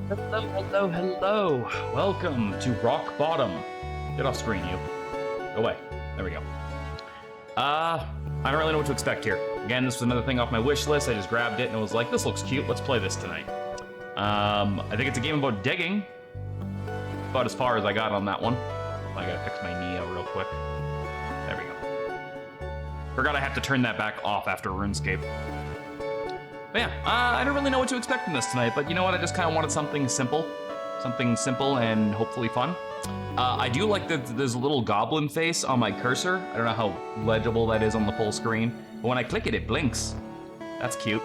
Hello, hello, hello. Welcome to Rock Bottom. Get off screen, you. Go away. There we go. I don't really know what to expect here. Again, this was another thing off my wish list. I just grabbed it and was like, this looks cute. Let's play this tonight. I think it's a game about digging. About as far as I got on that one. I gotta fix my knee out real quick. There we go. Forgot I have to turn that back off after RuneScape. But yeah, I don't really know what to expect from this tonight, but you know what? I just kind of wanted something simple. Something simple and hopefully fun. I do like that there's a little goblin face on my cursor. I don't know how legible that is on the full screen, but when I click it, it blinks. That's cute.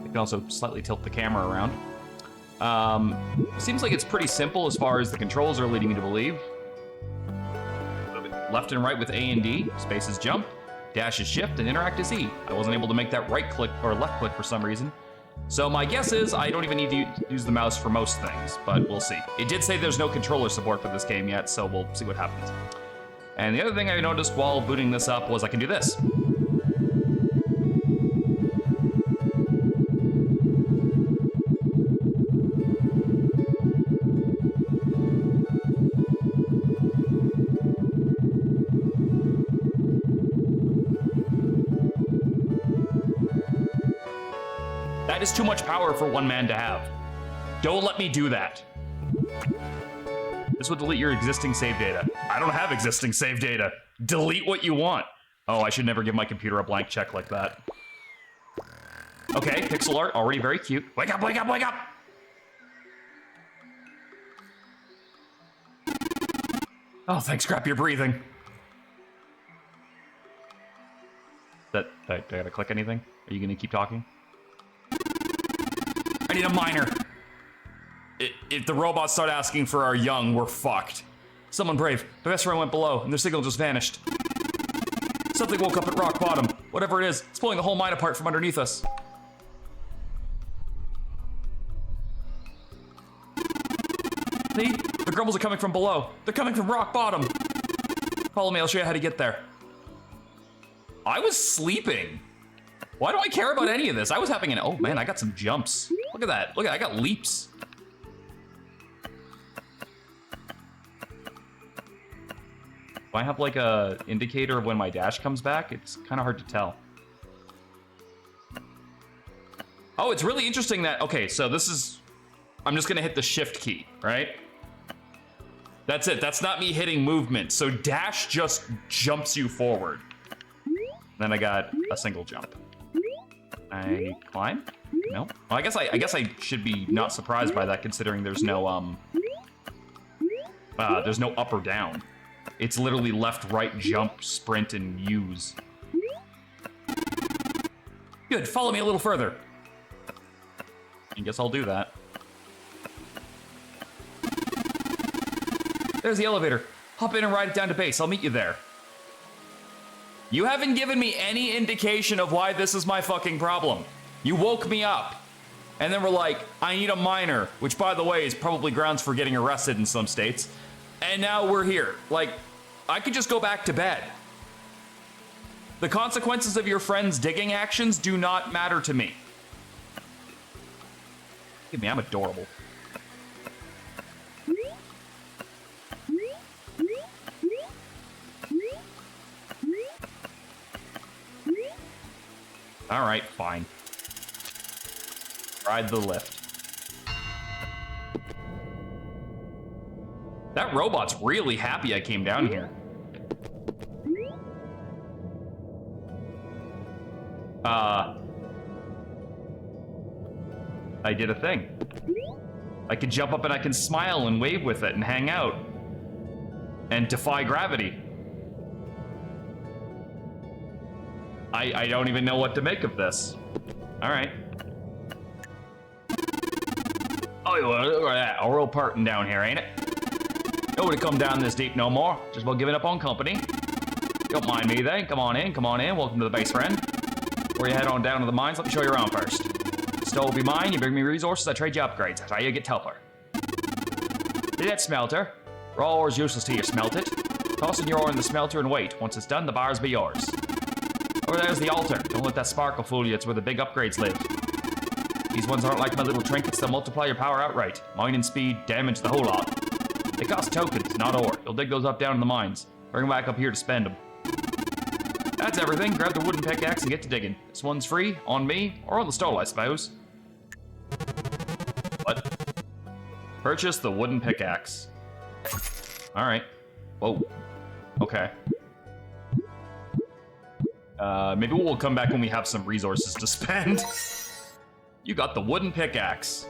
I can also slightly tilt the camera around. Seems like it's pretty simple as far as the controls are leading me to believe. Left and right with A and D, space is jump, dash is shift, and interact is E. I wasn't able to make that right click or left click for some reason. So my guess is I don't even need to use the mouse for most things, but we'll see. It did say there's no controller support for this game yet, so we'll see what happens. And the other thing I noticed while booting this up was I can do this. That is too much power for one man to have. Don't let me do that. This will delete your existing save data. I don't have existing save data. Delete what you want. Oh, I should never give my computer a blank check like that. Okay, pixel art, already very cute. Wake up, wake up, wake up! Oh, thanks, crap, you're breathing. Do I gotta click anything? Are you gonna keep talking? I need a miner. If the robots start asking for our young, we're fucked. Someone brave. The best friend went below, and their signal just vanished. Something woke up at rock bottom. Whatever it is, it's pulling the whole mine apart from underneath us. See? The grumbles are coming from below. They're coming from rock bottom. Follow me, I'll show you how to get there. I was sleeping. Why do I care about any of this? I was having an, oh man, I got some jumps. Look at that, look at, I got leaps. Do I have like a indicator of when my dash comes back? It's kind of hard to tell. Oh, it's really interesting that, okay, so this is, I'm just gonna hit the shift key, right? That's it, that's not me hitting movement. So dash just jumps you forward. Then I got a single jump. I climb? No. Well, I guess I should be not surprised by that, considering there's no up or down. It's literally left, right, jump, sprint, and use. Good. Follow me a little further. I guess I'll do that. There's the elevator. Hop in and ride it down to base. I'll meet you there. You haven't given me any indication of why this is my fucking problem. You woke me up, and then we're like, I need a miner, which by the way is probably grounds for getting arrested in some states. And now we're here. Like, I could just go back to bed. The consequences of your friend's digging actions do not matter to me. Look at me, I'm adorable. All right, fine. Ride the lift. That robot's really happy I came down here. I did a thing. I can jump up and I can smile and wave with it and hang out. And defy gravity. I don't even know what to make of this. All right. Oh, look at that. A real parting down here, ain't it? Nobody come down this deep no more. Just about giving up on company. Don't mind me then. Come on in, come on in. Welcome to the base, friend. Before you head on down to the mines, let me show you around first. Stove will be mine. You bring me resources, I trade you upgrades. That's how you get tougher. See that smelter? Raw ore is useless till you smelt it. Toss in your ore in the smelter and wait. Once it's done, the bars be yours. Over there's the altar. Don't let that sparkle fool you. It's where the big upgrades live. These ones aren't like my little trinkets that multiply your power outright. Mine and speed, damage, the whole lot. They cost tokens, not ore. You'll dig those up down in the mines. Bring them back up here to spend them. That's everything. Grab the wooden pickaxe and get to digging. This one's free, on me, or on the stall, I suppose. What? Purchase the wooden pickaxe. Alright. Whoa. Okay. Maybe we'll come back when we have some resources to spend. You got the wooden pickaxe.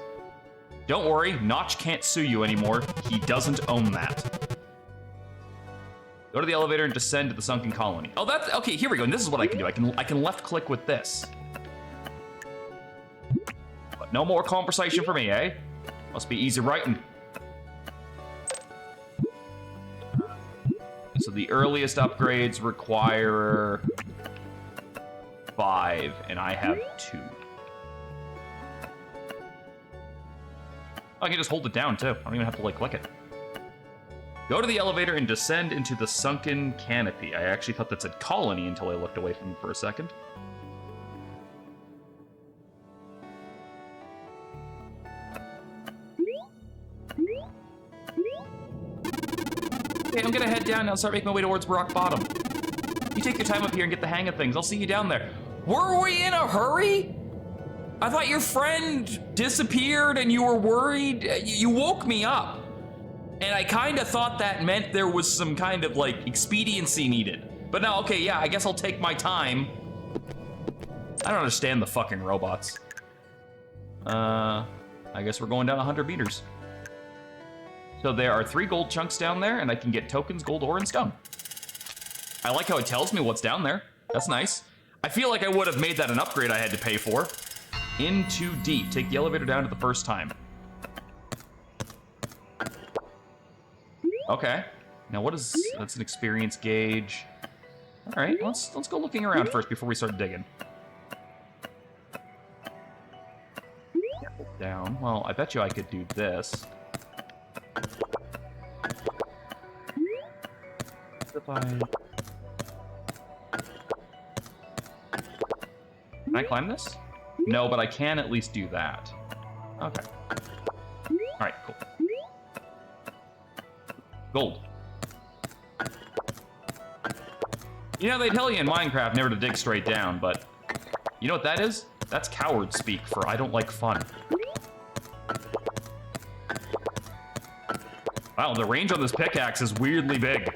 Don't worry, Notch can't sue you anymore. He doesn't own that. Go to the elevator and descend to the sunken colony. Oh, that's okay. Here we go. And this is what I can do. I can left click with this. But no more conversation for me, eh? Must be easy writing. So the earliest upgrades require 5, and I have 2. I can just hold it down too. I don't even have to like click it. Go to the elevator and descend into the sunken canopy. I actually thought that said colony until I looked away from it for a second. Okay, I'm gonna head down now and start making my way towards rock bottom. You take your time up here and get the hang of things. I'll see you down there. Were we in a hurry? I thought your friend disappeared and you were worried. You woke me up. And I kind of thought that meant there was some kind of like expediency needed. But no, okay, yeah, I guess I'll take my time. I don't understand the fucking robots. I guess we're going down 100 meters. So there are 3 gold chunks down there, and I can get tokens, gold, ore, and stone. I like how it tells me what's down there. That's nice. I feel like I would have made that an upgrade I had to pay for. In too deep. Take the elevator down to the first time. Okay. Now what is... That's an experience gauge. Alright, let's go looking around first before we start digging. Down. Well, I bet you I could do this. If I... Can I climb this? No, but I can at least do that. Okay. Alright, cool. Gold. You know, they tell you in Minecraft never to dig straight down, but... You know what that is? That's coward speak for I don't like fun. Wow, the range on this pickaxe is weirdly big.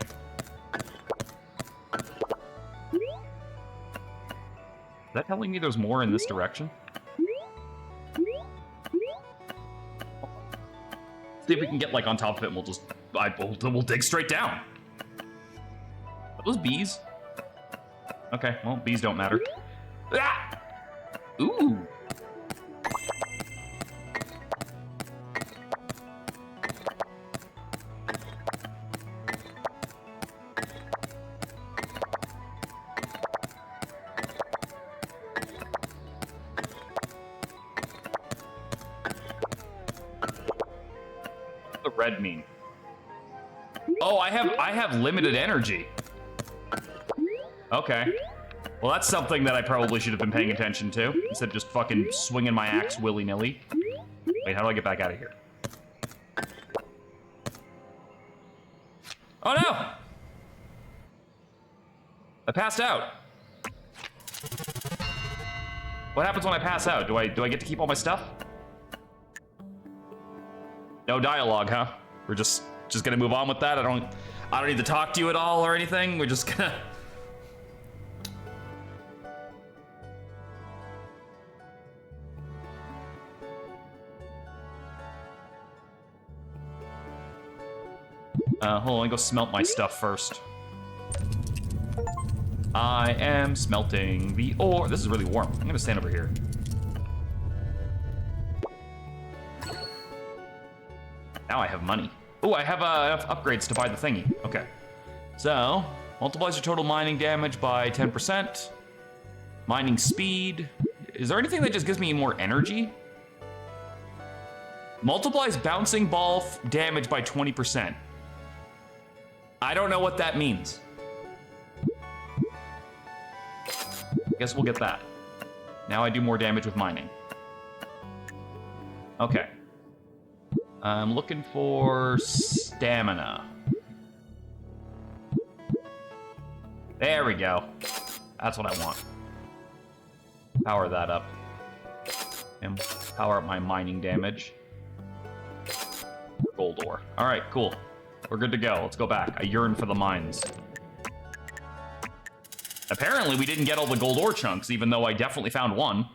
Is that telling me there's more in this direction? See if we can get like on top of it and we'll just... we'll dig straight down. Are those bees? Okay, well, bees don't matter. Ah! Ooh. What's the red mean? Oh, I have limited energy. Okay. Well, that's something that I probably should have been paying attention to, instead of just fucking swinging my axe willy-nilly. Wait, how do I get back out of here? Oh no! I passed out. What happens when I pass out? Do I get to keep all my stuff? No dialogue, huh? We're just gonna move on with that. I don't need to talk to you at all or anything. We're just gonna... hold on, let me go smelt my stuff first. I am smelting the ore. This is really warm. I'm gonna stand over here. Now I have money. Oh, I have enough upgrades to buy the thingy. Okay. So, multiplies your total mining damage by 10%. Mining speed. Is there anything that just gives me more energy? Multiplies bouncing ball damage by 20%. I don't know what that means. Guess we'll get that. Now I do more damage with mining. Okay. I'm looking for stamina. There we go. That's what I want. Power that up. And power up my mining damage. Gold ore. Alright, cool. We're good to go. Let's go back. I yearn for the mines. Apparently, we didn't get all the gold ore chunks, even though I definitely found one.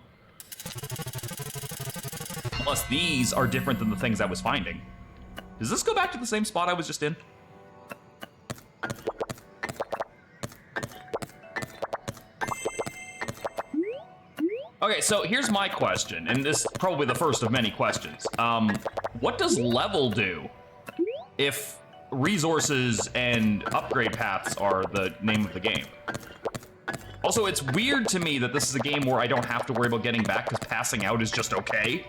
Plus, these are different than the things I was finding. Does this go back to the same spot I was just in? Okay, so here's my question, and this is probably the first of many questions. What does level do if resources and upgrade paths are the name of the game? Also, it's weird to me that this is a game where I don't have to worry about getting back because passing out is just okay.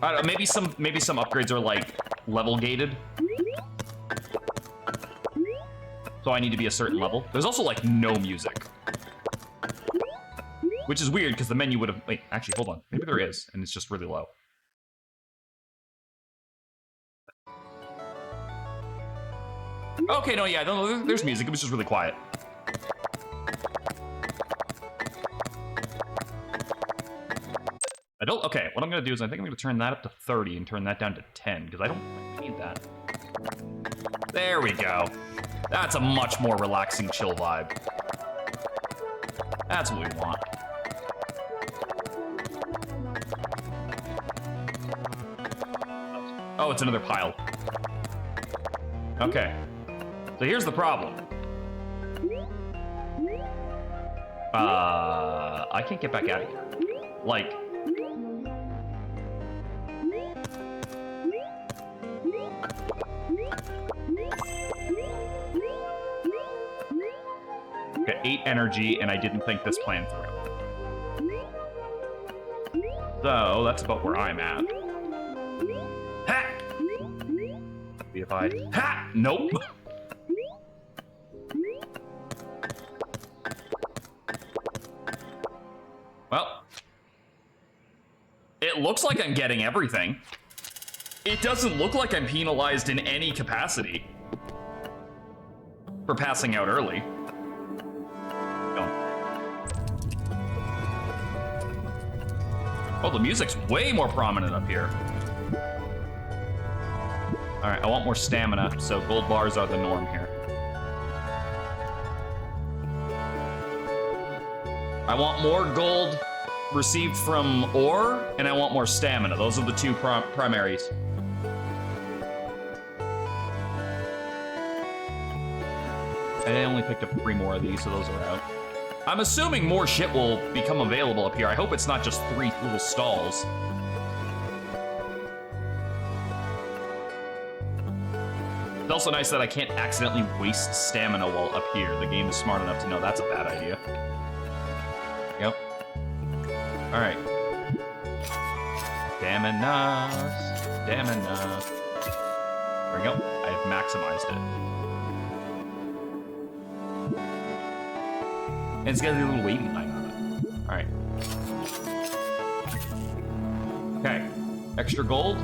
I don't know, maybe some upgrades are like level gated. So I need to be a certain level. There's also like no music. Which is weird because the menu would have, wait, actually hold on. Maybe there is, and it's just really low. Okay, no, yeah, no, there's music, it was just really quiet. Okay, what I'm gonna do is I think I'm gonna turn that up to 30 and turn that down to 10, because I don't need that. There we go. That's a much more relaxing, chill vibe. That's what we want. Oh, it's another pile. Okay. So here's the problem. I can't get back out of here. Like... Got 8 energy, and I didn't think this plan through. So, that's about where I'm at. Ha! See if I... Ha! Nope! Well... It looks like I'm getting everything. It doesn't look like I'm penalized in any capacity for passing out early. Oh, the music's way more prominent up here. All right, I want more stamina, so gold bars are the norm here. I want more gold received from ore, and I want more stamina. Those are the two primaries. And I only picked up 3 more of these, so those are out. I'm assuming more shit will become available up here. I hope it's not just 3 little stalls. It's also nice that I can't accidentally waste stamina while up here. The game is smart enough to know that's a bad idea. Yep. Alright. Stamina. Stamina. There we go. I have maximized it. And it's got a little waving line on it. Alright. Okay. Extra gold.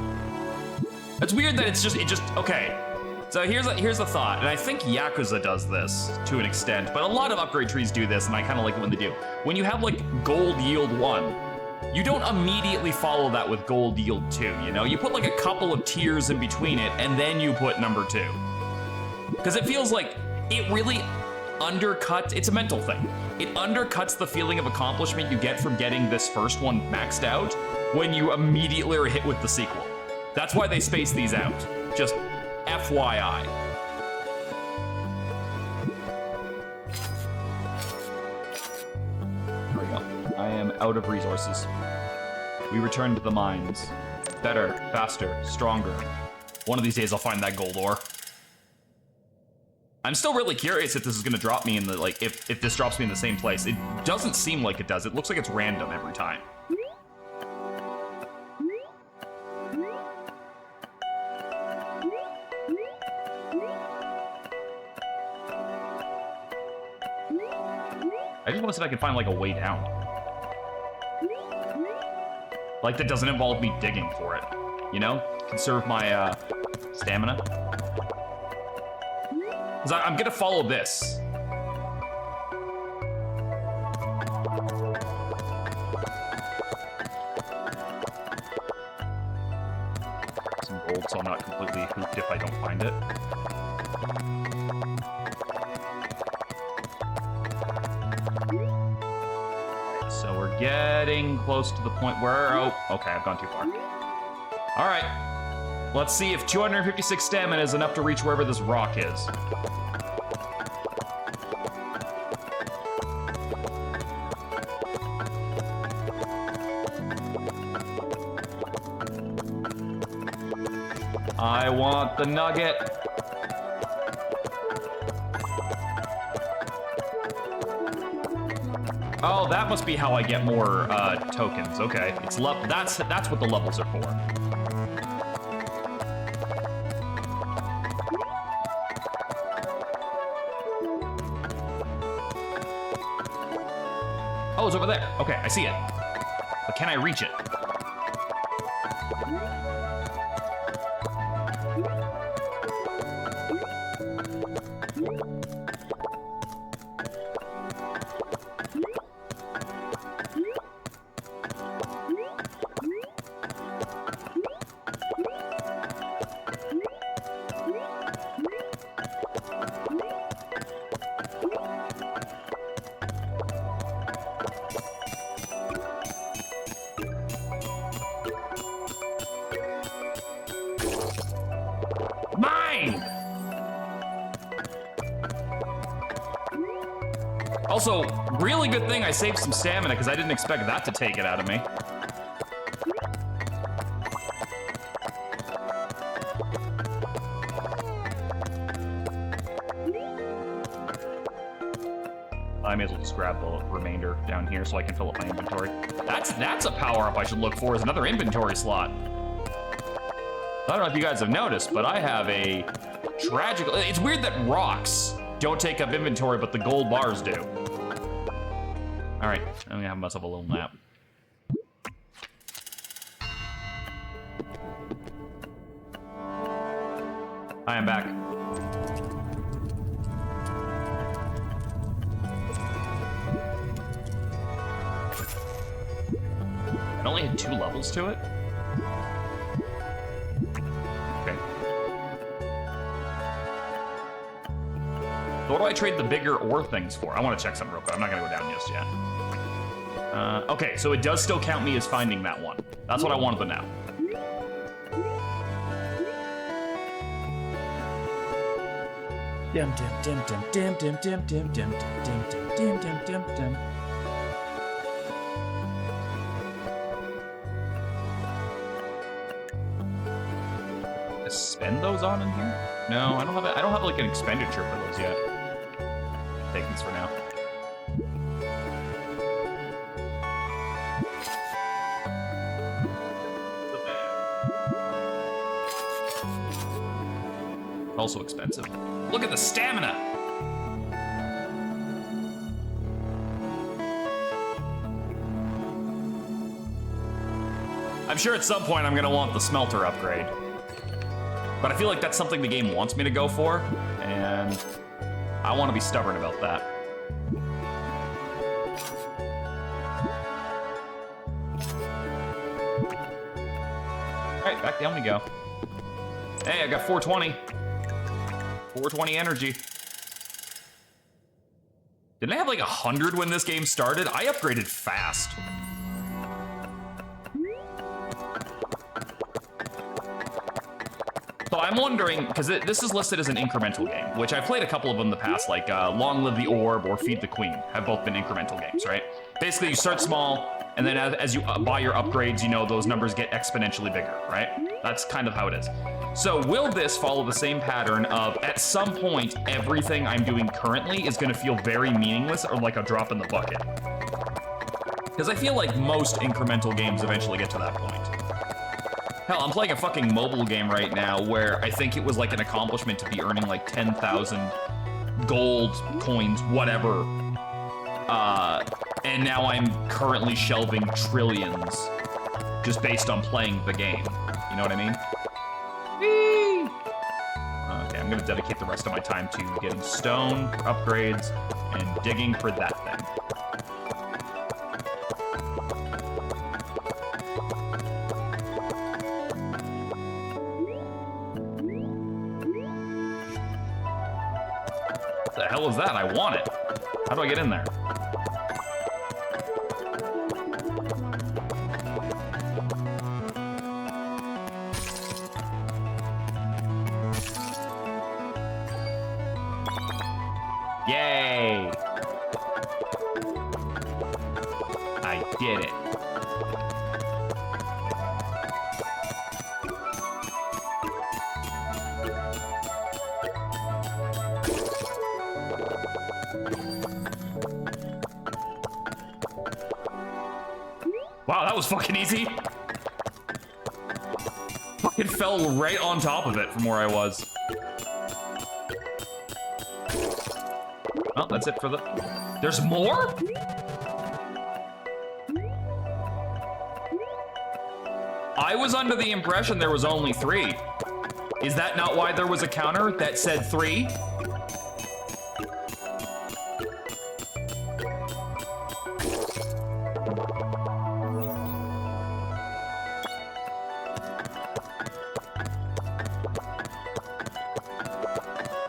It's weird that it just, okay. So here's the thought, and I think Yakuza does this to an extent, but a lot of upgrade trees do this, and I kind of like it when they do. When you have, like, gold yield 1, you don't immediately follow that with gold yield 2, you know? You put, like, a couple of tiers in between it, and then you put number 2. Because it feels like it really undercuts, it's a mental thing. It undercuts the feeling of accomplishment you get from getting this first one maxed out when you immediately are hit with the sequel. That's why they space these out. Just FYI. There we go. I am out of resources. We return to the mines. Better, faster, stronger. One of these days I'll find that gold ore. I'm still really curious if this is gonna drop me in the, like, if this drops me in the same place. It doesn't seem like it does. It looks like it's random every time. I just want to see if I can find, like, a way down. Like, that doesn't involve me digging for it. You know? Conserve my, stamina. Because I'm gonna follow this. Some gold, so I'm not completely hooped if I don't find it. So we're getting close to the point where... Oh, okay, I've gone too far. All right. Let's see if 256 stamina is enough to reach wherever this rock is. I want the nugget. Oh, that must be how I get more tokens. Okay, it's that's what the levels are for. Oh, it's over there. Okay, I see it. But can I reach it? Also, really good thing I saved some stamina because I didn't expect that to take it out of me. I may as well just grab the remainder down here so I can fill up my inventory. That's a power-up I should look for, is another inventory slot. I don't know if you guys have noticed, but I have a tragic... It's weird that rocks don't take up inventory, but the gold bars do. All right, I'm gonna have myself a little nap. I am back. It only had 2 levels to it? Okay. So what do I trade the bigger ore things for? I want to check something real quick. I'm not gonna go down just yet. Okay, so it does still count me as finding that one. That's what I wanted to know. Dim dim dim dim dim dim dim dim dim dim dim dim dim dim. Spend those on in here? No, I don't have like an expenditure for those yet. Take these for now. Also expensive. Look at the stamina! I'm sure at some point I'm gonna want the smelter upgrade. But I feel like that's something the game wants me to go for, and I want to be stubborn about that. Alright, back down we go. Hey, I got 420. 420 energy. Didn't I have like 100 when this game started? I upgraded fast. So I'm wondering, because this is listed as an incremental game, which I've played a couple of them in the past, like Long Live the Orb or Feed the Queen, have both been incremental games, right? Basically, you start small, and then as you buy your upgrades, you know, those numbers get exponentially bigger, right? That's kind of how it is. So will this follow the same pattern of, at some point, everything I'm doing currently is going to feel very meaningless or like a drop in the bucket? Because I feel like most incremental games eventually get to that point. Hell, I'm playing a fucking mobile game right now where I think it was like an accomplishment to be earning like 10,000 gold coins, whatever, And now I'm currently shelving trillions just based on playing the game. You know what I mean? Whee! Okay, I'm gonna dedicate the rest of my time to getting stone for upgrades and digging for that thing. What the hell is that? I want it. How do I get in there? Yay! I did it. Wow, that was fucking easy. Fucking fell right on top of it from where I was. Oh, that's it for the... There's more? I was under the impression there was only 3. Is that not why there was a counter that said 3?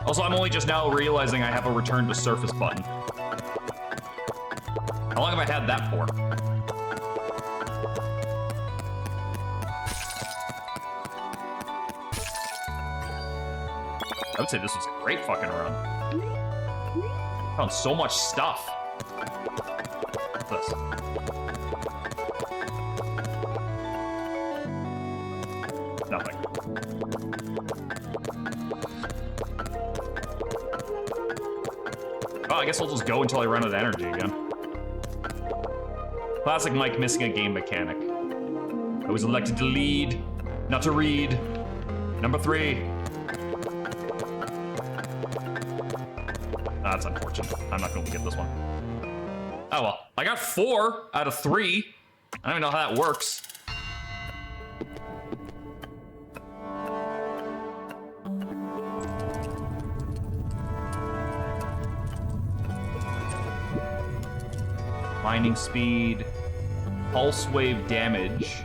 Also, I'm only just now realizing I have a return to surface button. How long have I had that for? I would say this was a great fucking run. Found so much stuff. What's this? Nothing. Oh, I guess I'll just go until I run out of energy again. Classic Mike missing a game mechanic. I was elected to lead, not to read. Number 3. That's unfortunate. I'm not going to get this one. Oh well, I got 4 out of 3. I don't even know how that works. Mining speed, pulse wave damage,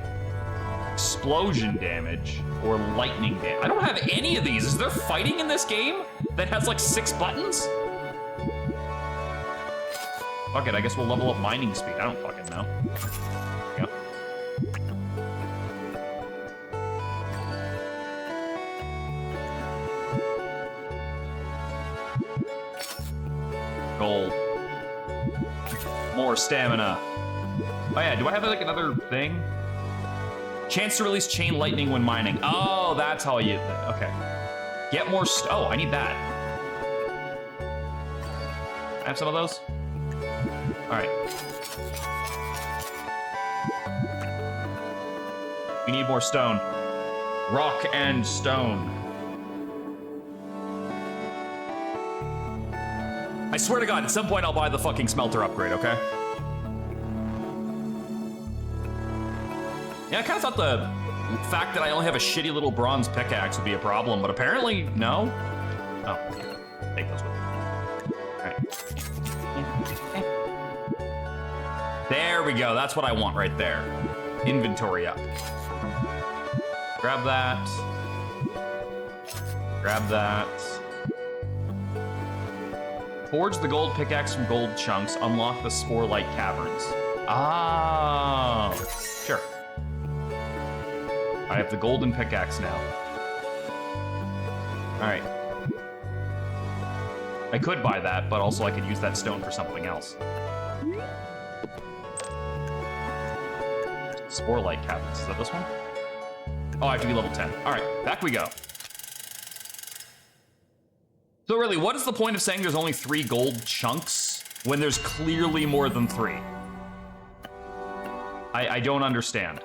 explosion damage, or lightning damage. I don't have any of these. Is there fighting in this game that has like 6 buttons? Fuck it, I guess we'll level up mining speed. I don't fucking know. There we go. Gold. More stamina. Oh yeah, do I have like another thing? Chance to release chain lightning when mining. Oh, that's how you... Okay. Get more... Oh, I need that. I have some of those? Alright. We need more stone. Rock and stone. I swear to God, at some point I'll buy the fucking smelter upgrade, okay? Yeah, I kind of thought the fact that I only have a shitty little bronze pickaxe would be a problem, but apparently, no. Oh, take those with me. Alright. There we go, that's what I want right there. Inventory up. Grab that. Grab that. Forge the gold pickaxe from gold chunks. Unlock the spore-like caverns. Ah, sure. I have the golden pickaxe now. All right. I could buy that, but also I could use that stone for something else. Spore-like caverns. Is that this one? Oh, I have to be level 10. All right, back we go. So really, what is the point of saying there's only 3 gold chunks when there's clearly more than 3? I don't understand.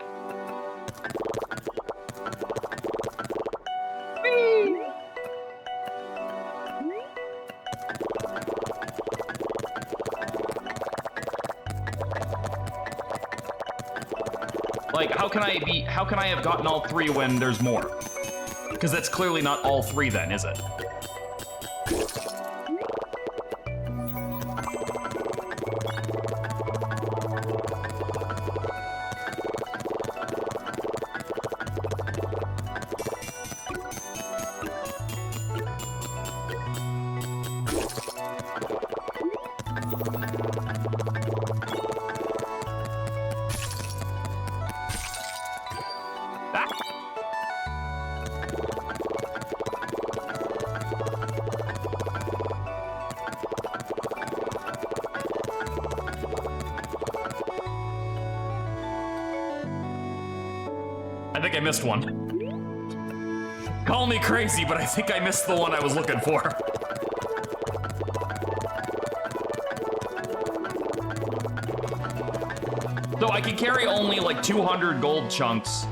Like, how can I have gotten all 3 when there's more? Because that's clearly not all 3 then, is it? I think I missed one. Call me crazy, but I think I missed the one I was looking for. So I can carry only like 200 gold chunks,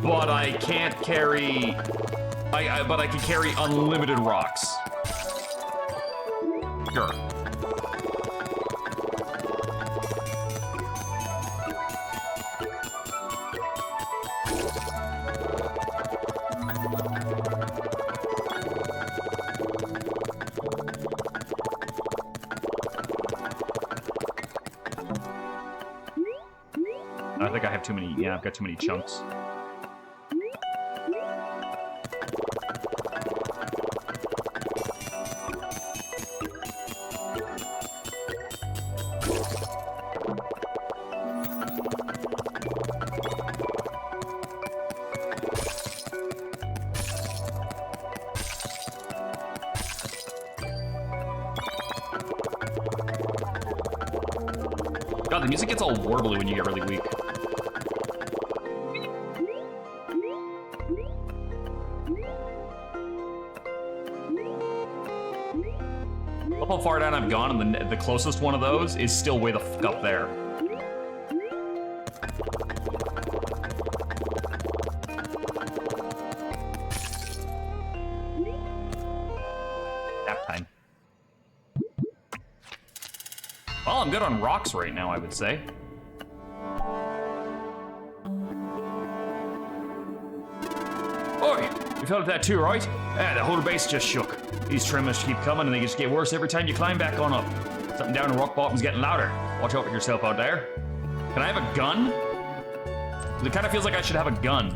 but I can't carry... but I can carry unlimited rocks. Sure. I think I have too many, yeah, I've got too many chunks. God, the music gets all warbly when you get really weak. Look how far down I've gone, and the closest one of those is still way the fuck up there. Nap time. Well, I'm good on rocks right now, I would say. Oi, you felt that too, right? Yeah, the whole base just shook. These tremors keep coming and they just get worse every time you climb back on up. Something down in rock bottom's getting louder. Watch out for yourself out there. Can I have a gun? It kind of feels like I should have a gun.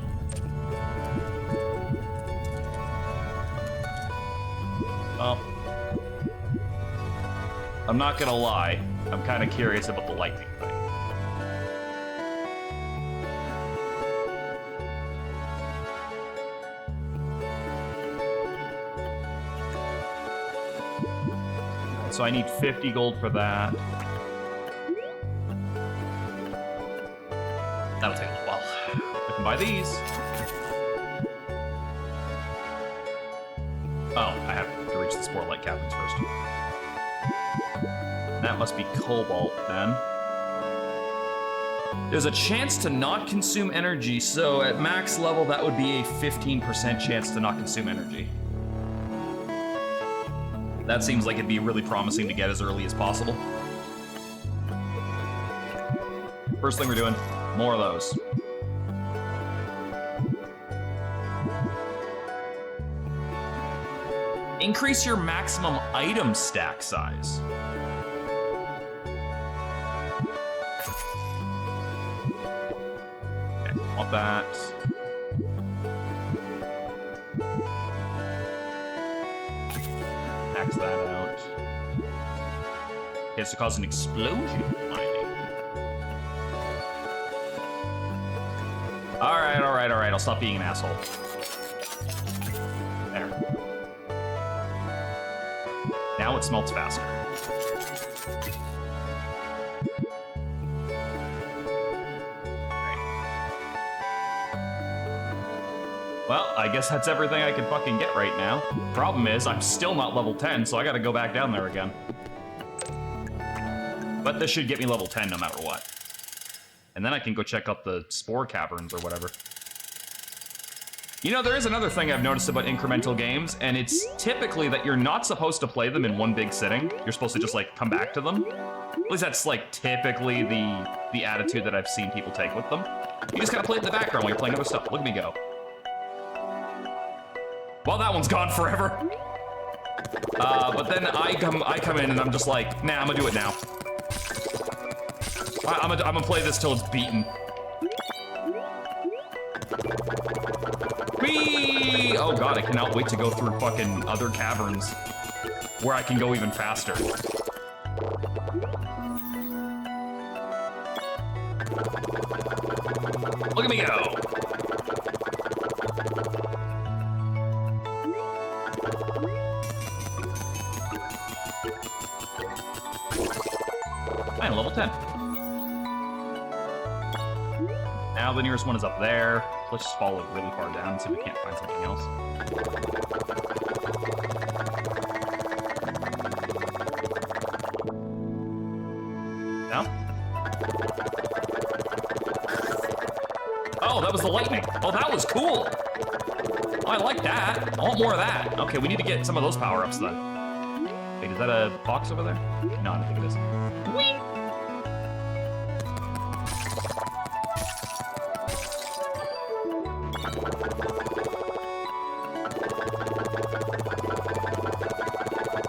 Well, I'm not gonna lie. I'm kind of curious about the lightning thing. So I need 50 gold for that. That'll take a little while. I can buy these. Oh, I have to reach the spore light caverns first. That must be cobalt then. There's a chance to not consume energy, so at max level that would be a 15% chance to not consume energy. That seems like it'd be really promising to get as early as possible. First thing we're doing, more of those. Increase your maximum item stack size. Okay, want that. Max that out. It has to cause an explosion. Alright, I'll stop being an asshole. There. Now it smelts faster. Well, I guess that's everything I can fucking get right now. Problem is, I'm still not level 10, so I gotta go back down there again. But this should get me level 10 no matter what. And then I can go check out the spore caverns or whatever. You know, there is another thing I've noticed about incremental games, and it's typically that you're not supposed to play them in one big sitting. You're supposed to just, like, come back to them. At least that's, like, typically the attitude that I've seen people take with them. You just gotta play it in the background while you're playing other stuff. Look at me go. Well, that one's gone forever. But then I come in and I'm just like, nah, I'm gonna do it now. I'm gonna play this till it's beaten. Whee! Oh god, I cannot wait to go through fucking other caverns where I can go even faster. Look at me go! And level 10. Now the nearest one is up there. Let's just follow it really far down and see if we can't find something else. No? Oh, that was the lightning. Oh, that was cool. Oh, I like that. I want more of that. Okay, we need to get some of those power-ups then. Wait, is that a box over there? No, I don't think it is. Whee!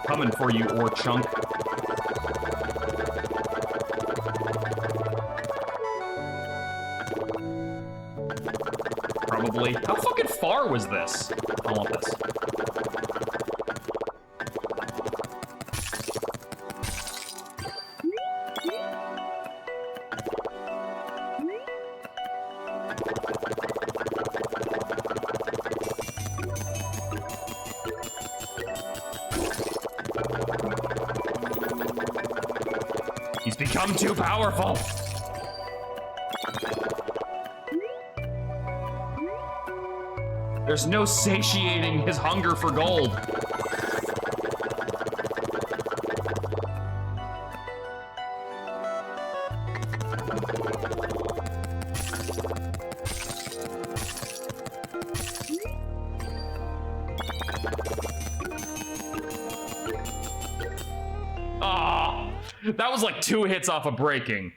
Coming for you, ore chunk. Probably. How fucking far was this? I want this. He's become too powerful. There's no satiating his hunger for gold. Ah, that was like 2 hits off of breaking.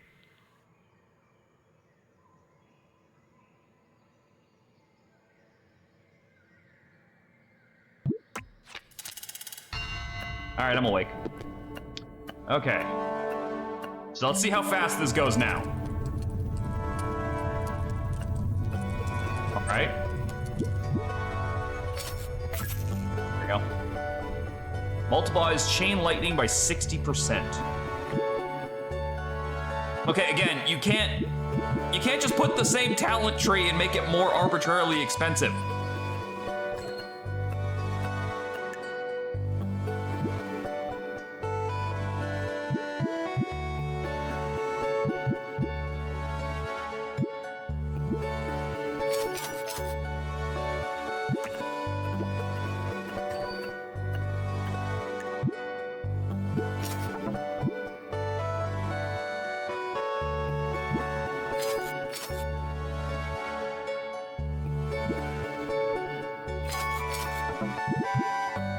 All right, I'm awake. Okay. So let's see how fast this goes now. All right. There we go. Multiplies chain lightning by 60%. Okay, again, you can't just put the same talent tree and make it more arbitrarily expensive.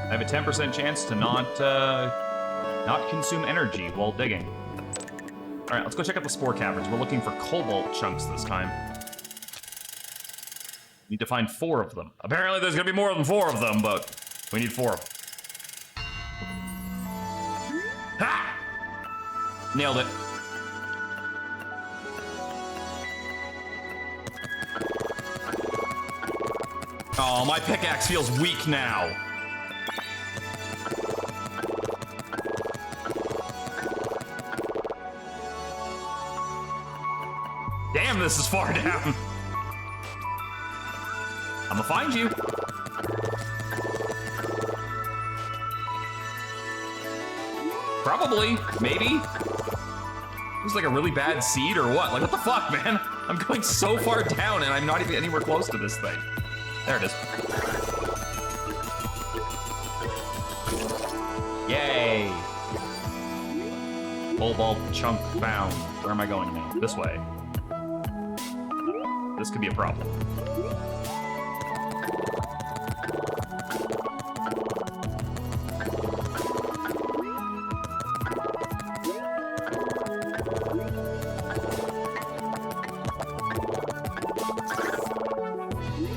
I have a 10% chance to not consume energy while digging. All right, let's go check out the spore caverns. We're looking for cobalt chunks this time. Need to find 4 of them. Apparently there's gonna be more than 4 of them, but we need 4 of them. Ha! Nailed it. Oh, my pickaxe feels weak now. Damn, this is far down. I'm gonna find you. Probably, maybe. This is like a really bad seed or what? Like, what the fuck, man? I'm going so far down and I'm not even anywhere close to this thing. There it is. Yay. Cobalt chunk found. Where am I going now? This way. This could be a problem.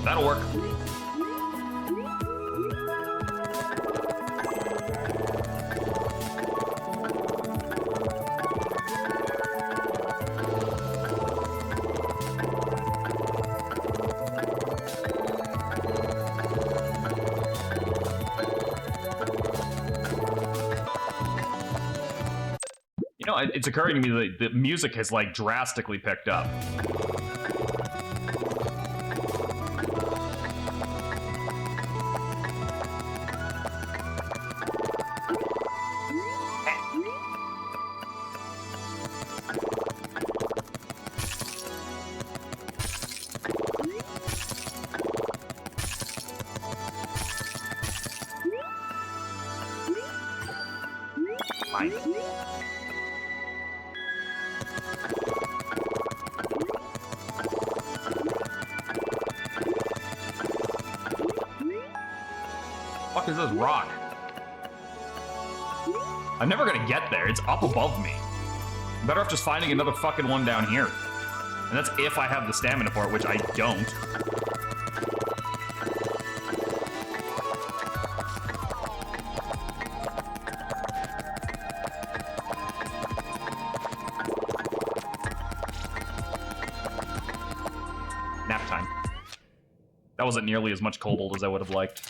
That'll work. You know, it's occurring to me that the music has, like, drastically picked up. Fine. Fuck is this rock? I'm never gonna get there. It's up above me. I'm better off just finding another fucking one down here. And that's if I have the stamina for it, which I don't. Nap time. That wasn't nearly as much kobold as I would have liked.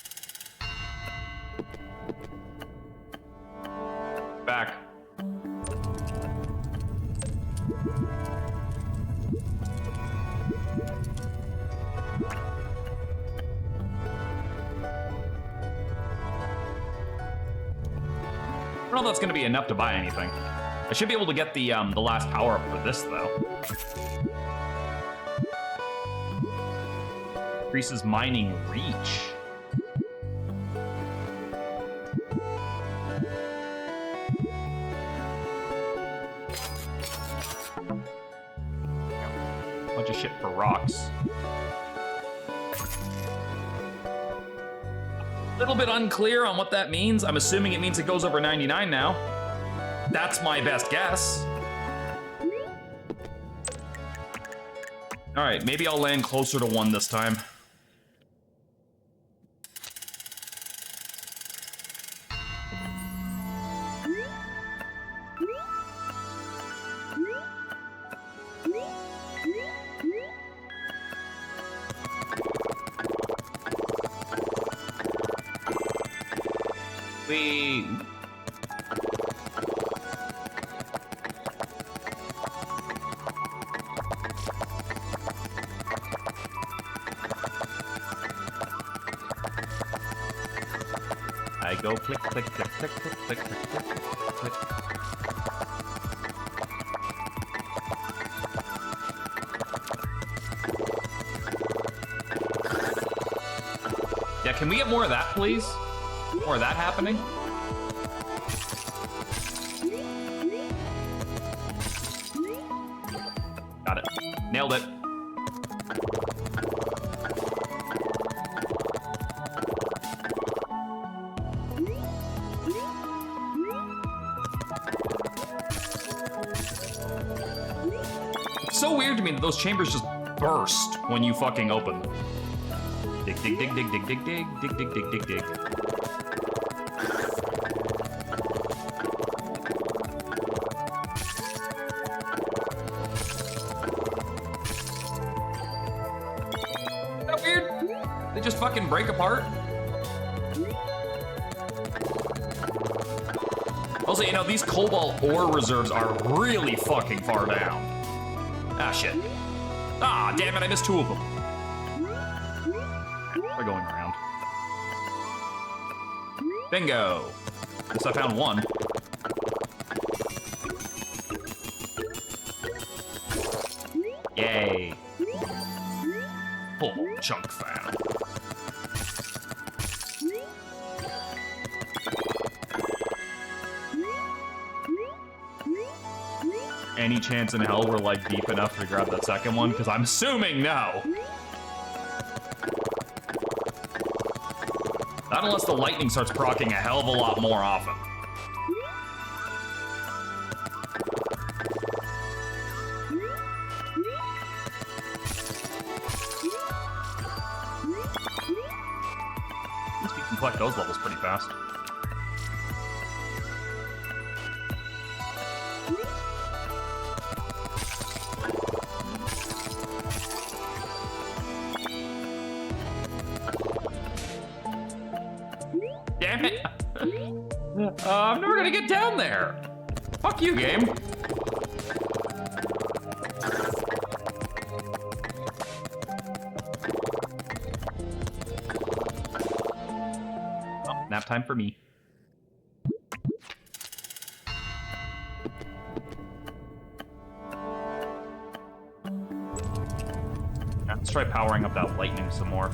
Back. I don't know if that's going to be enough to buy anything. I should be able to get the last power up for this though. Increases mining reach. Bunch of shit for rocks. A little bit unclear on what that means. I'm assuming it means it goes over 99 now. That's my best guess. All right, maybe I'll land closer to 1 this time. I go click, click, click, click, click, click, click, click, click. Yeah, can we get more of that, please? More of that happening? Got it. Nailed it. So weird to me that those chambers just burst when you fucking open them. Dig, dig, dig, dig, dig, dig, dig, dig, dig, dig, dig, dig. Isn't that weird? They just fucking break apart. Also, you know, these cobalt ore reserves are really fucking far down. Ah, shit. Ah, damn it, I missed 2 of them. We're going around. Bingo. At least I found 1. Yay. Oh, chunk fan. Any chance in hell we're like deep enough to grab that second one? Because I'm assuming no. Not unless the lightning starts proccing a hell of a lot more often. collect those levels pretty fast. Damn it! I'm never gonna get down there! Fuck you, game! Oh, nap time for me. Let's try powering up that lightning some more.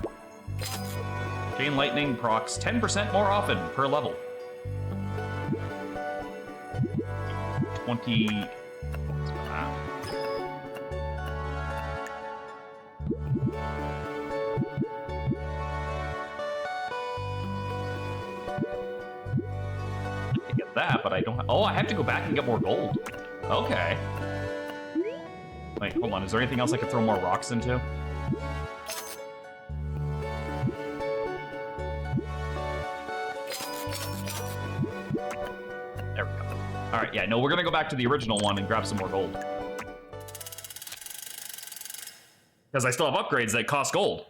Chain lightning procs 10% more often per level. 20. What's that? I can get that, but I don't. Oh, I have to go back and get more gold. Okay. Wait, hold on. Is there anything else I could throw more rocks into? All right, yeah, no, we're gonna go back to the original one and grab some more gold. Because I still have upgrades that cost gold.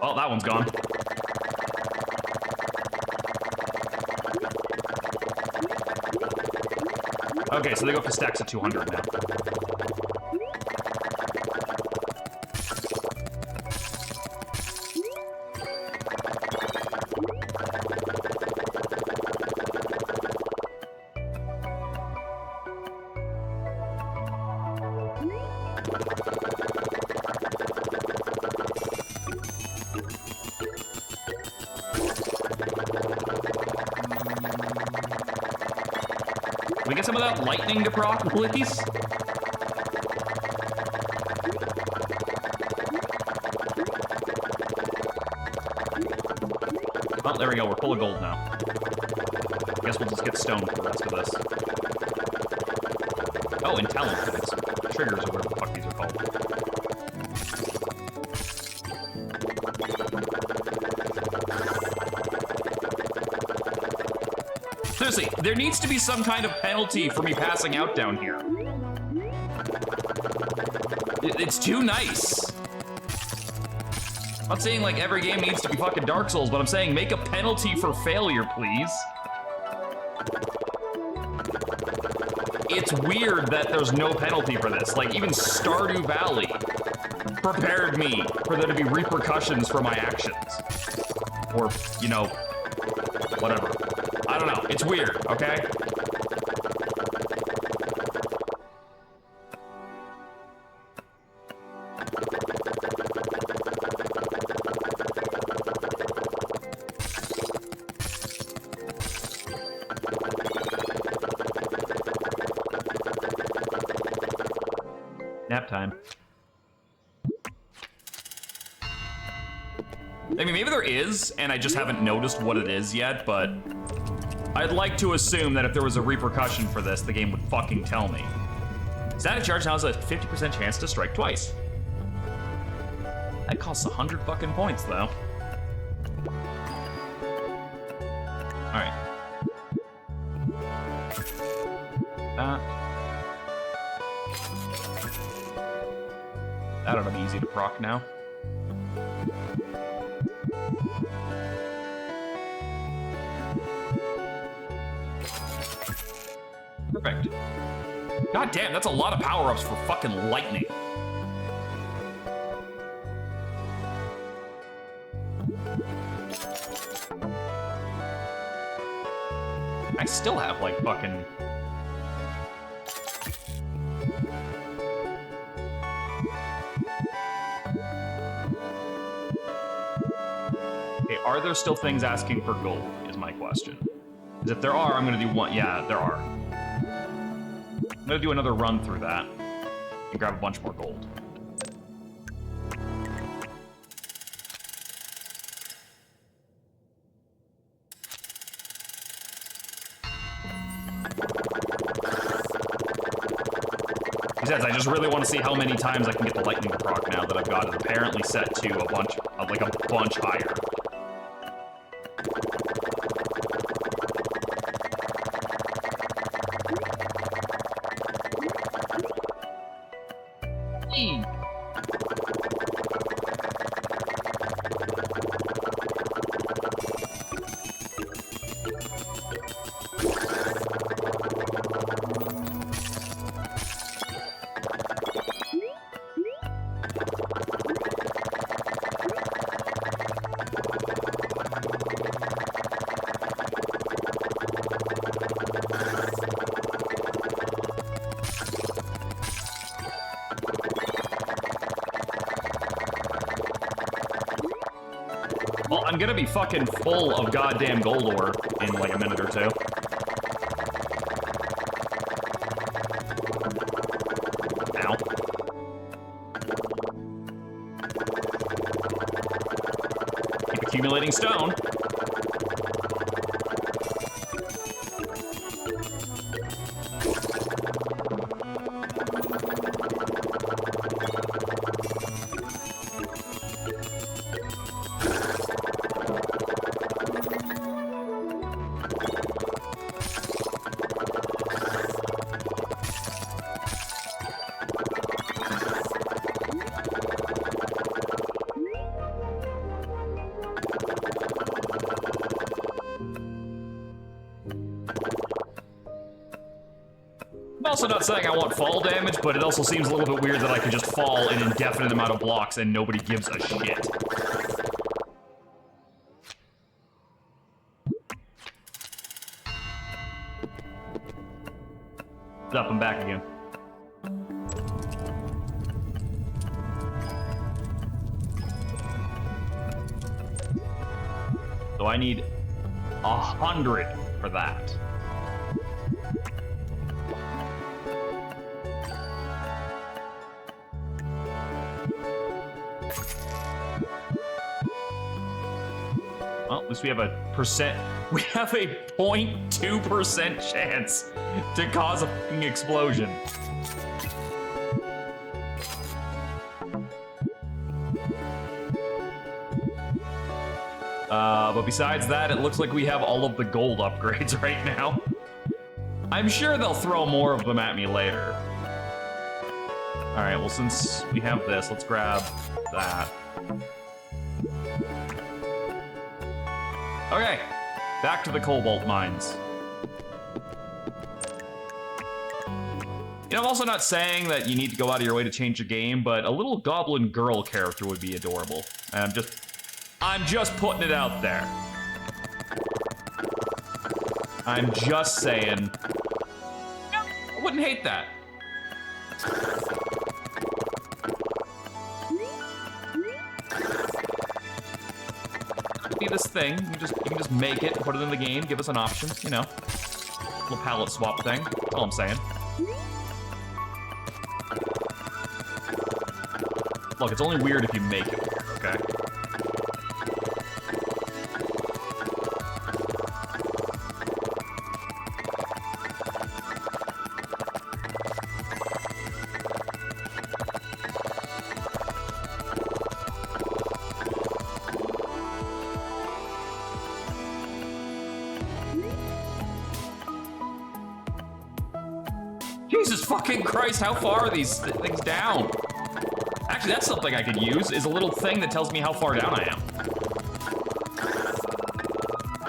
Oh, that one's gone. Okay, so they go for stacks of 200 now. Can we get some of that lightning to proc, please? Oh, there we go. We're full of gold now. I guess we'll just get stoned for the rest of this. Oh, and talent points. Triggers or whatever the fuck these are called. Seriously, there needs to be some kind of penalty for me passing out down here. It's too nice. I'm not saying like every game needs to be fucking Dark Souls, but I'm saying make a penalty for failure, please. It's weird that there's no penalty for this. Like, even Stardew Valley prepared me for there to be repercussions for my actions. Or, you know, whatever. I don't know. It's weird, okay? Nap time. I mean, maybe there is, and I just haven't noticed what it is yet, but I'd like to assume that if there was a repercussion for this, the game would fucking tell me. Static charge now has a 50% chance to strike twice. That costs 100 fucking points, though. Alright. That ought to be easy to proc now. Perfect. God damn, that's a lot of power-ups for fucking lightning. I still have, like, fucking... Okay, are there still things asking for gold, is my question. Because if there are, I'm gonna do one... Yeah, there are. I'm gonna do another run through that and grab a bunch more gold. Besides, I just really want to see how many times I can get the lightning proc now that I've got it apparently set to a bunch higher. Well, I'm gonna be fucking full of goddamn gold ore in like a minute or two. Ow. Keep accumulating stone. I'm also not saying I want fall damage, but it also seems a little bit weird that I can just fall an indefinite amount of blocks and nobody gives a shit. Up and back again. So I need 100 for that. Well, at least we have a percent. We have a 0.2% chance to cause a fucking explosion. But besides that, it looks like we have all of the gold upgrades right now. I'm sure they'll throw more of them at me later. Alright, well, since we have this, let's grab that. Okay, back to the cobalt mines. You know, I'm also not saying that you need to go out of your way to change your game, but a little goblin girl character would be adorable. And I'm just putting it out there. I'm just saying. I wouldn't hate that. Be this thing. You can just make it, put it in the game, give us an option, you know. Little palette swap thing. That's all I'm saying. Look, it's only weird if you make it weird, okay? Jesus fucking Christ, how far are these things down? Actually, that's something I could use, is a little thing that tells me how far down I am.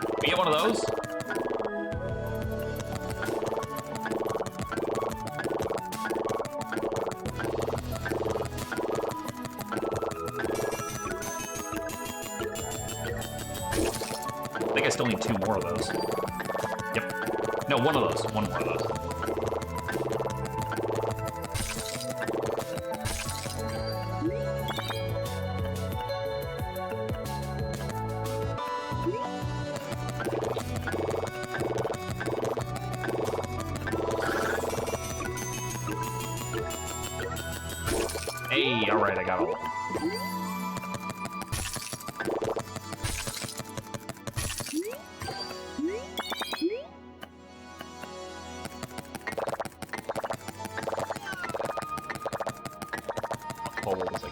Can we get one of those? I think I still need 2 more of those. Yep. No, one of those. One more of those. Hey, all right, I got all of them.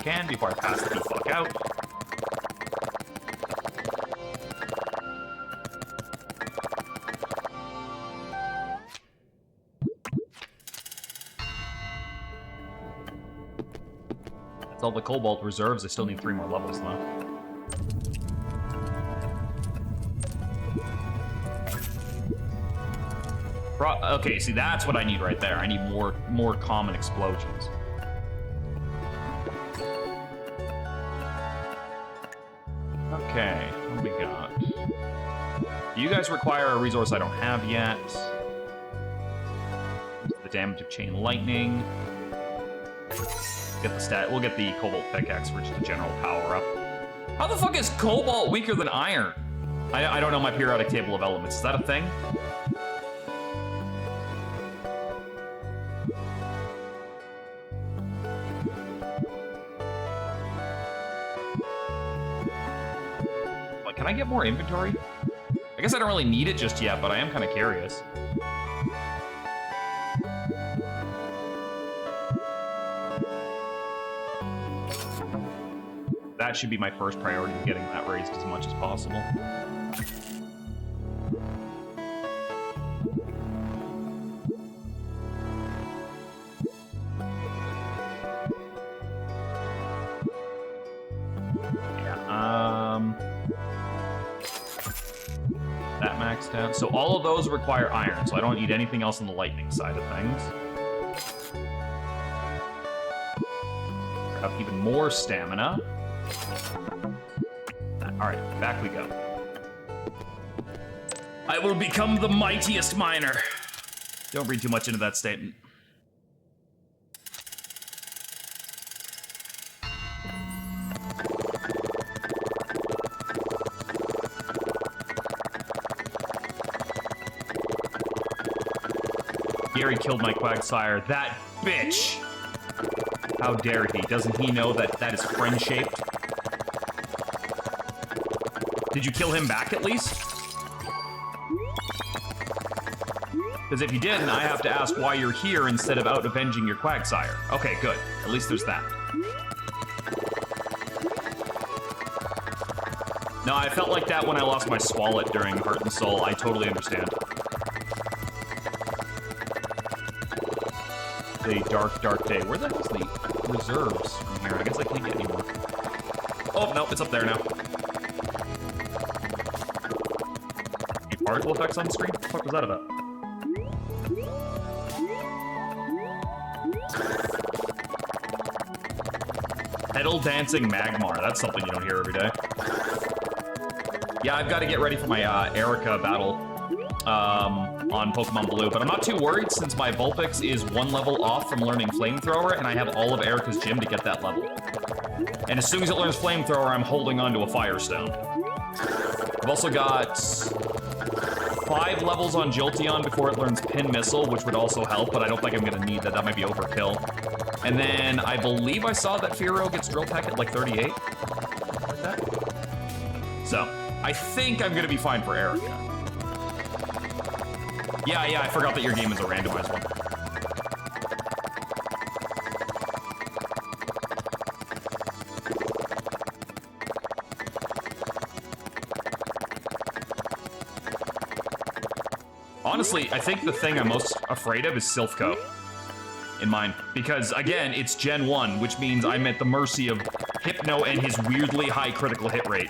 can before I pass the fuck out. That's all the cobalt reserves. I still need 3 more levels, though. Okay, see, that's what I need right there. I need more common explosions. Okay, what do we got? You guys require a resource I don't have yet. The damage of chain lightning. Get the stat. We'll get the cobalt pickaxe for just a general power up. How the fuck is cobalt weaker than iron? I don't know my periodic table of elements. Is that a thing? Can I get more inventory? I guess I don't really need it just yet, but I am kind of curious. That should be my first priority, getting that raised as much as possible. That maxed out. So all of those require iron, so I don't need anything else on the lightning side of things. Have even more stamina. Alright, back we go. I will become the mightiest miner. Don't read too much into that statement. Gary killed my Quagsire. That bitch! How dare he? Doesn't he know that that is friend-shaped? Did you kill him back at least? Because if you didn't, I have to ask why you're here instead of out avenging your Quagsire. Okay, good. At least there's that. No, I felt like that when I lost my Swallet during Heart and Soul. I totally understand. The dark, dark day. Where the hell's the reserves from here? I guess I can't get any more. Oh, no, it's up there now. Any particle effects on the screen? What the fuck was that about? Pedal dancing Magmar. That's something you don't hear every day. Yeah, I've got to get ready for my Erica battle on Pokemon Blue, but I'm not too worried since my Vulpix is 1 level off from learning Flamethrower, and I have all of Erica's gym to get that level. And as soon as it learns Flamethrower, I'm holding on to a Firestone. I've also got 5 levels on Jolteon before it learns Pin Missile, which would also help, but I don't think I'm going to need that. That might be overkill. And then I believe I saw that Fearow gets Drill Peck at like 38. Like that. So, I think I'm going to be fine for Erica. Yeah, I forgot that your game is a randomized one. Honestly, I think the thing I'm most afraid of is Silphco in mine. Because, again, it's Gen 1, which means I'm at the mercy of Hypno and his weirdly high critical hit rate.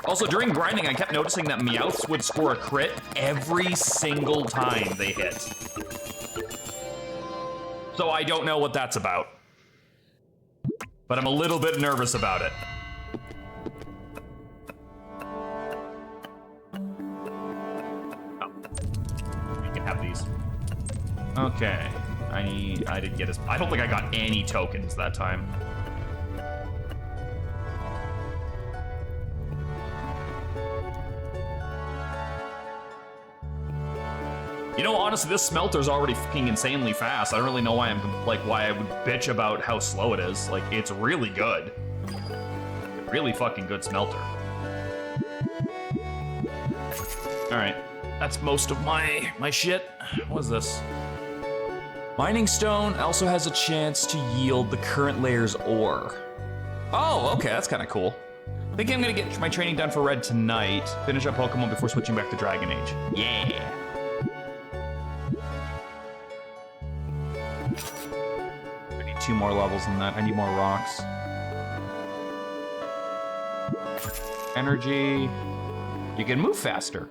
Also, during grinding, I kept noticing that Meowths would score a crit every single time they hit. So I don't know what that's about. But I'm a little bit nervous about it. Oh. You can have these. Okay. I didn't get I don't think I got any tokens that time. You know, honestly, this smelter's already fucking insanely fast. I don't really know why why I would bitch about how slow it is. Like, it's really good. Really fucking good smelter. Alright. That's most of my shit. What is this? Mining stone also has a chance to yield the current layer's ore. Oh, okay, that's kind of cool. I think I'm gonna get my training done for red tonight. Finish up Pokemon before switching back to Dragon Age. Yeah. I need 2 more levels than that. I need more rocks. Energy. You can move faster.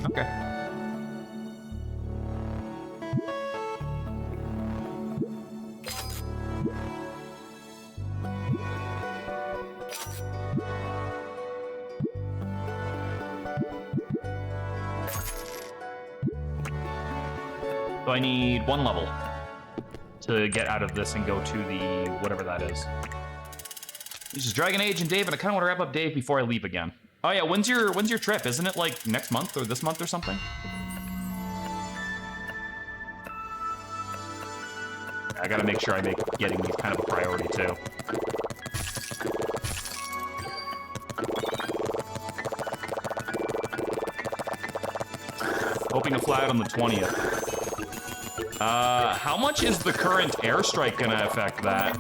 Okay. So I need 1 level to get out of this and go to the whatever that is. This is Dragon Age and Dave, and I kind of want to wrap up Dave before I leave again. Oh yeah, when's your trip? Isn't it like next month or this month or something? I gotta make sure I make getting these kind of a priority too. Hoping to fly out on the 20th. How much is the current airstrike gonna affect that?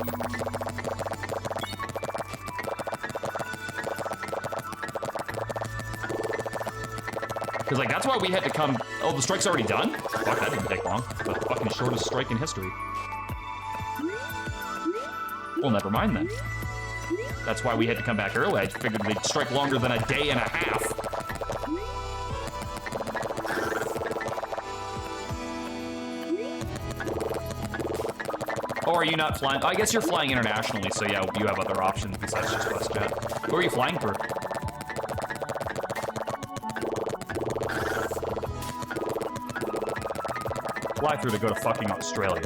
Because, like, that's why we had to come... Oh, the strike's already done? Fuck, that didn't take long. The fucking shortest strike in history. Well, never mind then. That's why we had to come back early. I figured they'd strike longer than a day and a half. Or are you not flying? I guess you're flying internationally, so yeah, you have other options besides just WestJet. Who are you flying through? Fly through to go to fucking Australia.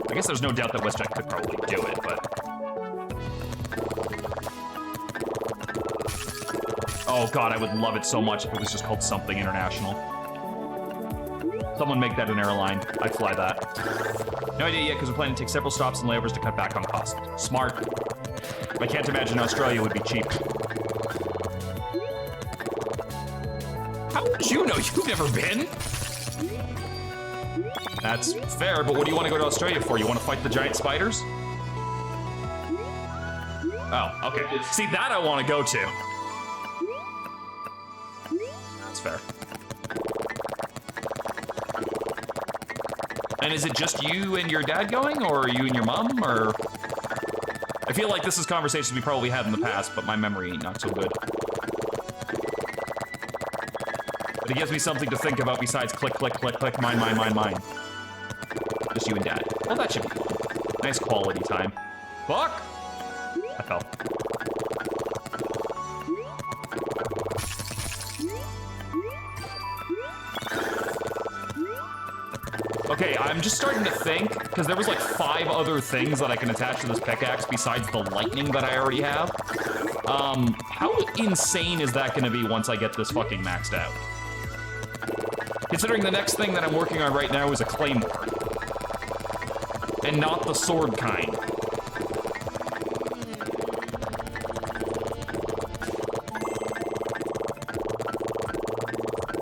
I guess there's no doubt that WestJet could probably do it, but... Oh god, I would love it so much if it was just called something international. Someone make that an airline. I'd fly that. No idea yet, because we're planning to take several stops and layovers to cut back on cost. Smart. I can't imagine Australia would be cheap. How would you know? You've never been? That's fair, but what do you want to go to Australia for? You want to fight the giant spiders? Oh, okay. See, that I want to go to. That's fair. And is it just you and your dad going, or you and your mom, or? I feel like this is conversations we probably had in the past, but my memory ain't not so good. But it gives me something to think about besides click, click, click, click, mine, mine, mine, mine. Just you and dad. Well, that should be fun. Nice quality time. Fuck! I fell. Okay, I'm just starting to think, because there was like 5 other things that I can attach to this pickaxe besides the lightning that I already have. How insane is that gonna be once I get this fucking maxed out? Considering the next thing that I'm working on right now is a claymore. And not the sword kind.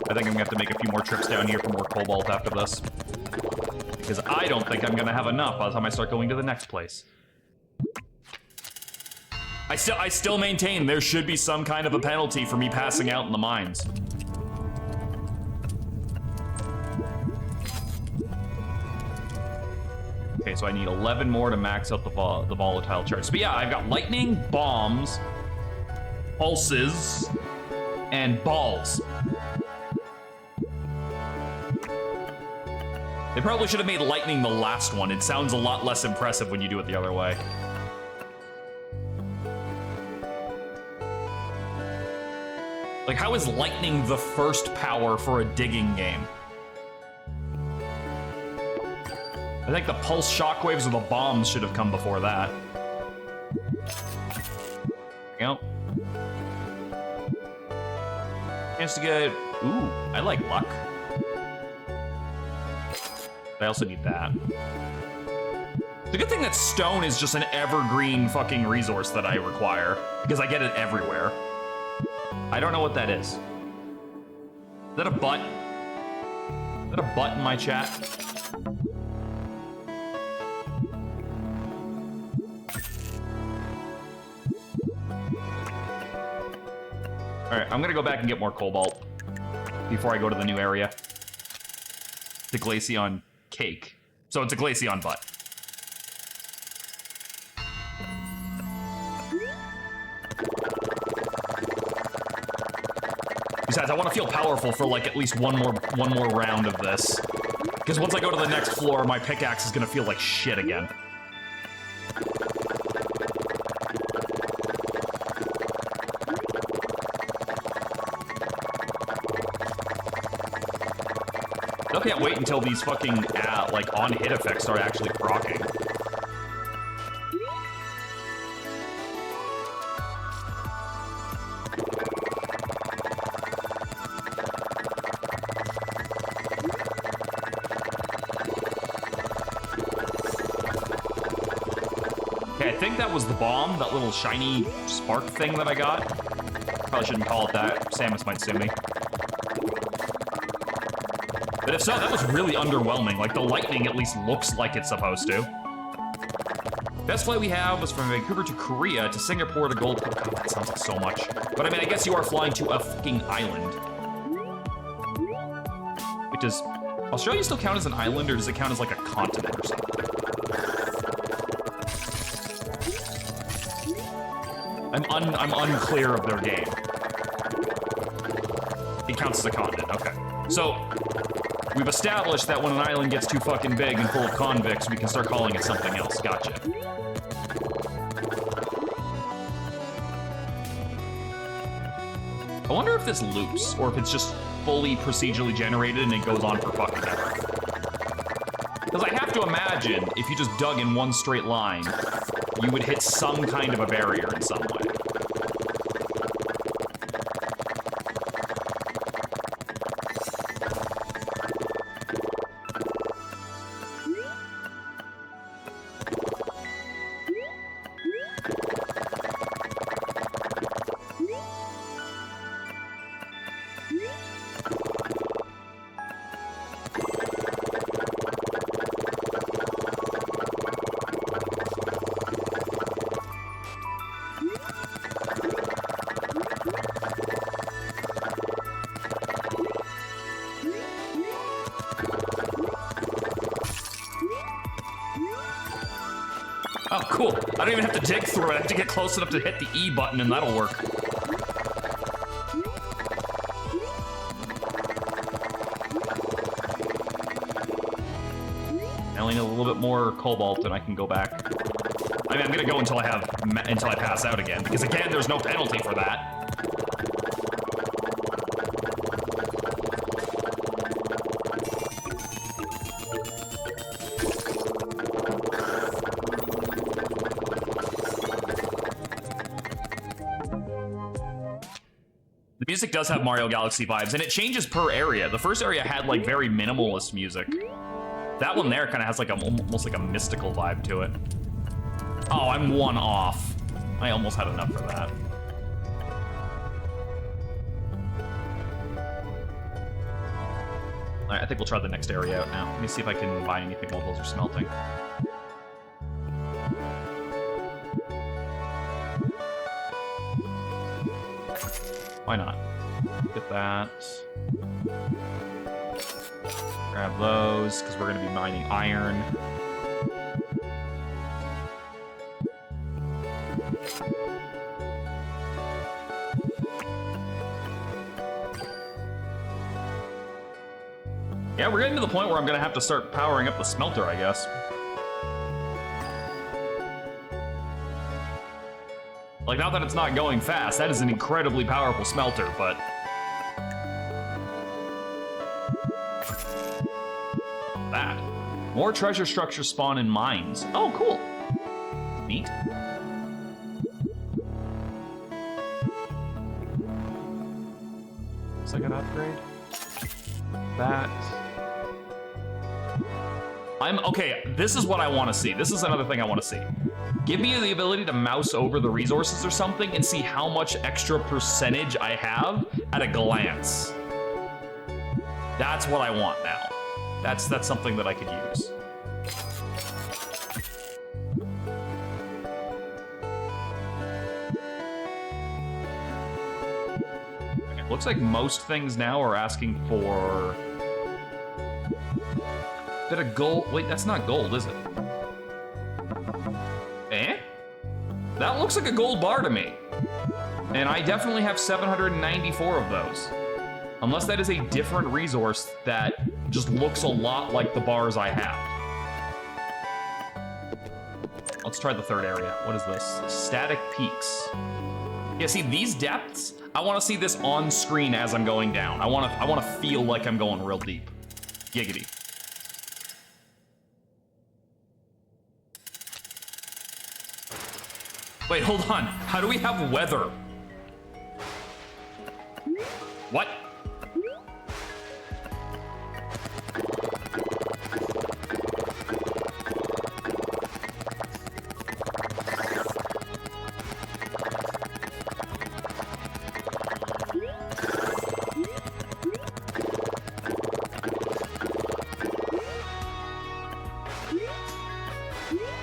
I think I'm gonna have to make a few more trips down here for more cobalt after this. Because I don't think I'm gonna have enough by the time I start going to the next place. I still maintain there should be some kind of a penalty for me passing out in the mines. Okay, so I need 11 more to max out the volatile charge. But yeah, I've got lightning, bombs, pulses, and balls. They probably should have made lightning the last one. It sounds a lot less impressive when you do it the other way. Like, how is lightning the first power for a digging game? I think the pulse shockwaves or the bombs should have come before that. Yep. Chance to get... Ooh, I like luck. I also need that. The good thing that stone is just an evergreen fucking resource that I require, because I get it everywhere. I don't know what that is. Is that a butt? that a butt in my chat? Alright, I'm gonna go back and get more cobalt before I go to the new area. The Glaceon cake. So it's a Glaceon butt. Besides, I want to feel powerful for like at least one more round of this. Because once I go to the next floor, my pickaxe is gonna feel like shit again. I can't wait until these fucking like on-hit effects start actually proccing. Okay, I think that was the bomb, that little shiny spark thing that I got. Probably shouldn't call it that. Samus might sue me. But if so, that was really underwhelming. Like, the lightning at least looks like it's supposed to. Best flight we have was from Vancouver to Korea to Singapore to Gold Coast. God, that sounds like so much. But I mean, I guess you are flying to a fucking island. Wait, does Australia still count as an island, or does it count as like a continent or something? I'm unclear of their game. It counts as a continent, okay. So, we've established that when an island gets too fucking big and full of convicts, we can start calling it something else. Gotcha. I wonder if this loops, or if it's just fully procedurally generated and it goes on for fucking ever. Because I have to imagine, if you just dug in one straight line, you would hit some kind of a barrier in some way. Oh, cool. I don't even have to dig through it. I have to get close enough to hit the E button and that'll work. I only need a little bit more cobalt and I can go back. I mean, I'm gonna go until I pass out again, because again, there's no penalty for that. The music does have Mario Galaxy vibes, and it changes per area. The first area had like very minimalist music. That one there kind of has like almost like a mystical vibe to it. Oh, I'm one off. I almost had enough for that. All right, I think we'll try the next area out now. Let me see if I can buy anything while those are smelting. Why not? Get that. Grab those, because we're going to be mining iron. Yeah, we're getting to the point where I'm going to have to start powering up the smelter, I guess. Like, not that it's not going fast, that is an incredibly powerful smelter, but... that. More treasure structures spawn in mines. Oh, cool. Neat. Looks like an upgrade. That. Okay, this is what I want to see. This is another thing I want to see. Give me the ability to mouse over the resources or something and see how much extra percentage I have at a glance. That's what I want now. That's something that I could use. Okay, looks like most things now are asking for a bit of gold. Wait, that's not gold, is it? Eh? That looks like a gold bar to me. And I definitely have 794 of those. Unless that is a different resource that just looks a lot like the bars I have. Let's try the third area. What is this? Static peaks. Yeah, see, these depths, I want to see this on screen as I'm going down. I want to feel like I'm going real deep. Giggity. Wait, hold on. How do we have weather? What?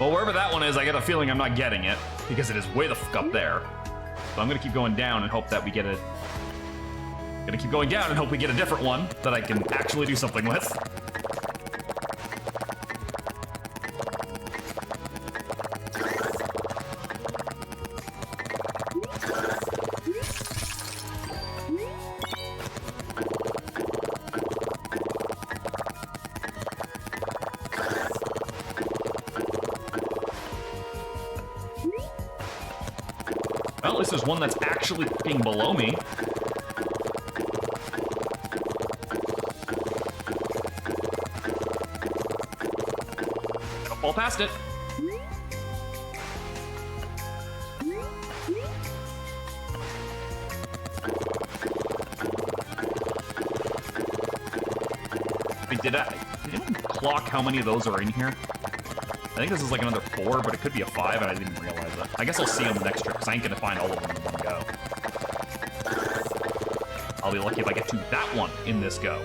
Well, wherever that one is, I get a feeling I'm not getting it, because it is way the fuck up there. So I'm gonna keep going down and hope that we get it. Gonna keep going down and hope we get a different one that I can actually do something with. Well, at least there's one that's actually being below me. I'll fall past it. Wait, did anyone clock how many of those are in here? I think this is like another 4, but it could be a 5, and I didn't realize it. I guess I'll see on the next trip, because I ain't gonna find all of them in one go. I'll be lucky if I get to that one in this go.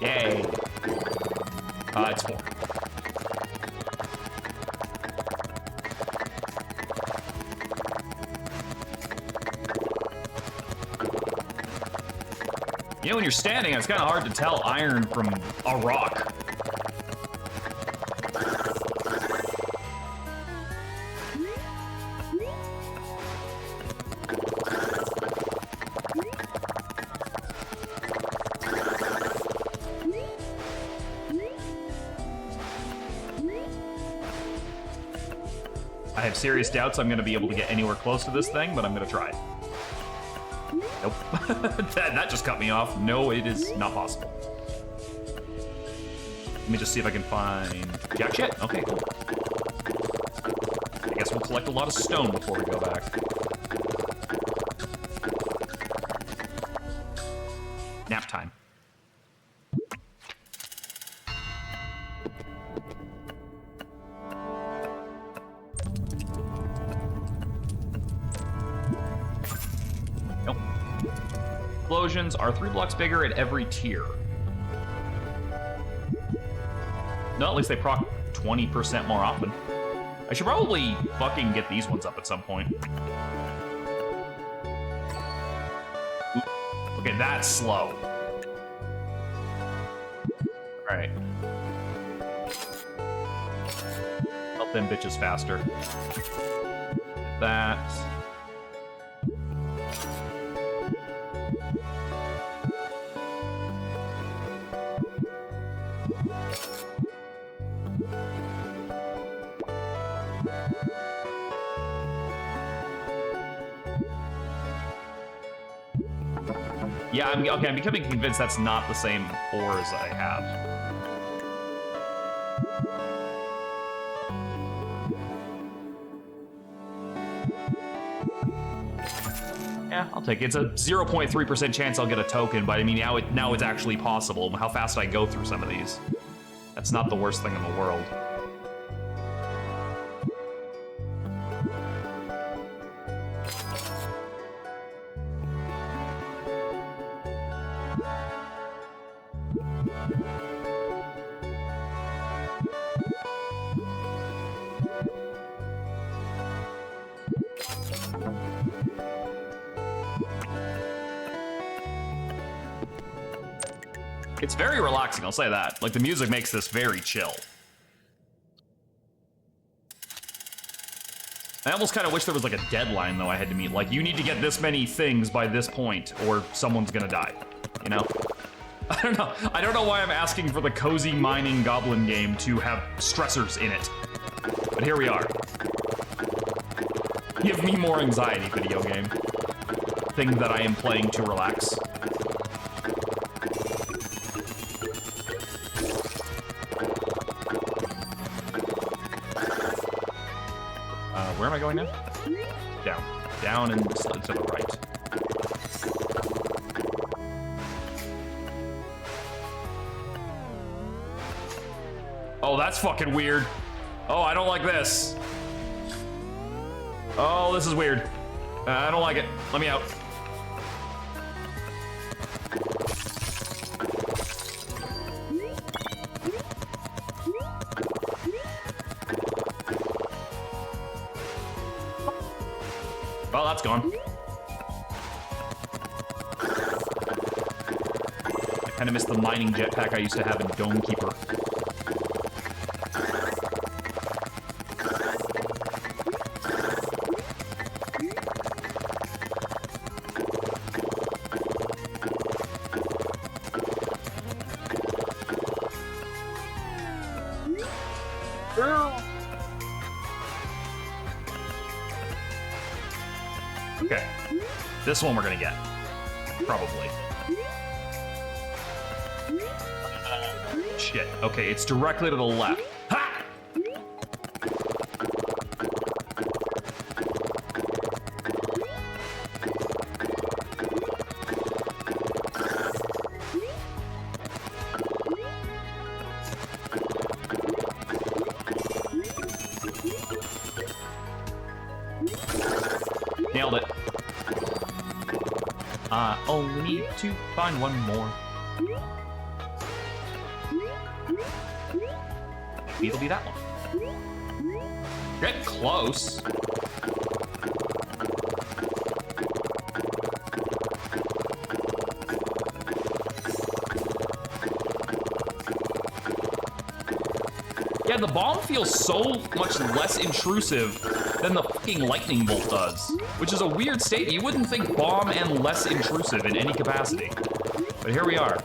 Yay. It's 4. You know, when you're standing, it's kind of hard to tell iron from a rock. I have serious doubts I'm going to be able to get anywhere close to this thing, but I'm going to try. Nope. that just cut me off. No, it is not possible. Let me just see if I can find jack shit. Okay, cool. I guess we'll collect a lot of stone before we go back. Nap time. Nope. Explosions are 3 blocks bigger at every tier. No, at least they proc 20% more often. I should probably fucking get these ones up at some point. Ooh. Okay, that's slow. Alright. Help them bitches faster. That. Yeah, I'm becoming convinced that's not the same ores I have. Yeah, I'll take it. It's a 0.3% chance I'll get a token, but I mean, now it's actually possible. How fast I go through some of these. That's not the worst thing in the world. It's very relaxing, I'll say that. Like, the music makes this very chill. I almost kind of wish there was like a deadline, though, I had to meet. Like, you need to get this many things by this point, or someone's gonna die. You know? I don't know. I don't know why I'm asking for the cozy mining goblin game to have stressors in it. But here we are. Give me more anxiety, video game. Thing that I am playing to relax. Where am I going now? Down. Down and to the right. Oh, that's fucking weird. Oh, I don't like this. Oh, this is weird. I don't like it. Let me out. Well, that's gone. I kind of miss the mining jetpack I used to have in Dome Keeper. Okay. This one we're gonna get. Probably. Shit. Okay, it's directly to the left. Ha! Nailed it. Only need to find one more. Maybe it'll be that one. Get close. Yeah, the bomb feels so much less intrusive than the fucking lightning bolt does, which is a weird state. You wouldn't think bomb and less intrusive in any capacity, but here we are.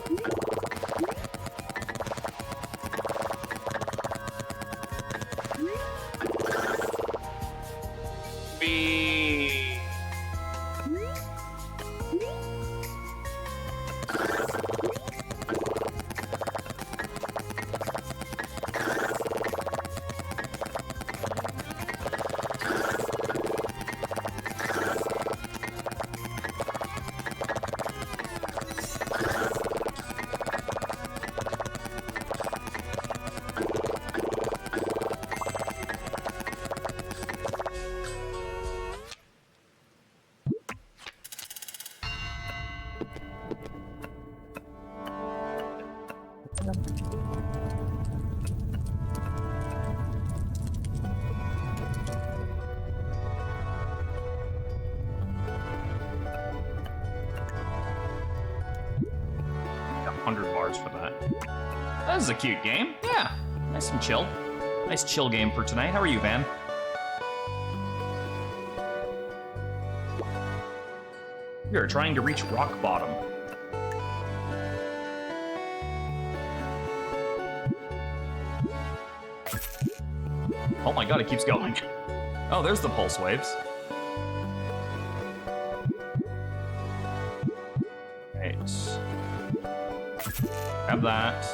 For that. That was a cute game. Yeah, nice and chill. Nice chill game for tonight. How are you, Van? We are trying to reach rock bottom. Oh my god, it keeps going. Oh, there's the pulse waves. Right. Grab that.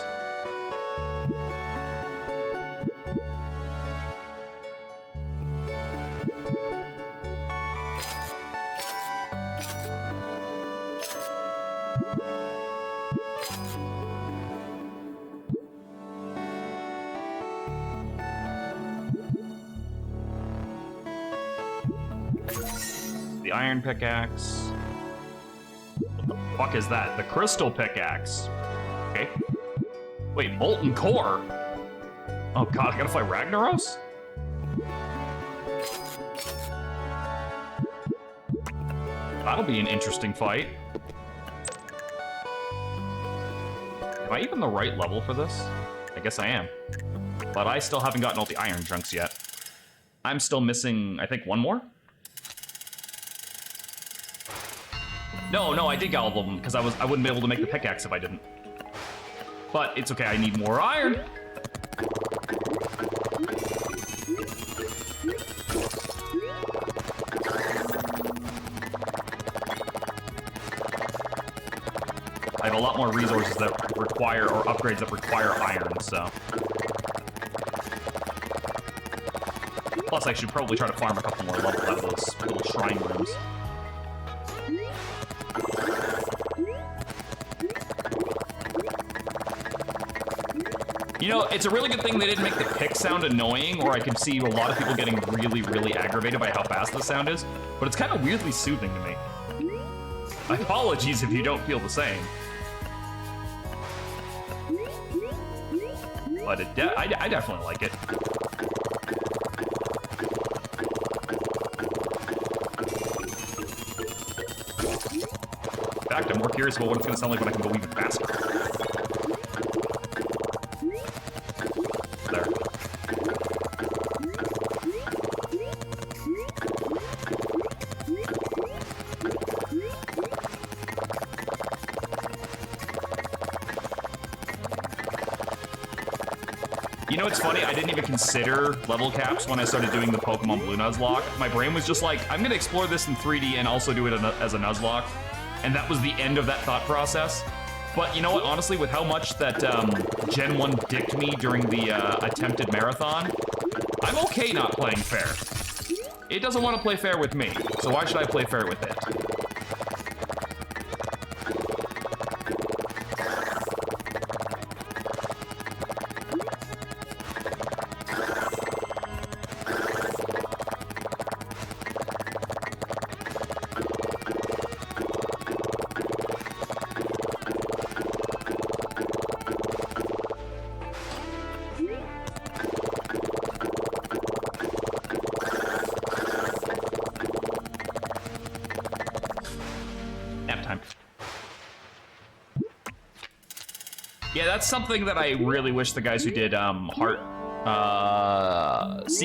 The iron pickaxe. What the fuck is that? The crystal pickaxe. Okay. Wait, molten core? Oh god, I gotta fight Ragnaros? That'll be an interesting fight. Am I even the right level for this? I guess I am. But I still haven't gotten all the iron chunks yet. I'm still missing, I think, one more? No, I did get all of them, because I wouldn't be able to make the pickaxe if I didn't. But it's okay, I need more iron. I have a lot more resources that require, or upgrades that require iron, so. Plus, I should probably try to farm a couple more levels out of those little shrine rooms. You know, it's a really good thing they didn't make the pick sound annoying, or I could see a lot of people getting really, really aggravated by how fast the sound is, but it's kind of weirdly soothing to me. Apologies if you don't feel the same. But I definitely like it. In fact, I'm more curious about what it's going to sound like when I can go even faster. There. You know, it's funny, I didn't even consider level caps when I started doing the Pokemon Blue Nuzlocke. My brain was just like, I'm gonna explore this in 3D and also do it as a Nuzlocke. And that was the end of that thought process. But you know what, honestly, with how much that Gen 1 dicked me during the attempted marathon, I'm okay not playing fair. It doesn't want to play fair with me, so why should I play fair with it? Yeah, that's something that I really wish the guys who did Sea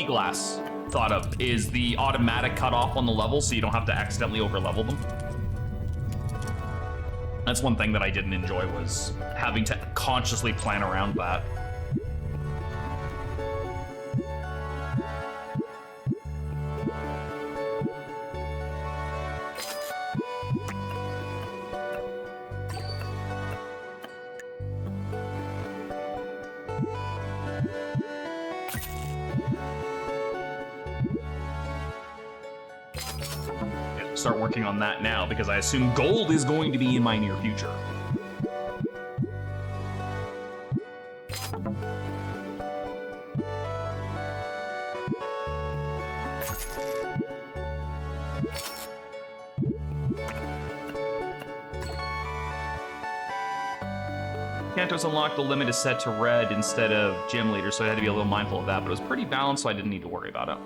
Glass thought of, is the automatic cutoff on the level so you don't have to accidentally over-level them. That's one thing that I didn't enjoy, was having to consciously plan around that. Start working on that now, because I assume gold is going to be in my near future. Kanto's unlocked, the limit is set to red instead of gym leader, so I had to be a little mindful of that, but it was pretty balanced, so I didn't need to worry about it.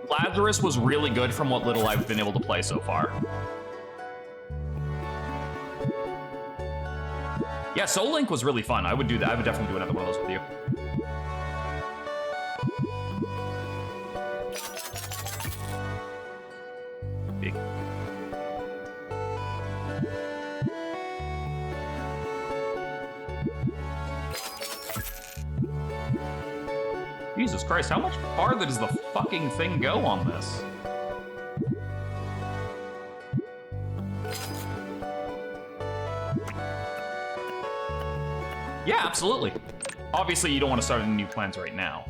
Lazarus was really good from what little I've been able to play so far. Yeah, Soul Link was really fun. I would do that. I would definitely do another one of those with you. Big. Jesus Christ, how much farther does the fucking thing go on this? Yeah, absolutely. Obviously, you don't want to start any new plans right now.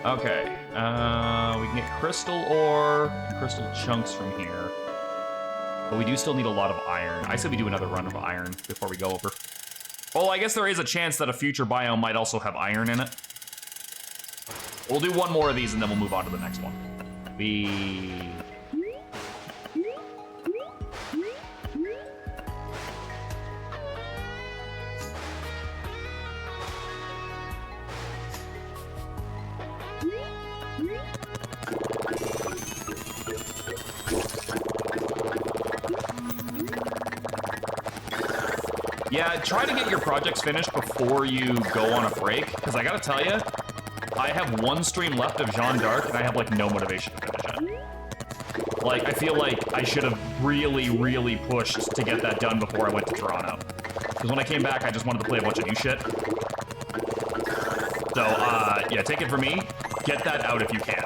Okay, we can get crystal ore and crystal chunks from here. But we do still need a lot of iron. I said we do another run of iron before we go over. Well, I guess there is a chance that a future biome might also have iron in it. We'll do one more of these and then we'll move on to the next one. Yeah, try to get your projects finished before you go on a break, because I gotta tell you, I have one stream left of Jeanne d'Arc, and I have, like, no motivation to finish it. Like, I feel like I should have really, really pushed to get that done before I went to Toronto. Because when I came back, I just wanted to play a bunch of new shit. So, yeah, take it from me. Get that out if you can.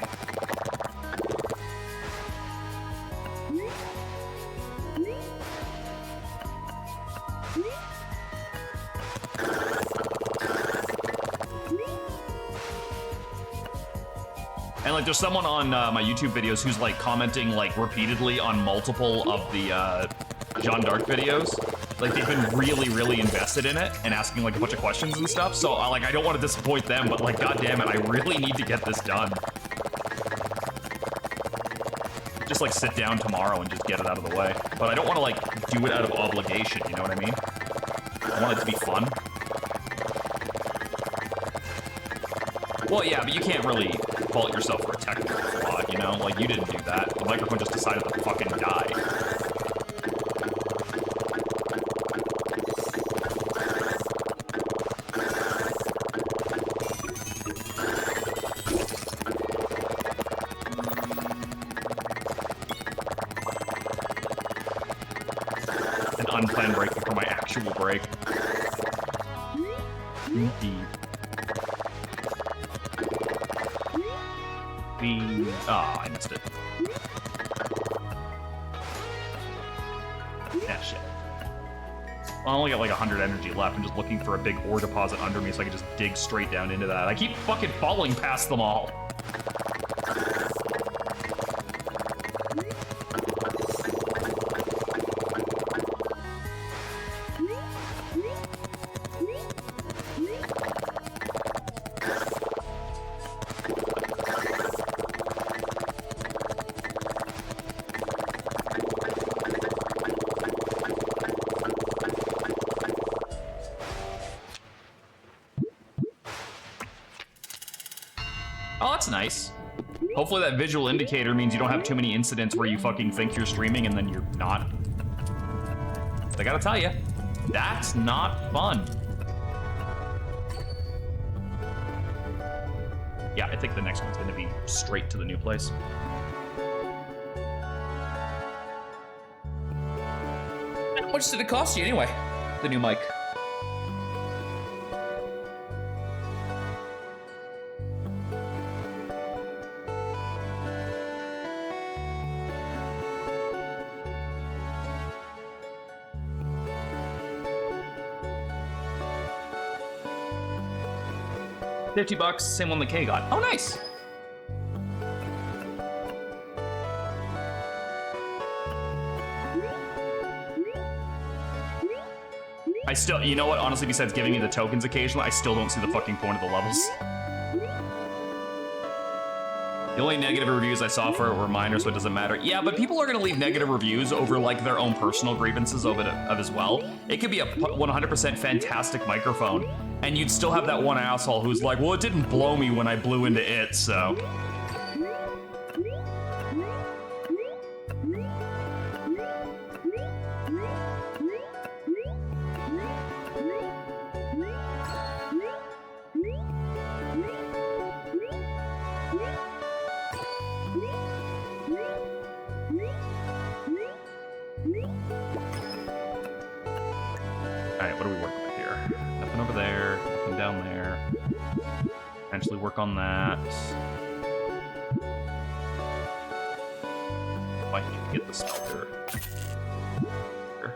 And like, there's someone on my YouTube videos who's like commenting like repeatedly on multiple of the Jeanne d'Arc videos. Like, they've been really, really invested in it and asking like a bunch of questions and stuff. So like, I don't want to disappoint them, but like, god damn it, I really need to get this done. Just like sit down tomorrow and just get it out of the way. But I don't want to like do it out of obligation, you know what I mean? I want it to be fun. Well, yeah, but you can't really fault yourself for a technical flaw, you know? Like, you didn't do that. The microphone just decided to fucking die. An unplanned break before my actual break. Indeed. Oh, I missed it. Yeah, shit. I only got like 100 energy left. I'm just looking for a big ore deposit under me so I can just dig straight down into that. I keep fucking falling past them all. Oh, that's nice. Hopefully that visual indicator means you don't have too many incidents where you fucking think you're streaming and then you're not. I gotta tell you, that's not fun. Yeah, I think the next one's gonna be straight to the new place. How much did it cost you anyway, the new mic? $50, same one that Kay got. Oh, nice. I still, you know what, honestly, besides giving me the tokens occasionally, I still don't see the fucking point of the levels. The only negative reviews I saw for it were minor, so it doesn't matter. Yeah, but people are gonna leave negative reviews over like their own personal grievances of it as well. It could be a 100% fantastic microphone, and you'd still have that one asshole who's like, well, it didn't blow me when I blew into it, so. Alright, what are we working with here? Nothing over there, nothing down there. Eventually work on that. Might need to get the smelter. Here.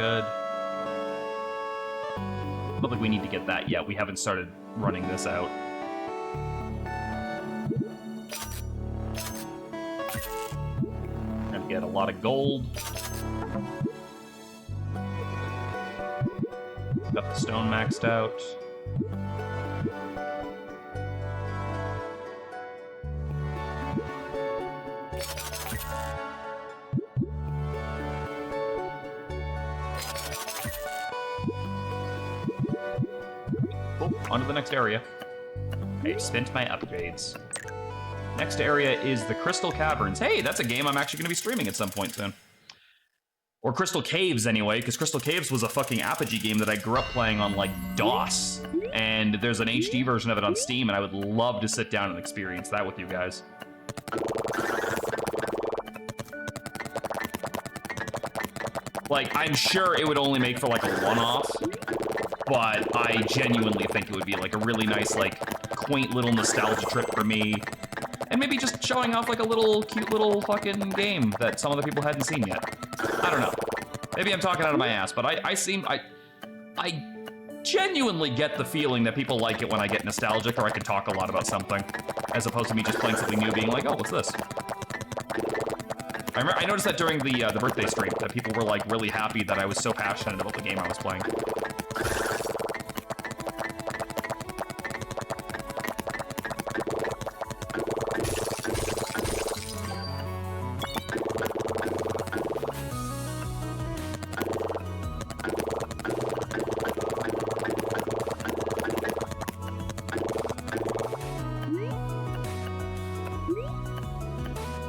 good. I don't think we need to get that yet. We haven't started running this out. And get a lot of gold. Got the stone maxed out. Cool, on to the next area. I spent my upgrades. Next area is the Crystal Caverns. Hey, that's a game I'm actually going to be streaming at some point soon. Or Crystal Caves, anyway, because Crystal Caves was a fucking Apogee game that I grew up playing on, like, DOS. And there's an HD version of it on Steam, and I would love to sit down and experience that with you guys. Like, I'm sure it would only make for, like, a one-off, but I genuinely think it would be, like, a really nice, like, quaint little nostalgia trip for me. And maybe just showing off, like, a little, cute little fucking game that some other people hadn't seen yet. I don't know. Maybe I'm talking out of my ass, but I genuinely get the feeling that people like it when I get nostalgic or I can talk a lot about something, as opposed to me just playing something new being like, oh, what's this? I noticed that during the birthday stream, that people were, like, really happy that I was so passionate about the game I was playing.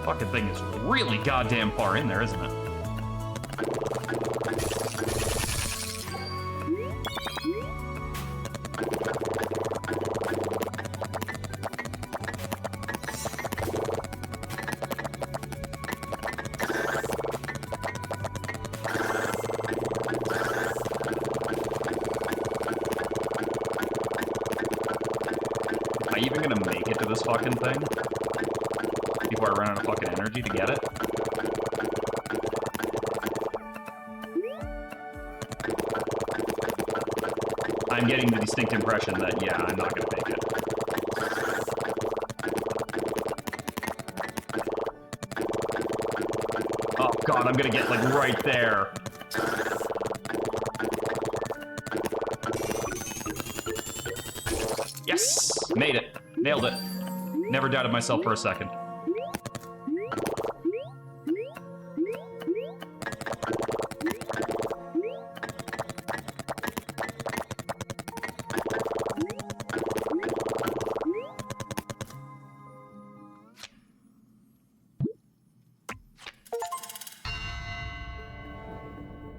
Fucking thing is really goddamn far in there, isn't it? Am I even gonna make it to this fucking thing before I run out of fucking energy to get it? I'm getting the distinct impression that, yeah, I'm not gonna make it. Oh god, I'm gonna get, like, right there. Yes! Made it. Nailed it. Never doubted myself for a second.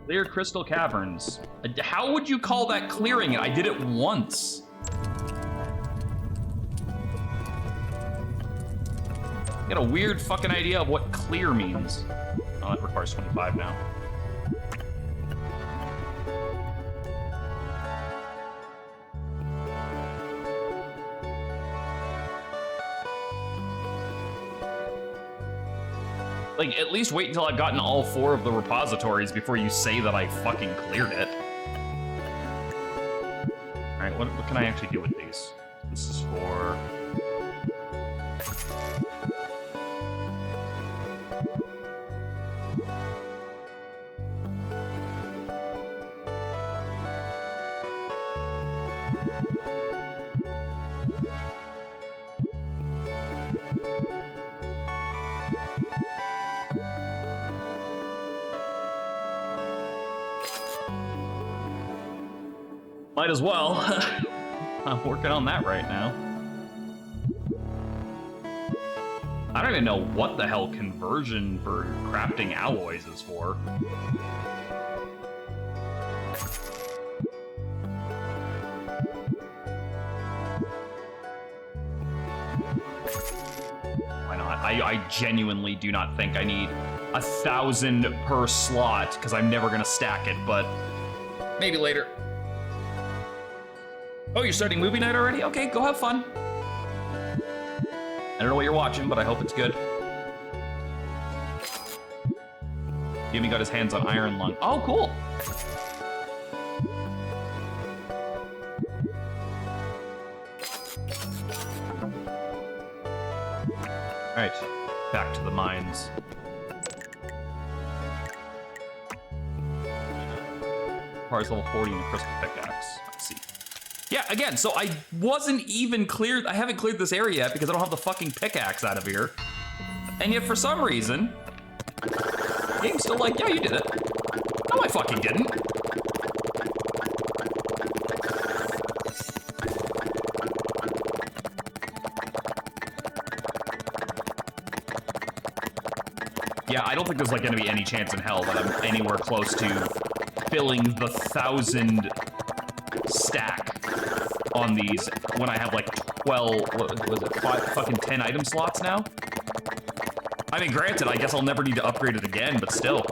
Clear Crystal Caverns. How would you call that clearing it? I did it once. Get a weird fucking idea of what clear means. Oh, that requires 25 now. Like, at least wait until I've gotten all 4 of the repositories before you say that I fucking cleared it. Alright, what can I actually do with these? This is for... Might as well. I'm working on that right now. I don't even know what the hell conversion for crafting alloys is for. Why not? I genuinely do not think I need 1,000 per slot, because I'm never gonna stack it, but maybe later. Oh, you're starting movie night already? Okay, go have fun. I don't know what you're watching, but I hope it's good. Jimmy got his hands on iron lung. Oh, cool. All right, back to the mines. Requires level 40 and a crystal pickaxe. Let's see. Yeah, again, so I wasn't even cleared. I haven't cleared this area yet because I don't have the fucking pickaxe out of here. And yet, for some reason, the game's still like, yeah, you did it. No, I fucking didn't. Yeah, I don't think there's like gonna be any chance in hell that I'm anywhere close to filling the 1,000 stack on these when I have like 12, what was it, 10 item slots now? I mean, granted, I guess I'll never need to upgrade it again, but still.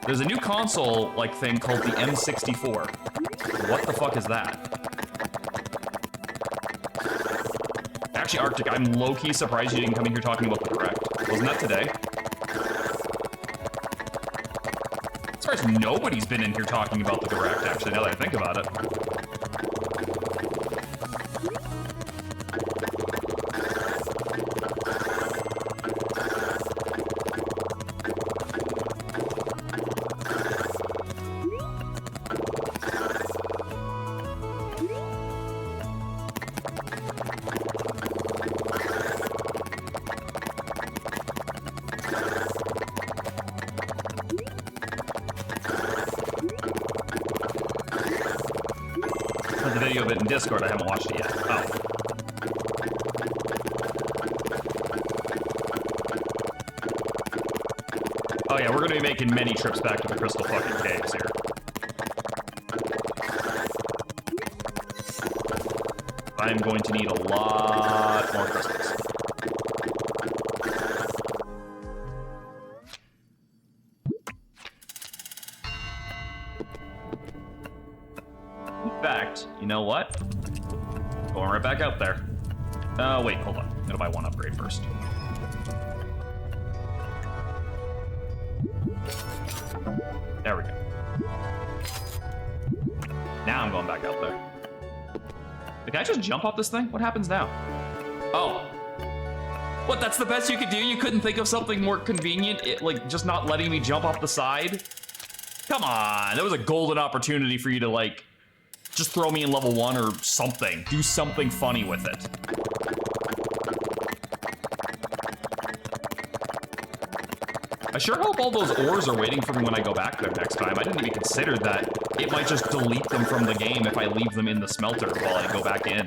There's a new console like thing called the M64. What the fuck is that? Actually, Arctic, I'm low-key surprised you didn't come in here talking about the Direct. Wasn't that today? As far as nobody's been in here talking about the Direct, actually, now that I think about it. Video of it in Discord. I haven't watched it yet. Oh. Oh yeah, we're gonna be making many trips back to the Crystal fucking Caves here. I am going to need a lot more crystals. In fact, you know what? Going right back out there. Wait, hold on. I'm gonna buy one upgrade first. There we go. Now I'm going back out there. Can I just jump off this thing? What happens now? Oh. What, that's the best you could do? You couldn't think of something more convenient? Like, just not letting me jump off the side? Come on. That was a golden opportunity for you to, like, just throw me in level 1 or something. Do something funny with it. I sure hope all those ores are waiting for me when I go back there next time. I didn't even consider that it might just delete them from the game if I leave them in the smelter while I go back in.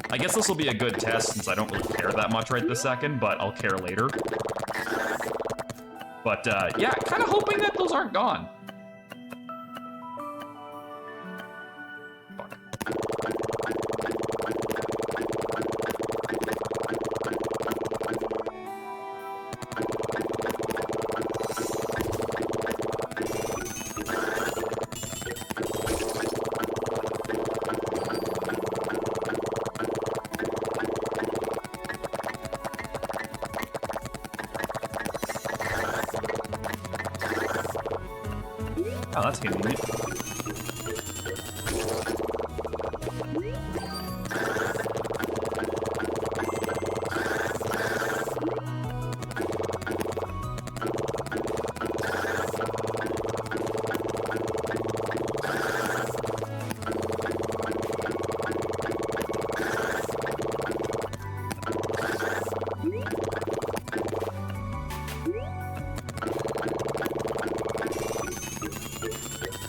I guess this will be a good test since I don't really care that much right this second, but I'll care later. But yeah, kind of hoping that those aren't gone. Oh, that's convenient.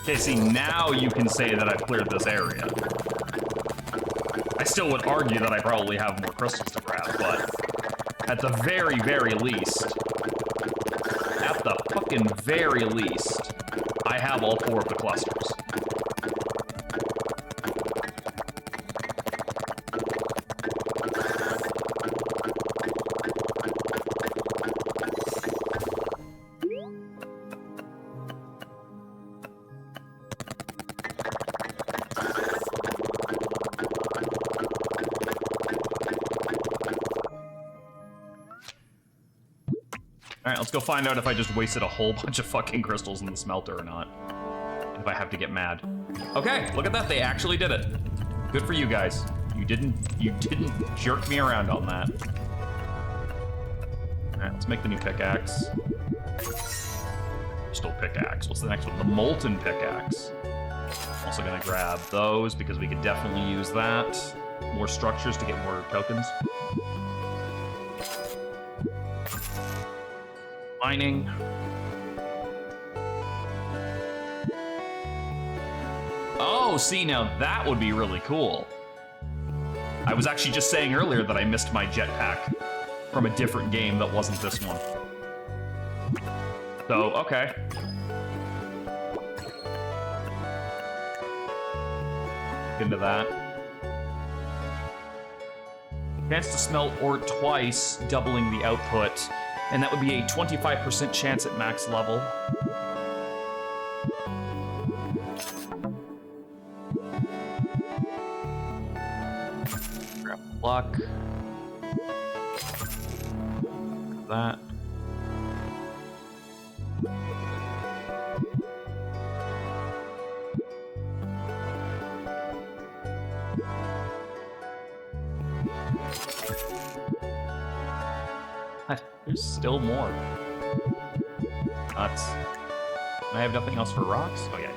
Okay, see, now you can say that I've cleared this area. I still would argue that I probably have more crystals to grab, but at the very, very least, I have all 4 of the clusters. Alright, let's go find out if I just wasted a whole bunch of fucking crystals in the smelter or not. If I have to get mad. Okay, look at that, they actually did it. Good for you guys. You didn't jerk me around on that. Alright, let's make the new pickaxe. Crystal pickaxe. What's the next one? The molten pickaxe. Also gonna grab those because we could definitely use that. More structures to get more tokens. Mining. Oh, see, now that would be really cool. I was actually just saying earlier that I missed my jetpack from a different game that wasn't this one. So, okay. Into that. Chance to smelt ore twice, doubling the output. And that would be a 25% chance at max level. Grab luck. That. There's still more. Nuts. I have nothing else for rocks? Oh yeah,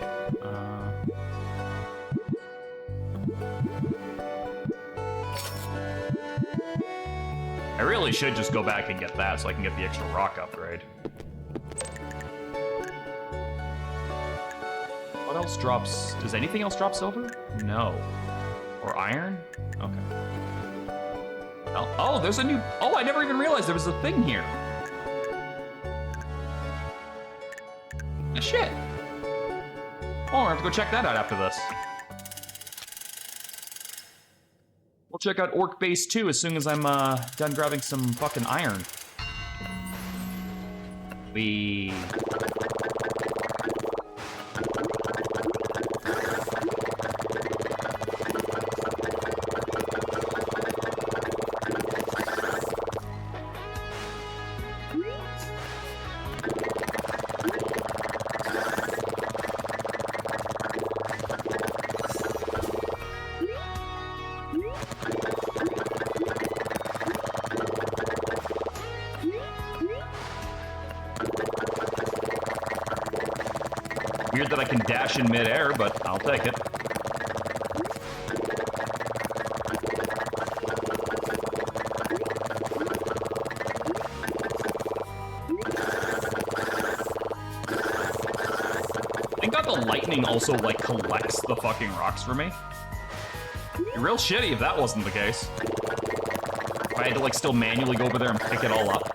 I really should just go back and get that so I can get the extra rock upgrade. What else drops? Does anything else drop silver? No. Or iron? Okay. Oh, there's a new... Oh, I never even realized there was a thing here. Oh, shit. Oh, I have to go check that out after this. We'll check out Orc Base 2 as soon as I'm done grabbing some fucking iron. We... Weird that I can dash in midair, but I'll take it. Thank God the lightning also, like, collects the fucking rocks for me. It'd be real shitty if that wasn't the case. If I had to, like, still manually go over there and pick it all up.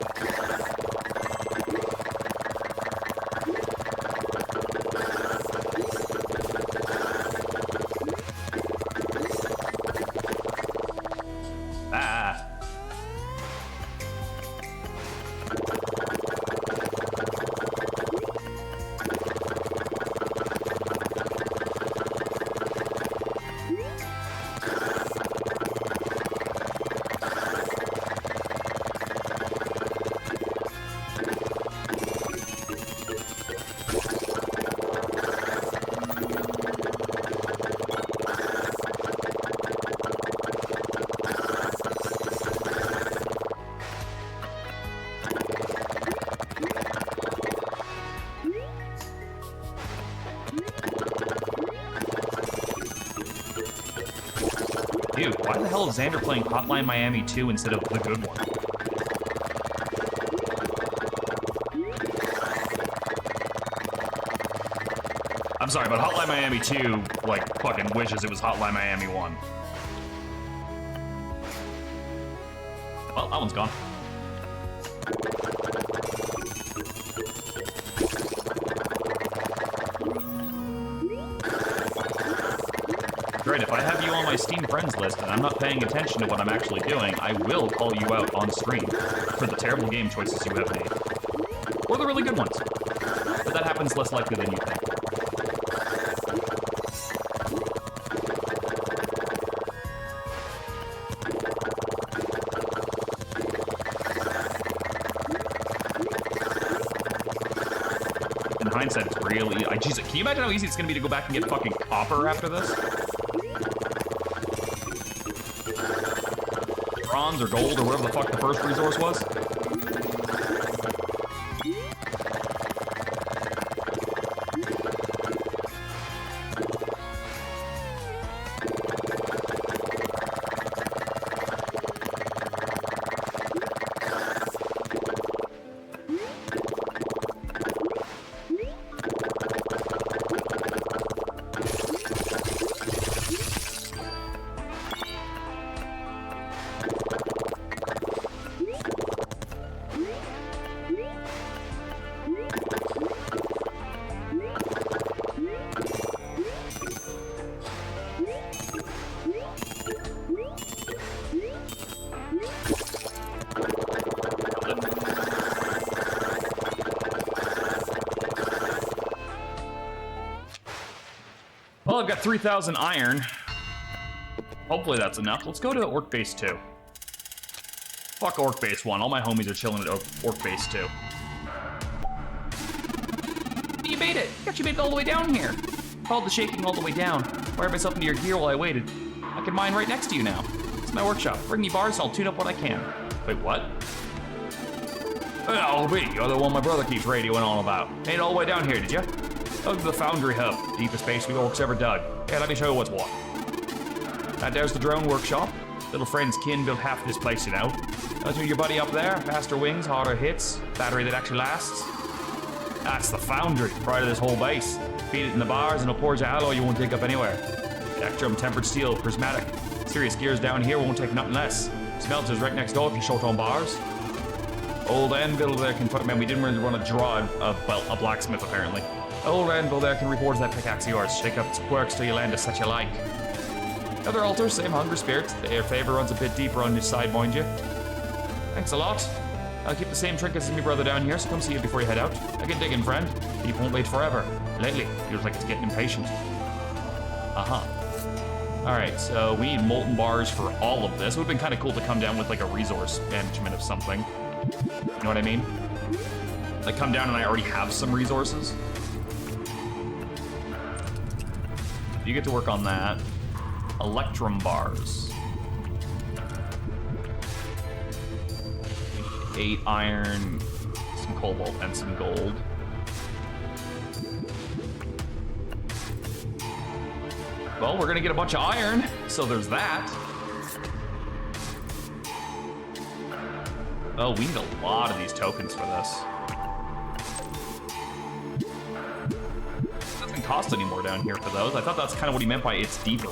Dude, why the hell is Xander playing Hotline Miami 2 instead of the good one? I'm sorry, but Hotline Miami 2, like, fucking wishes it was Hotline Miami 1. Well, that one's gone. Right, if I have you on my Steam friends list and I'm not paying attention to what I'm actually doing, I will call you out on stream for the terrible game choices you have made. Or the really good ones. But that happens less likely than you think. hindsight, it's really... Jesus, can you imagine how easy it's gonna be to go back and get fucking copper after this? Bronze or gold or whatever the fuck the first resource was? Well, I've got 3,000 iron. Hopefully that's enough. Let's go to Orc Base 2. Fuck Orc Base 1. All my homies are chilling at Orc Base 2. You made it! You actually made it all the way down here. Followed the shaking all the way down. Wired myself into your gear while I waited. I can mine right next to you now. It's my workshop. Bring me bars and I'll tune up what I can. Wait, what? Oh, wait, you're the one my brother keeps radioing on about. Made it all the way down here, did you? Dug to the foundry hub, deepest base we orcs ever dug. Yeah, let me show you what's what. That there's the drone workshop. Little friend's kin built half this place, you know. That's your buddy up there, faster wings, harder hits, battery that actually lasts. That's the foundry, pride of this whole base. Feed it in the bars and it'll pour you alloy you won't dig up anywhere. Dactrum, tempered steel, prismatic. Serious gears down here won't take nothing less. Smelters right next door if you're short on bars. Old anvil there can put, man, we didn't really want to draw a blacksmith apparently. Old anvil there can reforge that pickaxe of yours. Shake up its quirks till you land a set you like. Other altars, same hungry spirits. Their favor runs a bit deeper on this side, mind you. Thanks a lot. I'll keep the same trinkets as my brother down here, so come see you before you head out. I get digging, friend. People won't wait forever. Lately, feels like it's getting impatient. Alright, so we need molten bars for all of this. It would have been kind of cool to come down with like a resource management of something. You know what I mean? Like come down and I already have some resources. You get to work on that. Electrum bars. 8 iron, some cobalt, and some gold. Well, we're gonna get a bunch of iron, so there's that. Oh, we need a lot of these tokens for this. It doesn't cost any more down here for those. I thought that's kind of what he meant by it's deeper.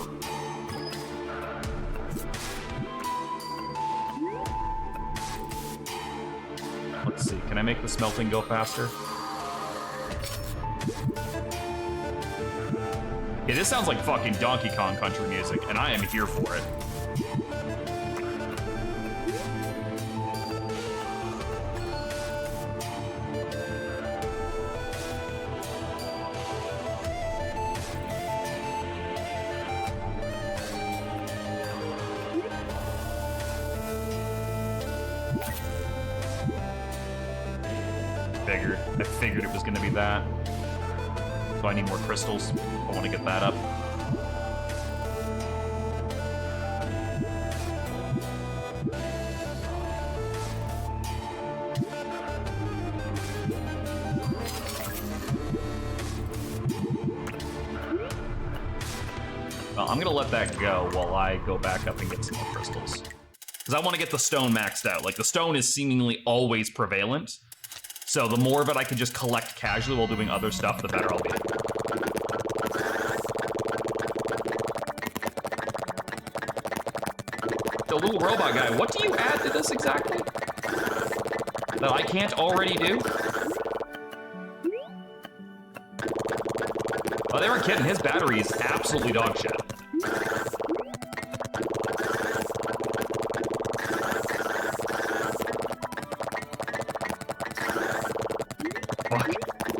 Let's see, can I make the smelting go faster? Yeah, this sounds like fucking Donkey Kong country music, and I am here for it. I figured it was gonna be that. So I need more crystals. I want to get that up. Well, I'm gonna let that go while I go back up and get some more crystals. Because I want to get the stone maxed out. Like, the stone is seemingly always prevalent. So the more of it I can just collect casually while doing other stuff, the better I'll be. The little robot guy, what do you add to this exactly? That I can't already do? Oh, they weren't kidding. His battery is absolutely dog shit.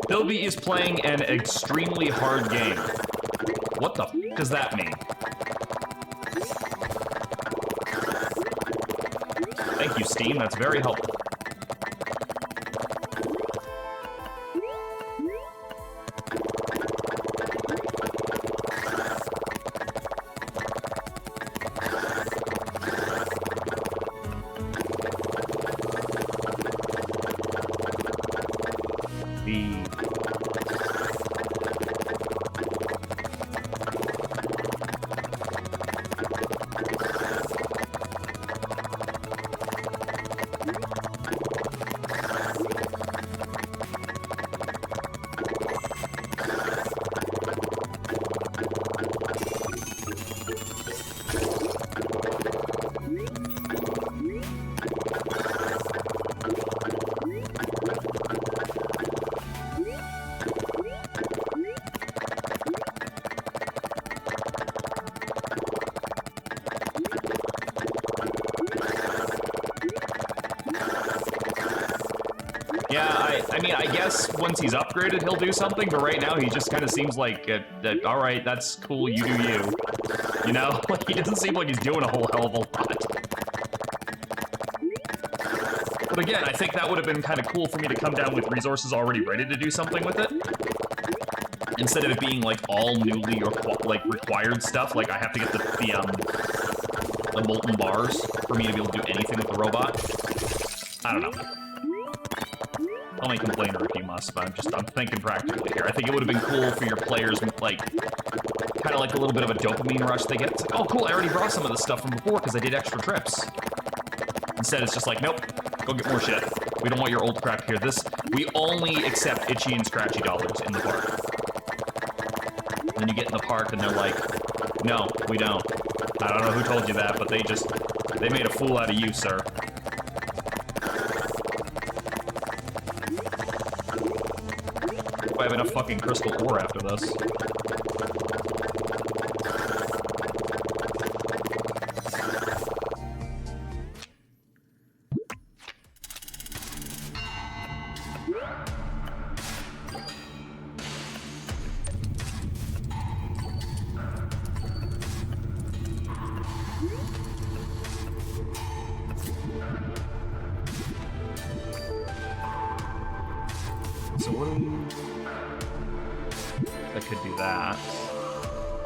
Bilby is playing an extremely hard game. What the f does that mean? Thank you, Steam. That's very helpful. Yeah, I mean, I guess once he's upgraded, he'll do something, but right now he just kind of seems like, all right, that's cool, you do you. You know? Like, he doesn't seem like he's doing a whole hell of a lot. But again, I think that would have been kind of cool for me to come down with resources already ready to do something with it. Instead of it being, like, all newly or, like, required stuff, like, I have to get the molten bars for me to be able to do anything with the robot. I don't know. Only complainer if you must, but I'm thinking practically here. I think it would have been cool for your players, like, kind of like a little bit of a dopamine rush they get. It's like, oh, cool, I already brought some of this stuff from before because I did extra trips. Instead, it's just like, nope, go get more shit. We don't want your old crap here. We only accept itchy and scratchy dollars in the park. And then you get in the park and they're like, no, we don't. I don't know who told you that, but they made a fool out of you, sir. I have enough fucking crystal ore after this. So what do we... I could do that.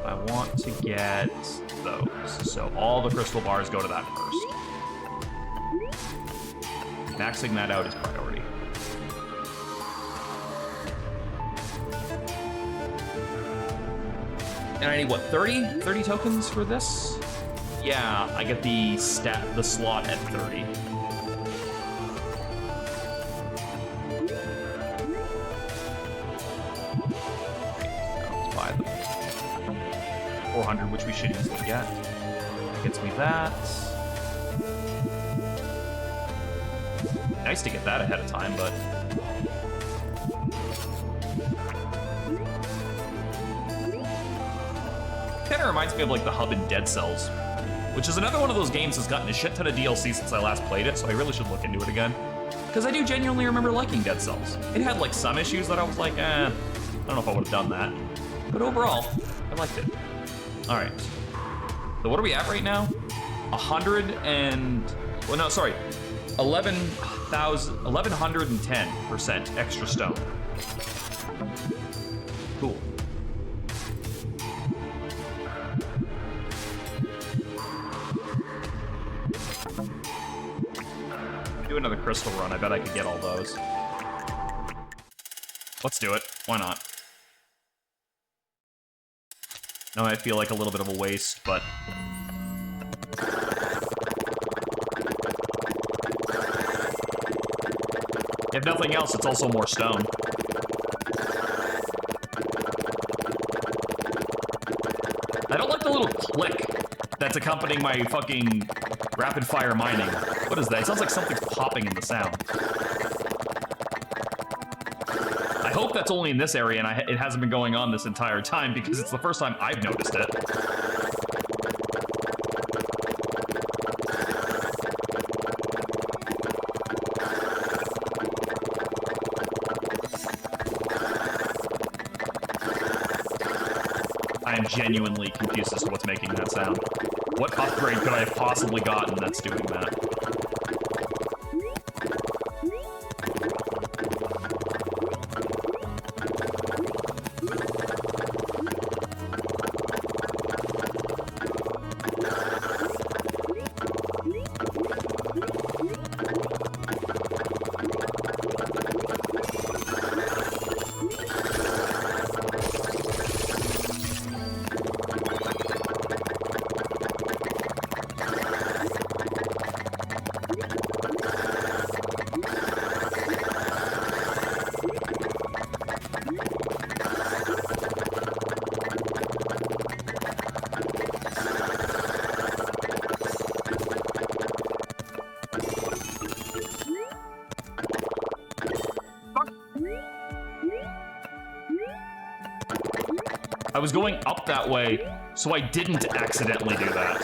I want to get those. So all the crystal bars go to that first. Maxing that out is priority. And I need, what, 30? 30 tokens for this? Yeah, I get the slot at 30. Which we should easily get. That gets me that. Nice to get that ahead of time, but... Kinda reminds me of, like, the hub in Dead Cells, which is another one of those games that's gotten a shit ton of DLC since I last played it, so I really should look into it again. Because I do genuinely remember liking Dead Cells. It had, like, some issues that I was like, I don't know if I would have done that. But overall, I liked it. All right. So what are we at right now? 1110% extra stone. Cool. Do another crystal run. I bet I could get all those. Let's do it. Why not? Now I feel like a little bit of a waste, but... If nothing else, it's also more stone. I don't like the little click that's accompanying my fucking rapid-fire mining. What is that? It sounds like something's popping in the sound. I hope that's only in this area and it hasn't been going on this entire time because it's the first time I've noticed it. I am genuinely confused as to what's making that sound. What upgrade could I have possibly gotten that's doing that? I was going up that way, so I didn't accidentally do that.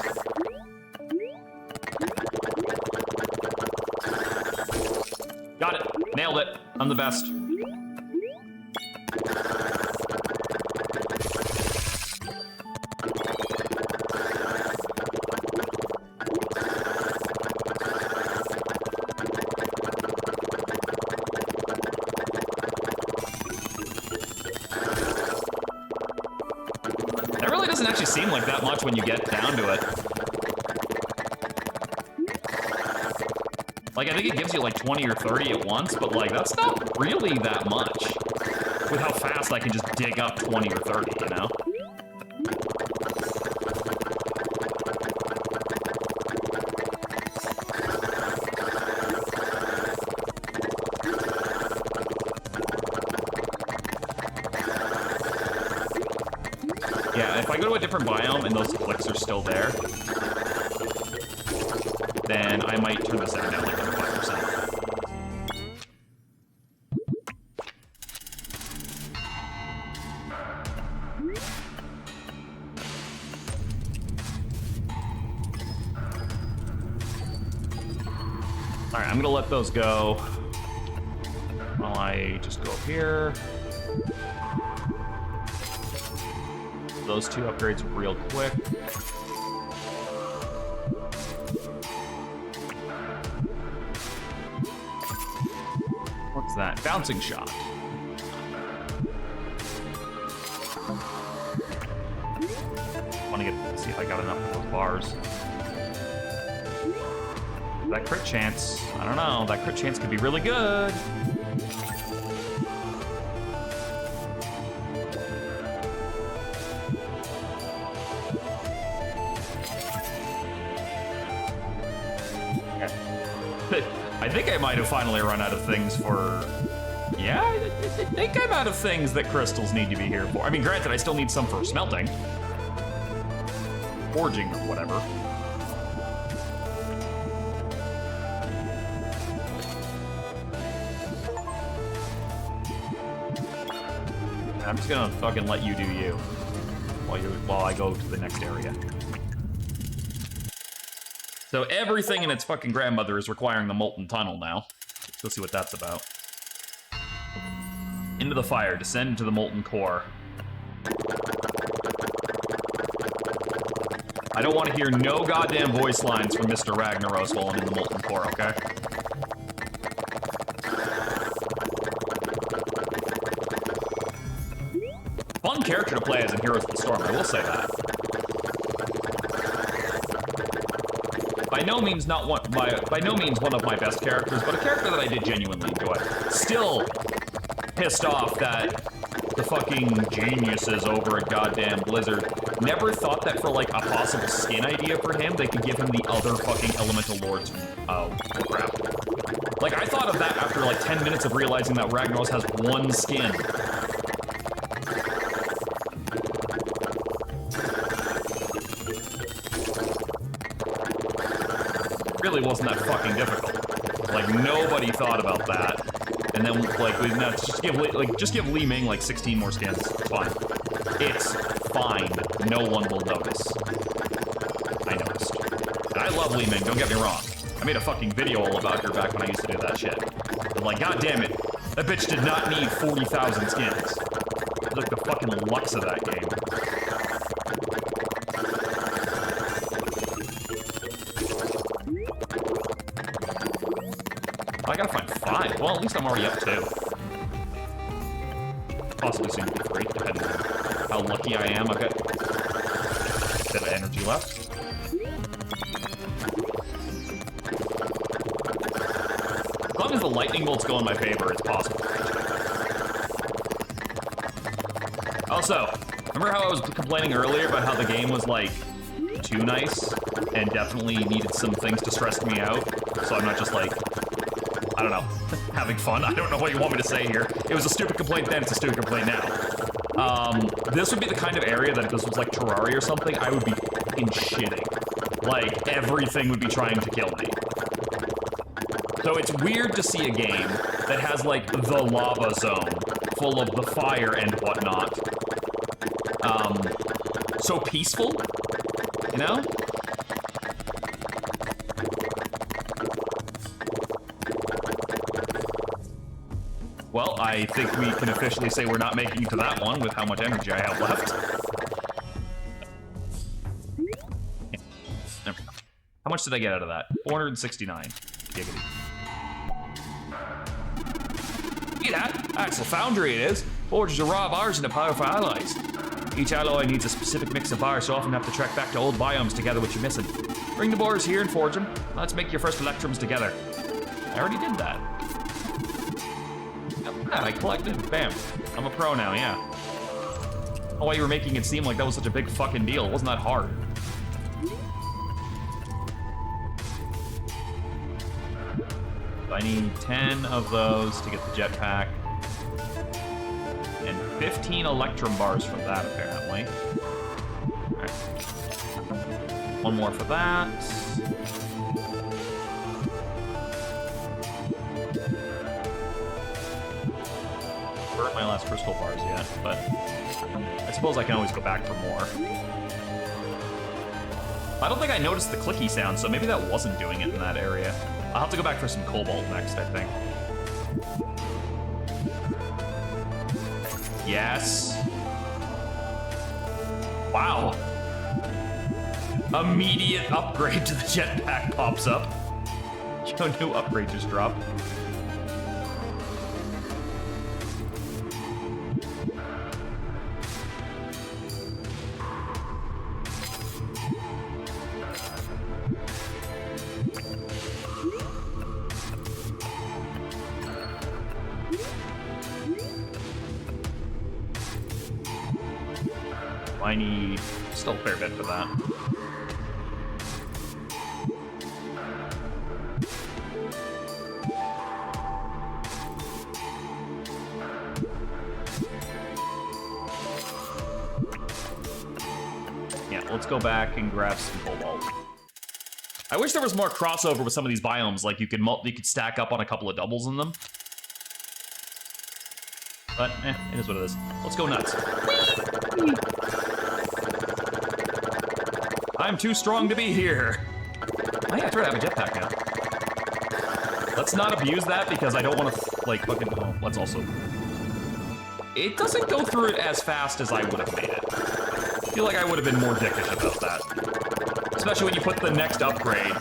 Got it. Nailed it. I'm the best. That really doesn't actually seem like that much when you get down to it. Like, I think it gives you like 20 or 30 at once, but like, that's not really that much. With how fast I can just dig up 20 or 30, you know? Yeah, if I go to a different biome and those clicks are still there, then I might turn this down like another 5%. Alright, I'm gonna let those go while I just go up here. Those two upgrades real quick. What's that? Bouncing shot. Want to see if I got enough of those bars. That crit chance, I don't know. That crit chance could be really good. I think I might have finally run out of things for... Yeah, I think I'm out of things that crystals need to be here for. I mean, granted, I still need some for smelting. Forging or whatever. I'm just gonna fucking let you do you while I go to the next area. So everything and its fucking grandmother is requiring the molten tunnel now. Let's see what that's about. Into the fire, descend into the molten core. I don't want to hear no goddamn voice lines from Mr. Ragnaros while I'm in the molten core, okay? Fun character to play as in Heroes of the Storm, I will say that. By no means by no means one of my best characters, but a character that I did genuinely enjoy. Still pissed off that the fucking geniuses over at goddamn Blizzard never thought that for like a possible skin idea for him, they could give him the other fucking Elemental Lords crap. Like, I thought of that after like 10 minutes of realizing that Ragnaros has one skin. Really wasn't that fucking difficult. Like, nobody thought about that. And then, like, no, just give Li Ming like 16 more skins. It's fine. It's fine. No one will notice. I noticed. And I love Li Ming, don't get me wrong. I made a fucking video all about her back when I used to do that shit. But like, god damn it, that bitch did not need 40,000 skins. It's like the fucking lux of that game. I gotta find 5. Well, at least I'm already up 2. Possibly soon to be 3, depending on how lucky I am. I've got a bit of energy left. As long as the lightning bolts go in my favor, it's possible. Also, remember how I was complaining earlier about how the game was, like, too nice and definitely needed some things to stress me out, so I'm not just, like, I don't know, having fun? I don't know what you want me to say here. It was a stupid complaint then, it's a stupid complaint now. This would be the kind of area that if this was like Terraria or something, I would be fucking shitting. Like, everything would be trying to kill me. So it's weird to see a game that has like the lava zone full of the fire and whatnot. So peaceful, you know? Well, I think we can officially say we're not making it to that one with how much energy I have left. Yeah. There we go. How much did I get out of that? 469 giggity. See that? Axel Foundry it is. Forges a raw bars into powerful alloys. Each alloy needs a specific mix of bars, so often have to trek back to old biomes to gather what you're missing. Bring the bars here and forge them. Let's make your first electrums together. I already did that. Yeah, I collected. Bam. I'm a pro now, yeah. Oh, why you were making it seem like that was such a big fucking deal. It wasn't that hard. I need 10 of those to get the jetpack. And 15 electrum bars from that, apparently. Alright. One more for that. Burnt my last crystal bars yet, but I suppose I can always go back for more. I don't think I noticed the clicky sound, so maybe that wasn't doing it in that area. I'll have to go back for some cobalt next, I think. Yes. Wow. Immediate upgrade to the jetpack pops up. Yo, new upgrade just dropped. I need still a fair bit for that. Yeah, let's go back and grab some cobalt. I wish there was more crossover with some of these biomes, like you could stack up on a couple of doubles in them. But, it is what it is. Let's go nuts. I'm too strong to be here. Oh yeah, I try to have a jetpack now. Let's not abuse that because I don't want to, like, fucking... Oh, let's also... It doesn't go through it as fast as I would have made it. I feel like I would have been more dickish about that. Especially when you put the next upgrade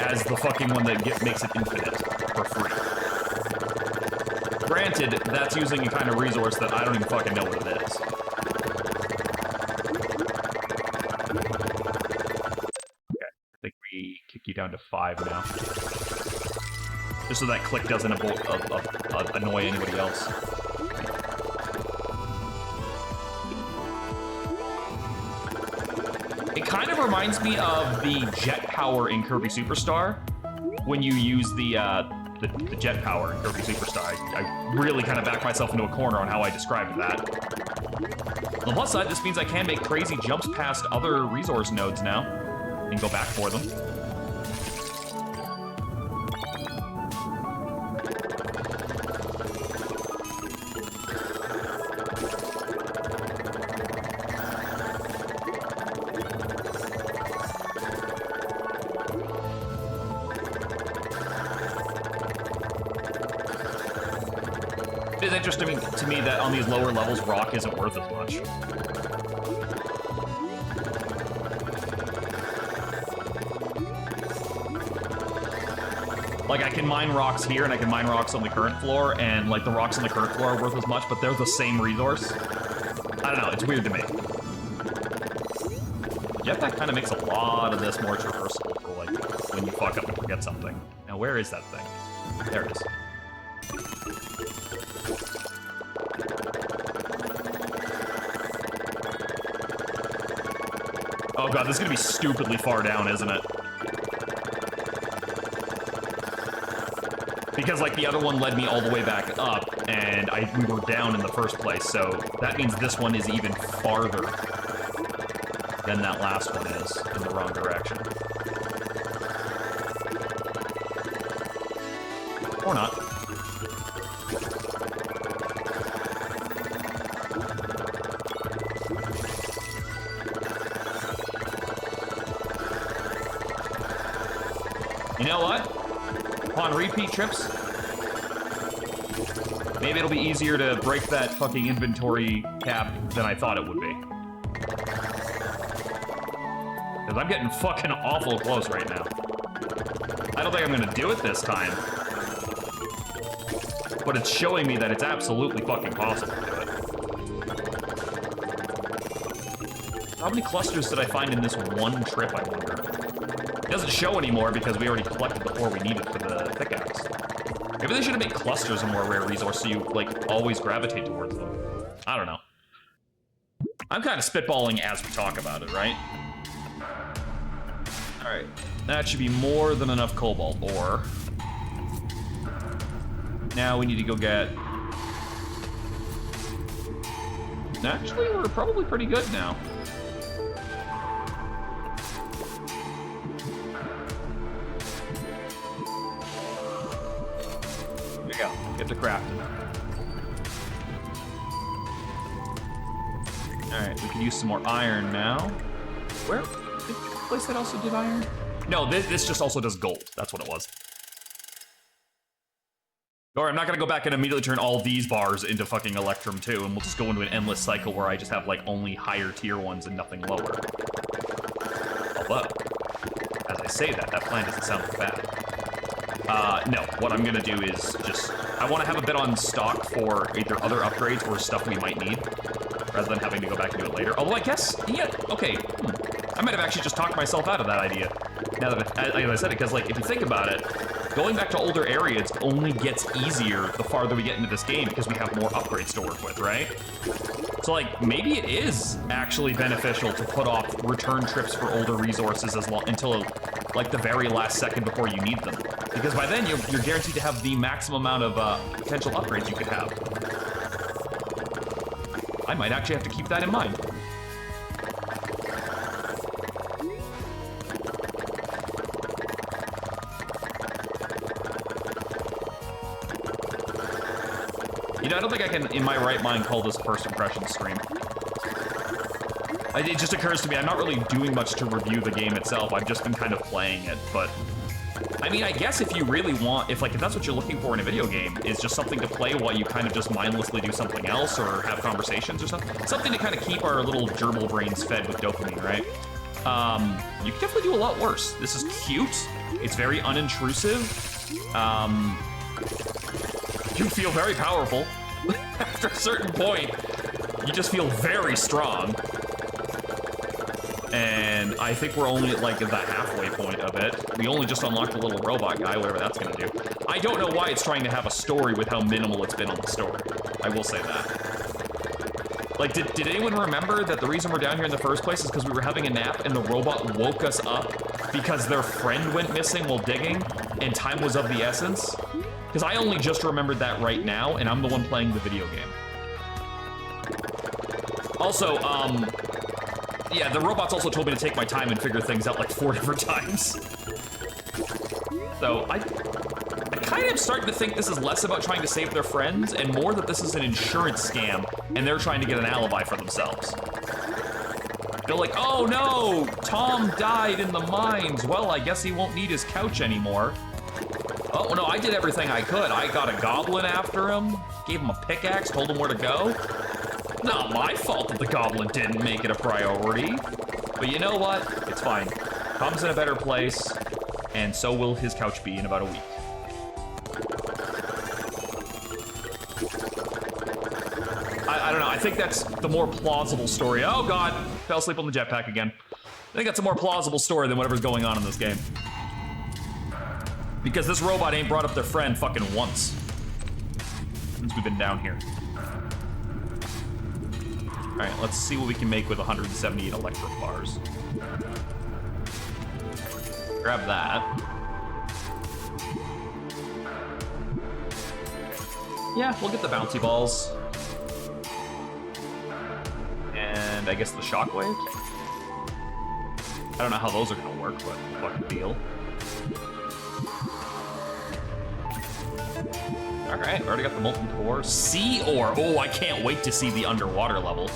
as the fucking one that makes it infinite for free. Granted, that's using a kind of resource that I don't even fucking know what it is. Okay, I think we kick you down to 5 now. Just so that click doesn't annoy anybody else. It kind of reminds me of the jet power in Kirby Superstar when you use the jet power in Kirby Superstar. I really kind of backed myself into a corner on how I described that. On the plus side, this means I can make crazy jumps past other resource nodes now and go back for them. It is interesting to me that on these lower levels, rock isn't worth as much. Like, I can mine rocks here, and I can mine rocks on the current floor, and, like, the rocks on the current floor are worth as much, but they're the same resource. I don't know, it's weird to me. Jetpack kind of makes a lot of this more traversable for, like, when you fuck up and forget something. Now, where is that thing? There it is. Oh god, this is gonna be stupidly far down, isn't it? Because, like, the other one led me all the way back up, and we were down in the first place, so that means this one is even farther than that last one is, in the wrong direction. Or not. You know what? Upon repeat trips, Maybe it'll be easier to break that fucking inventory cap than I thought it would be. Because I'm getting fucking awful close right now. I don't think I'm gonna do it this time. But it's showing me that it's absolutely fucking possible to do it. How many clusters did I find in this one trip, I wonder? It doesn't show anymore because we already collected the 4 we needed for the pickaxe. Maybe they should have made clusters a more rare resource so you, like, always gravitate towards them. I don't know. I'm kind of spitballing as we talk about it, right? Alright. That should be more than enough cobalt ore. Now we need to go get... Actually, we're probably pretty good now. There you go. Get to crafting. Alright, we can use some more iron now. Where? Did the place that also did iron? No, this just also does gold. That's what it was. Or I'm not gonna go back and immediately turn all these bars into fucking Electrum too, and we'll just go into an endless cycle where I just have like only higher tier ones and nothing lower. Although, as I say that plan doesn't sound bad. No, what I'm gonna do is just, I wanna have a bit on stock for either other upgrades or stuff we might need, rather than having to go back and do it later. Although I guess, yeah, okay, I might have actually just talked myself out of that idea. Now that I said it, because like, if you think about it, going back to older areas only gets easier the farther we get into this game because we have more upgrades to work with, right? So like, maybe it is actually beneficial to put off return trips for older resources until like the very last second before you need them. Because by then you're guaranteed to have the maximum amount of potential upgrades you could have. I might actually have to keep that in mind. You know, I don't think I can, in my right mind, call this a first impression stream. It just occurs to me, I'm not really doing much to review the game itself. I've just been kind of playing it, but... I mean, I guess if you really want, if that's what you're looking for in a video game, is just something to play while you kind of just mindlessly do something else or have conversations or something. Something to kind of keep our little gerbil brains fed with dopamine, right? You can definitely do a lot worse. This is cute. It's very unintrusive. You feel very powerful. After a certain point, you just feel very strong. And I think we're only at like the halfway point of it. We only just unlocked the little robot guy, whatever that's gonna do. I don't know why it's trying to have a story with how minimal it's been on the story. I will say that. Like, did anyone remember that the reason we're down here in the first place is because we were having a nap and the robot woke us up because their friend went missing while digging and time was of the essence? Because I only just remembered that right now, and I'm the one playing the video game. Also, yeah, the robots also told me to take my time and figure things out like 4 different times. So, I kind of am starting to think this is less about trying to save their friends and more that this is an insurance scam, and they're trying to get an alibi for themselves. They're like, oh no, Tom died in the mines. Well, I guess he won't need his couch anymore. Oh, no, I did everything I could. I got a goblin after him, gave him a pickaxe, told him where to go. Not my fault that the goblin didn't make it a priority. But you know what? It's fine. Tom's in a better place, and so will his couch be in about a week. I don't know. I think that's the more plausible story. Oh, God. Fell asleep on the jetpack again. I think that's a more plausible story than whatever's going on in this game. Because this robot ain't brought up their friend fucking once since we've been down here. All right, let's see what we can make with 178 electric bars. Grab that. Yeah, we'll get the bouncy balls. And I guess the shockwaves. I don't know how those are gonna work, but fucking deal. Alright, already got the molten core. Sea ore! Oh, I can't wait to see the underwater level.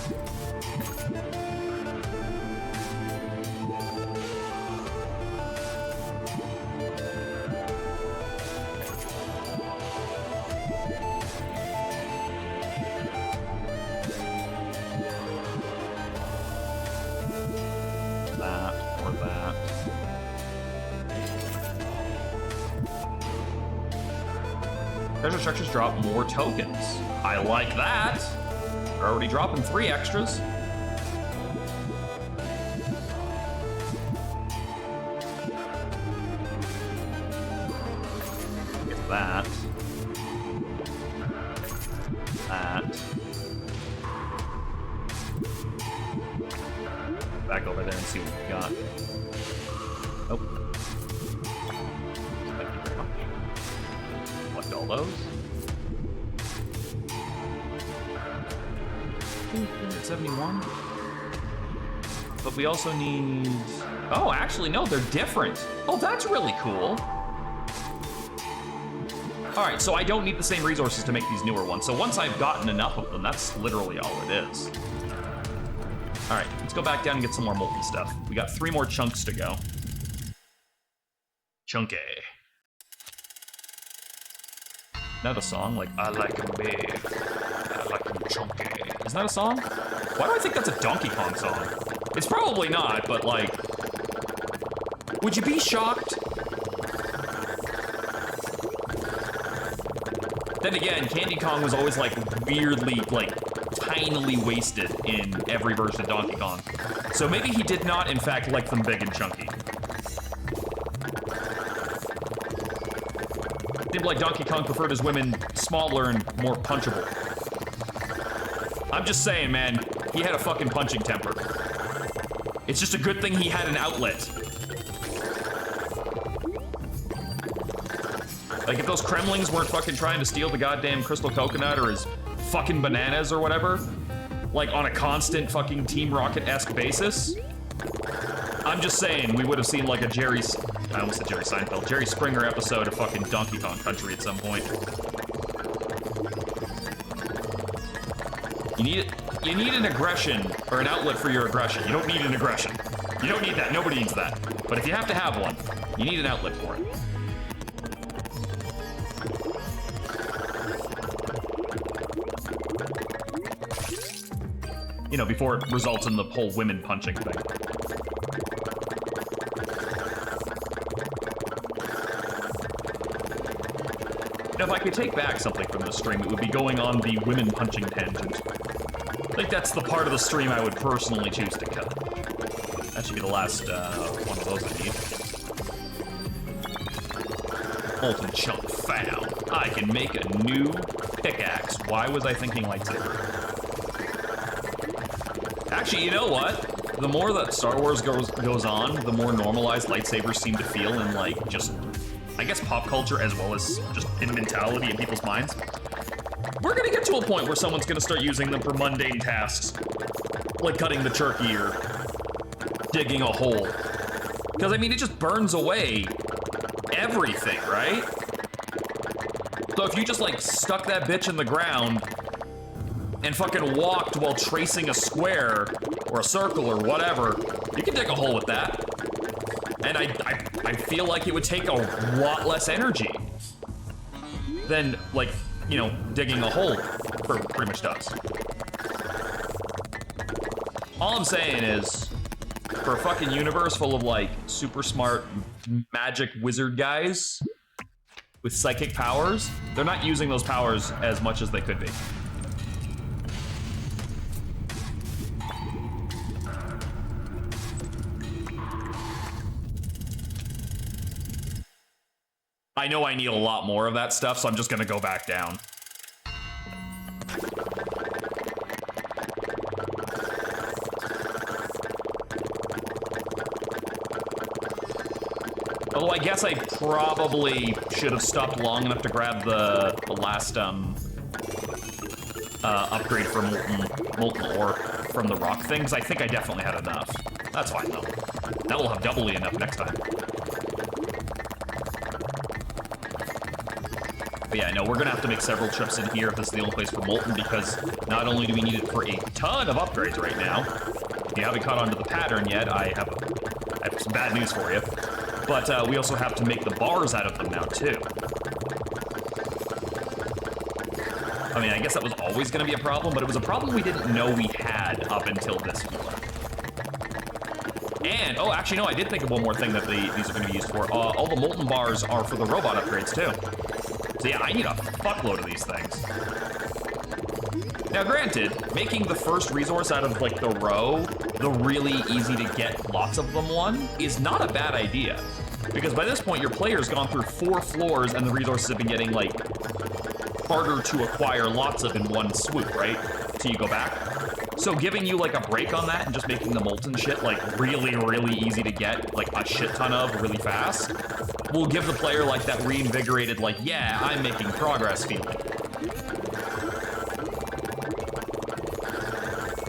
Treasure structures drop more tokens. I like that. We're already dropping 3 extras. Get that. That. Back over there and see what we got. Nope. Thank you very much. Collect all those. 71. But we also need... Oh, actually, no, they're different. Oh, that's really cool. All right, so I don't need the same resources to make these newer ones. So once I've gotten enough of them, that's literally all it is. All right, let's go back down and get some more molten stuff. We got 3 more chunks to go. Chunky. Another song, like, I like 'em big, I like 'em chunky. Isn't that a song? Why do I think that's a Donkey Kong song? It's probably not, but like, would you be shocked? Then again, Candy Kong was always like weirdly, like, tinily wasted in every version of Donkey Kong. So maybe he did not, in fact, like them big and chunky. Seemed like Donkey Kong preferred his women smaller and more punchable. I'm just saying, man, he had a fucking punching temper. It's just a good thing he had an outlet. Like, if those Kremlings weren't fucking trying to steal the goddamn crystal coconut or his fucking bananas or whatever, like on a constant fucking Team Rocket-esque basis, I'm just saying we would have seen like a Jerry Springer episode of fucking Donkey Kong Country at some point. You need an aggression or an outlet for your aggression. You don't need an aggression. You don't need that. Nobody needs that. But if you have to have one, you need an outlet for it. You know, before it results in the whole women punching thing. Now, if I could take back something from the stream, it would be going on the women punching tangent. I think that's the part of the stream I would personally choose to cut. That should be the last one of those I need. Molten chunk found. I can make a new pickaxe. Why was I thinking lightsaber? Actually, you know what? The more that Star Wars goes on, the more normalized lightsabers seem to feel in, like, just, I guess, pop culture as well as just in mentality in people's minds. We're gonna get to a point where someone's gonna start using them for mundane tasks, like cutting the turkey or digging a hole. Because, I mean, it just burns away everything, right? So if you just, like, stuck that bitch in the ground and fucking walked while tracing a square or a circle or whatever, you can dig a hole with that. And I feel like it would take a lot less energy than, like, you know, digging a hole pretty much does. All I'm saying is, for a fucking universe full of, like, super smart magic wizard guys with psychic powers, they're not using those powers as much as they could be. I know I need a lot more of that stuff, so I'm just gonna go back down. Although I guess I probably should have stopped long enough to grab the last upgrade for molten ore from the rock thing, because I think I definitely had enough. That's fine though. Now we'll have doubly enough next time. But yeah, no, we're gonna have to make several trips in here if this is the only place for molten, because not only do we need it for a ton of upgrades right now, if you haven't caught on to the pattern yet, I have some bad news for you. But we also have to make the bars out of them now too. I mean, I guess that was always gonna be a problem, but it was a problem we didn't know we had up until this point. And, oh, actually, no, I did think of one more thing that these are gonna be used for. All the molten bars are for the robot upgrades too. So yeah, I need a fuckload of these things. Now granted, making the first resource out of like the row, the really easy to get lots of them one, is not a bad idea. Because by this point, your player's gone through 4 floors and the resources have been getting like harder to acquire lots of in one swoop, right? So you go back. So giving you like a break on that and just making the molten shit like really, really easy to get like a shit ton of really fast will give the player like that reinvigorated like, yeah, I'm making progress feeling.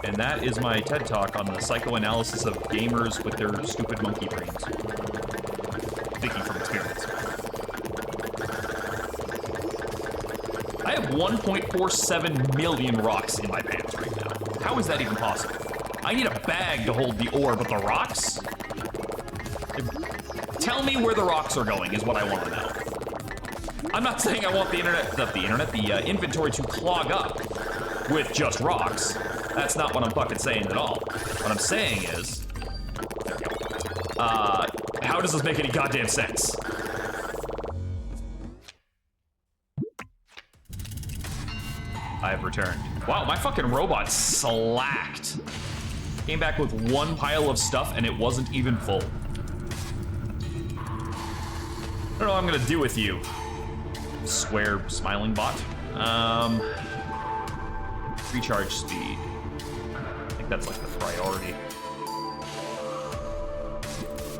And that is my TED Talk on the psychoanalysis of gamers with their stupid monkey brains. Speaking from experience. I have 1.47 million rocks in my pants right now. How is that even possible? I need a bag to hold the ore, but the rocks? Tell me where the rocks are going is what I want to know. I'm not saying I want the inventory to clog up with just rocks. That's not what I'm fucking saying at all. What I'm saying is, there we go. How does this make any goddamn sense? I have returned. Wow, my fucking robot slacked. Came back with 1 pile of stuff and it wasn't even full. I don't know what I'm gonna do with you, square smiling bot. Recharge speed. I think that's like the priority.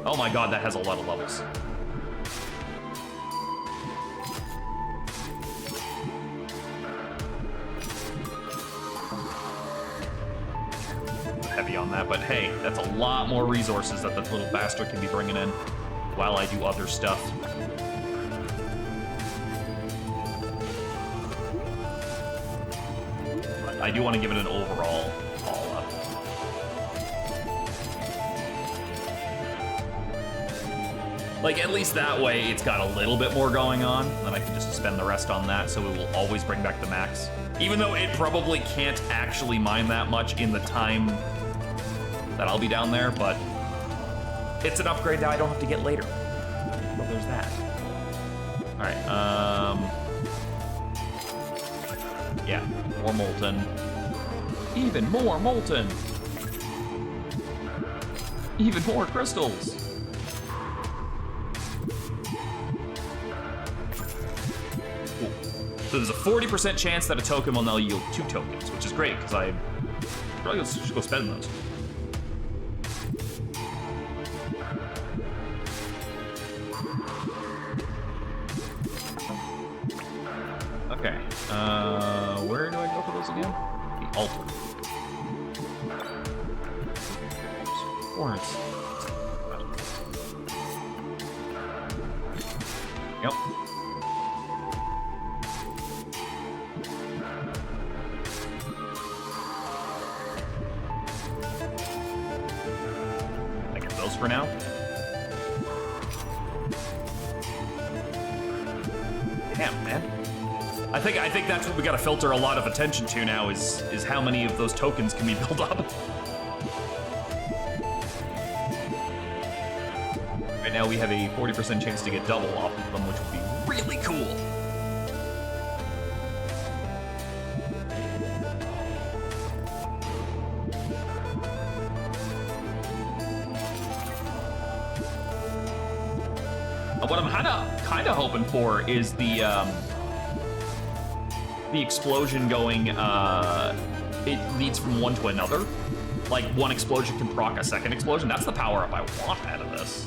Oh my god, that has a lot of levels. Heavy on that, but hey, that's a lot more resources that the little bastard can be bringing in while I do other stuff. But I do want to give it an overall all up. Like, at least that way, it's got a little bit more going on, then I can just spend the rest on that, so it will always bring back the max. Even though it probably can't actually mine that much in the time that I'll be down there, but it's an upgrade that I don't have to get later. So there's that. All right, yeah, more molten. Even more molten. Even more crystals. So there's a 40% chance that a token will now yield 2 tokens, which is great, because I probably should go spend those. Okay, where do I go for those again? The altar. Florence. Yep. For now. Damn, man. I think that's what we gotta filter a lot of attention to now is how many of those tokens can we build up. Right now we have a 40% chance to get double off of them, which would be really cool. What I'm kind of hoping for is the explosion going. It leads from one to another. Like one explosion can proc a second explosion. That's the power up I want out of this.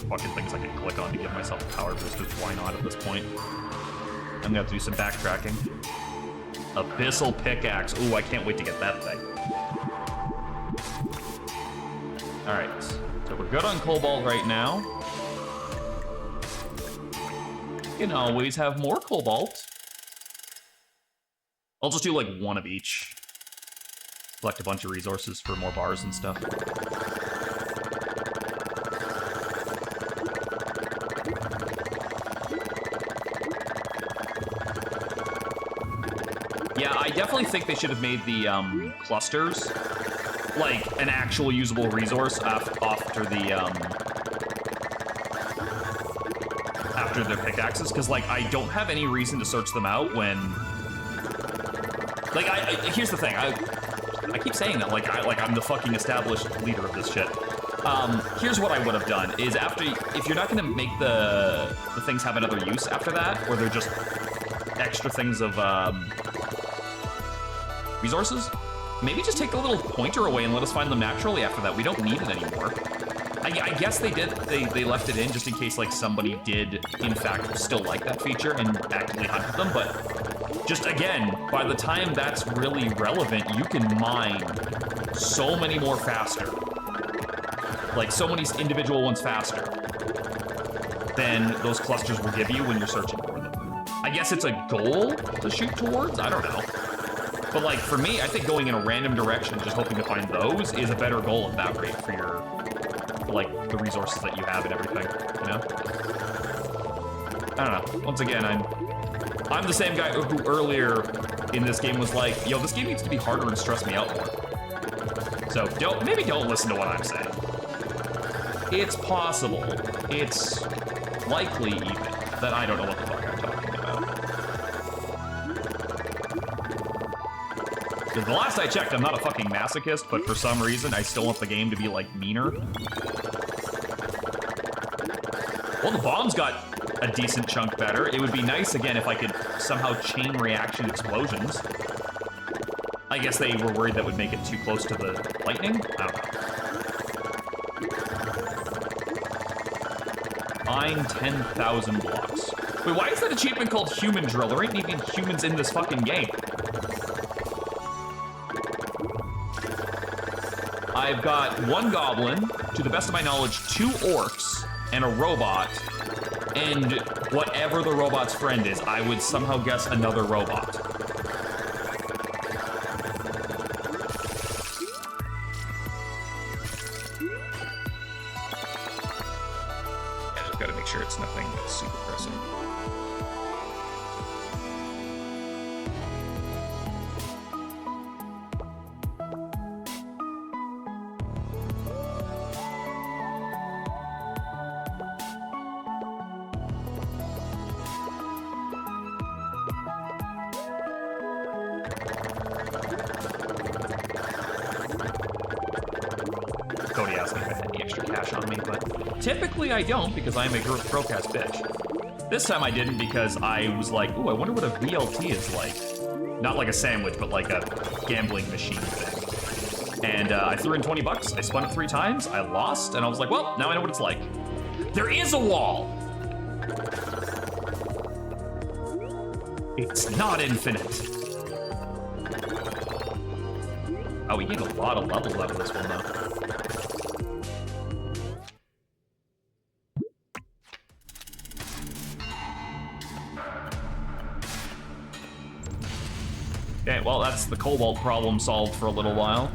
Fucking things I can click on to give myself a power boost, because why not at this point? I'm gonna have to do some backtracking. Abyssal pickaxe. Ooh, I can't wait to get that thing. Alright, so we're good on cobalt right now. You can always have more cobalt. I'll just do like 1 of each. Collect a bunch of resources for more bars and stuff. Yeah, I definitely think they should have made the clusters like an actual usable resource after their pickaxes, because like I don't have any reason to search them out when like here's the thing, I keep saying that like I'm the fucking established leader of this shit. Here's what I would have done is if you're not gonna make the things have another use after that, or they're just extra things of resources, maybe just take the little pointer away and let us find them naturally after that. We don't need it anymore. I guess they did. They left it in just in case like somebody did in fact still like that feature and actively hunted them. But just again, by the time that's really relevant, you can mine so many more faster, like so many individual ones faster than those clusters will give you when you're searching for them. I guess it's a goal to shoot towards. I don't know. But like for me, I think going in a random direction, just hoping to find those, is a better goal at that rate for your, like, the resources that you have and everything, you know? I don't know. Once again, I'm the same guy who earlier in this game was like, yo, this game needs to be harder and stress me out more. So maybe don't listen to what I'm saying. It's possible. It's likely even that I don't know what the fuck I'm talking about. Because the last I checked, I'm not a fucking masochist, but for some reason, I still want the game to be, like, meaner. Well, the bombs got a decent chunk better. It would be nice, again, if I could somehow chain reaction explosions. I guess they were worried that would make it too close to the lightning? I don't know. Mine 10,000 blocks. Wait, why is that achievement called Human Drill? There ain't even humans in this fucking game. I've got one goblin, to the best of my knowledge, 2 orcs, and a robot, and whatever the robot's friend is, I would somehow guess another robot. I just gotta make sure it's nothing super pressing. Typically I don't, because I'm a broke-ass bitch. This time I didn't because I was like, ooh, I wonder what a VLT is like. Not like a sandwich, but like a gambling machine thing. And I threw in 20 bucks, I spun it 3 times, I lost, and I was like, well, now I know what it's like. There is a wall! It's not infinite. Oh, we gained a lot of levels out of this one, though. Okay, well, that's the cobalt problem solved for a little while.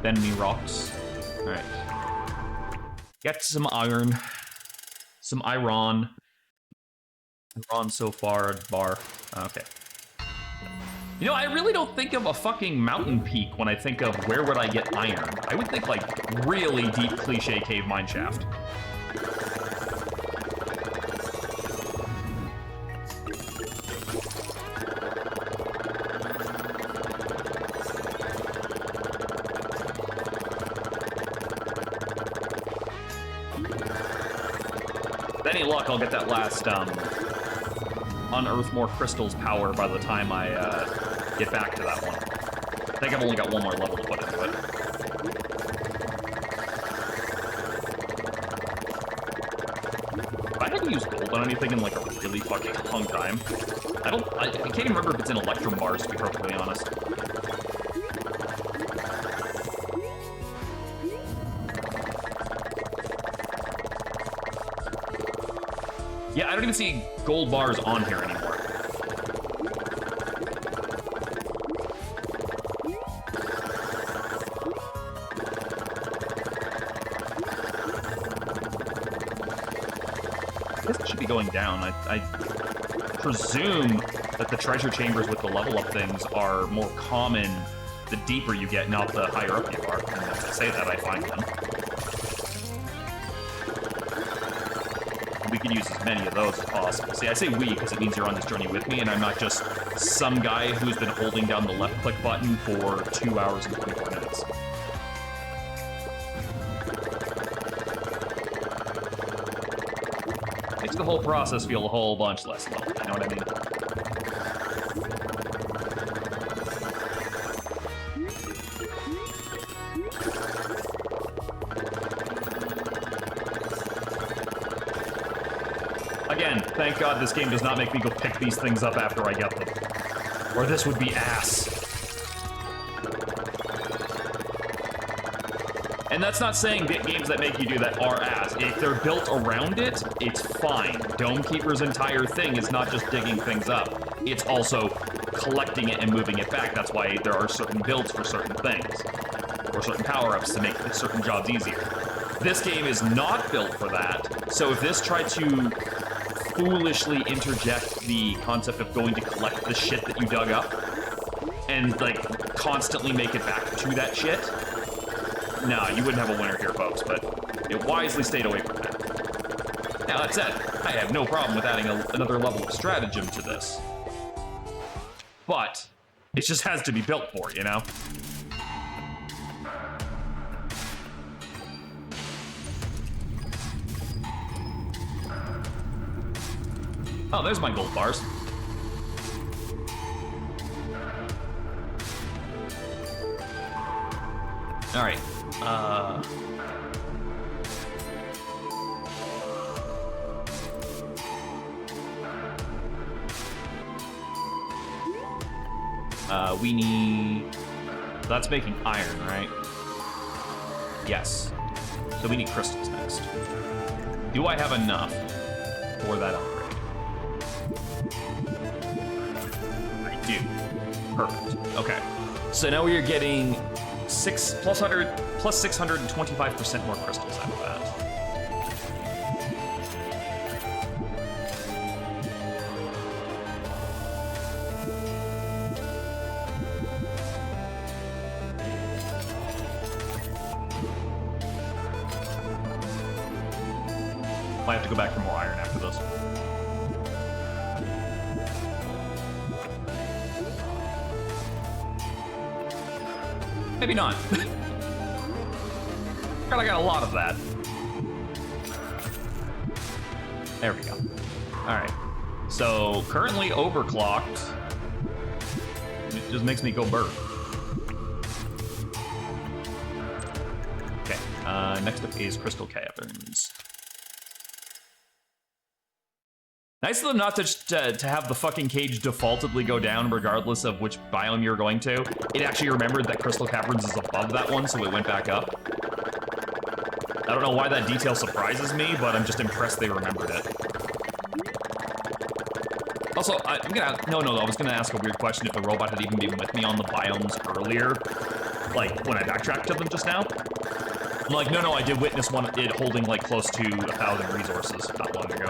Bend me rocks. Alright. Get some iron. Some iron. Iron so far, bar. Okay. You know, I really don't think of a fucking mountain peak when I think of where would I get iron. I would think, like, really deep cliche cave mine shaft. With any luck, I'll get that last, unearth more crystals power by the time I, get back to that one. I think I've only got one more level to put into it. If I had to use gold on anything in, like, a really fucking long time, I can't even remember if it's in electrum bars, to be perfectly honest. Yeah, I don't even see gold bars on here anymore. guess it should be going down. I presume that the treasure chambers with the level up things are more common the deeper you get, not the higher up you are. And as I say that, I find them. We could use as many of those as possible. See, I say we because it means you're on this journey with me, and I'm not just some guy who's been holding down the left click button for 2 hours and 24 minutes. Makes the whole process feel a whole bunch less lonely, you know what I mean? Again, thank God this game does not make me go pick these things up after I get them. Or this would be ass. And that's not saying that games that make you do that are ass. If they're built around it, it's fine. Dome Keeper's entire thing is not just digging things up. It's also collecting it and moving it back. That's why there are certain builds for certain things. Or certain power-ups to make certain jobs easier. This game is not built for that. So if this tried to foolishly interject the concept of going to collect the shit that you dug up and, like, constantly make it back to that shit, no, you wouldn't have a winner here, folks, but it wisely stayed away from that. Now, that said, I have no problem with adding another level of stratagem to this. But it just has to be built for, you know? Oh, there's my gold bars. All right. We need... That's making iron, right? Yes. So we need crystals next. Do I have enough for that upgrade? I do. Perfect. Okay. So now we are getting 625% more crystals out of that. Might have to go back for more iron after this. Maybe not. I got a lot of that. There we go. Alright. So, currently overclocked. It just makes me go burp. Okay. Next up is Crystal Caverns. Nice of them not to have the fucking cage defaultedly go down regardless of which biome you're going to. It actually remembered that Crystal Caverns is above that one, so it went back up. I don't know why that detail surprises me, but I'm just impressed they remembered it. Also, I was gonna ask a weird question if the robot had even been with me on the biomes earlier, like when I backtracked to them just now. I'm like, no, I did witness it holding like close to 1,000 resources not long ago.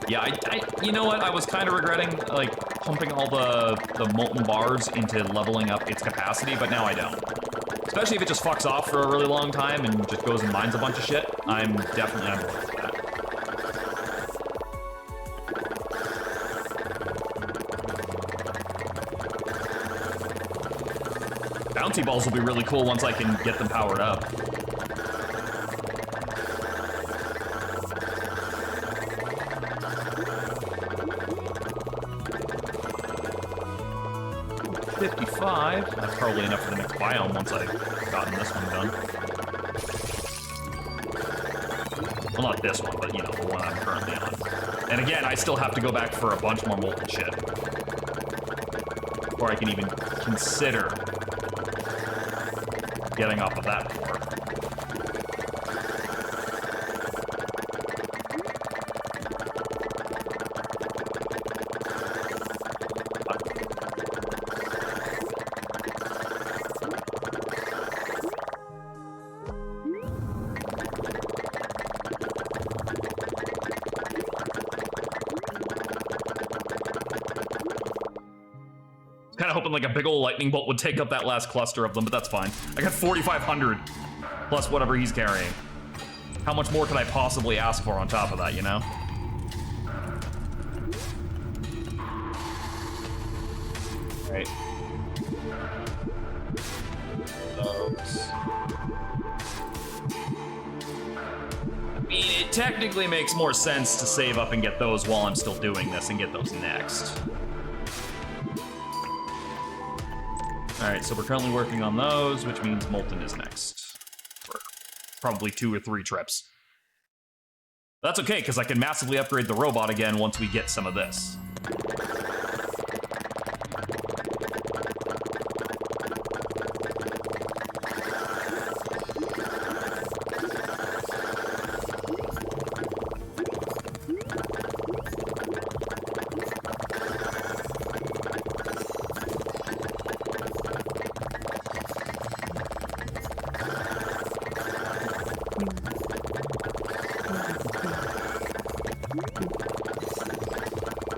Yeah, you know what? I was kind of regretting, like, pumping all the molten bars into leveling up its capacity, but now I don't. Especially if it just fucks off for a really long time and just goes and mines a bunch of shit. I'm definitely on board with that. Bouncy balls will be really cool once I can get them powered up. That's probably enough for the next biome once I've gotten this one done. Well, not this one, but, you know, the one I'm currently on. And again, I still have to go back for a bunch more molten shit before I can even consider getting off of that floor. kind of hoping like a big old lightning bolt would take up that last cluster of them, but that's fine. I got 4,500 plus whatever he's carrying. How much more could I possibly ask for on top of that, you know? Right. Those. I mean, it technically makes more sense to save up and get those while I'm still doing this and get those next. Alright, so we're currently working on those, which means Molten is next. For probably 2 or 3 trips. That's okay, because I can massively upgrade the robot again once we get some of this.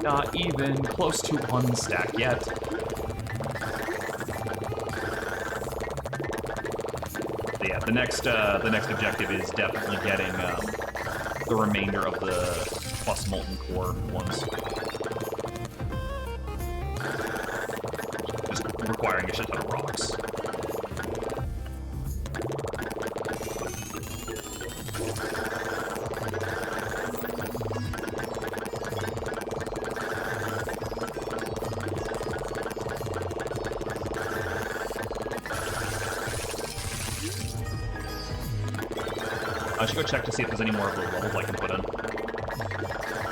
Not even close to 1 stack yet. But yeah, the next objective is definitely getting the remainder of the plus molten core ones. Just requiring a shit ton of rocks. I should go check to see if there's any more of the levels I can put in. I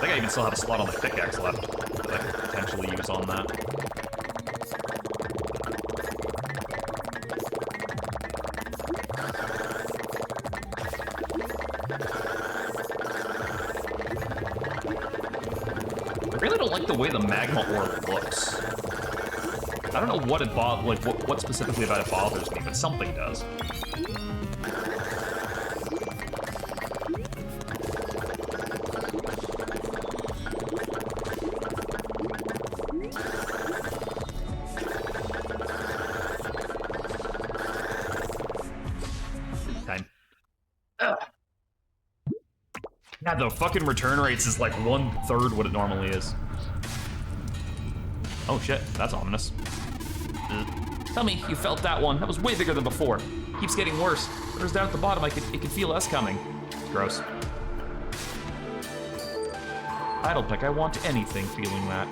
think I even still have a slot on the pickaxe left that I could potentially use on that. I really don't like the way the magma ore looks. I don't know what it what specifically about it bothers me, but something does. God, the fucking return rates is like 1/3 what it normally is. Oh shit, that's ominous. Tell me you felt that one. That was way bigger than before. Keeps getting worse. It was down at the bottom. It could feel us coming. It's gross. I don't think I want anything feeling that.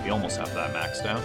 We almost have that maxed out.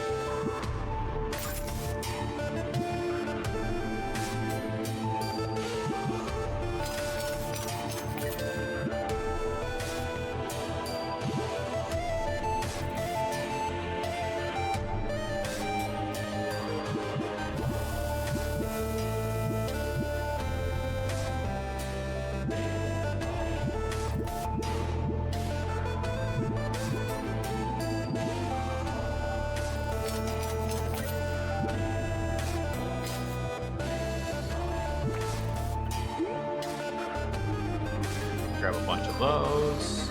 Grab a bunch of those.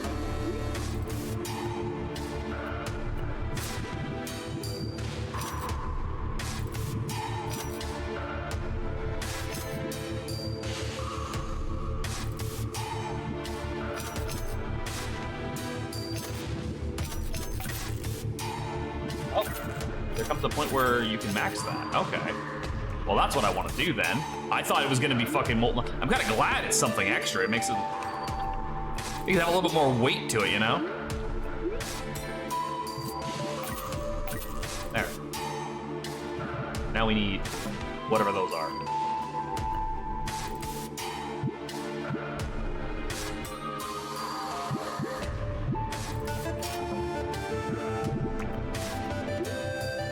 Oh, there comes the point where you can max that. Okay. Well, that's what I want to do then. I thought it was going to be fucking molten. I'm kind of glad it's something extra. It makes it... You can have a little bit more weight to it, you know? There. Now we need whatever those are.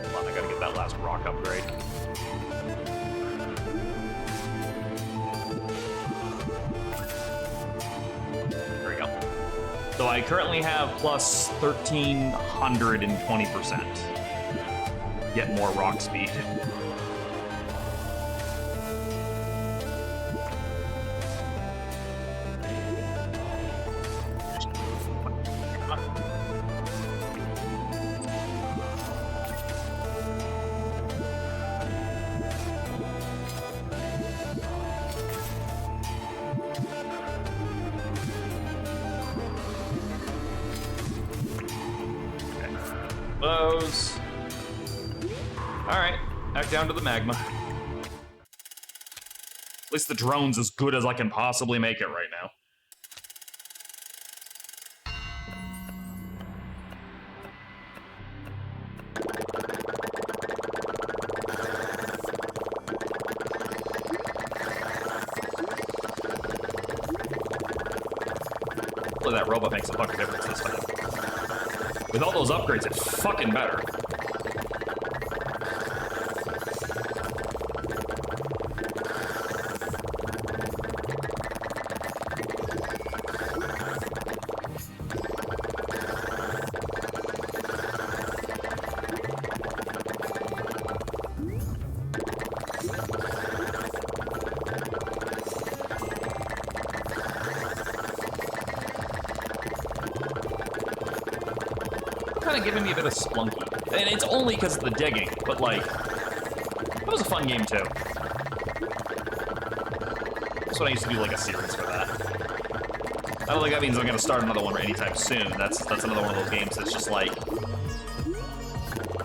Hold on, I gotta get that last rock upgrade. So I currently have plus 1,320%. Get more rock speed. Close. Alright, back down to the magma. At least the drone's as good as I can possibly make it right now. Hopefully that robot makes a fucking difference this time. With all those upgrades, it's fucking better. Kind of giving me a bit of splunky. And it's only because of the digging, but like, that was a fun game too. That's what I used to do, like a series for that. I don't think that means I'm gonna start another one anytime soon. That's another one of those games that's just like,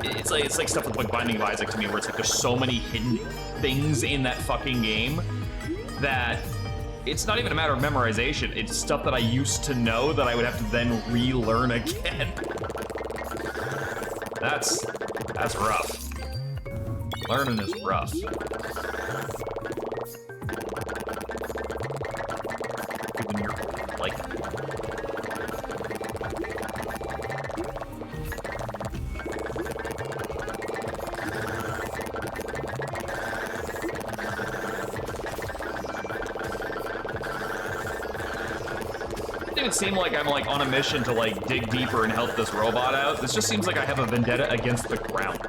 it's like stuff with like Binding of Isaac to me, where it's like there's so many hidden things in that fucking game that it's not even a matter of memorization. It's stuff that I used to know that I would have to then relearn again. That's rough. Learning is rough. Even your like. It doesn't seem like I'm like on a mission to like dig deeper and help this robot out. This just seems like I have a vendetta against the ground.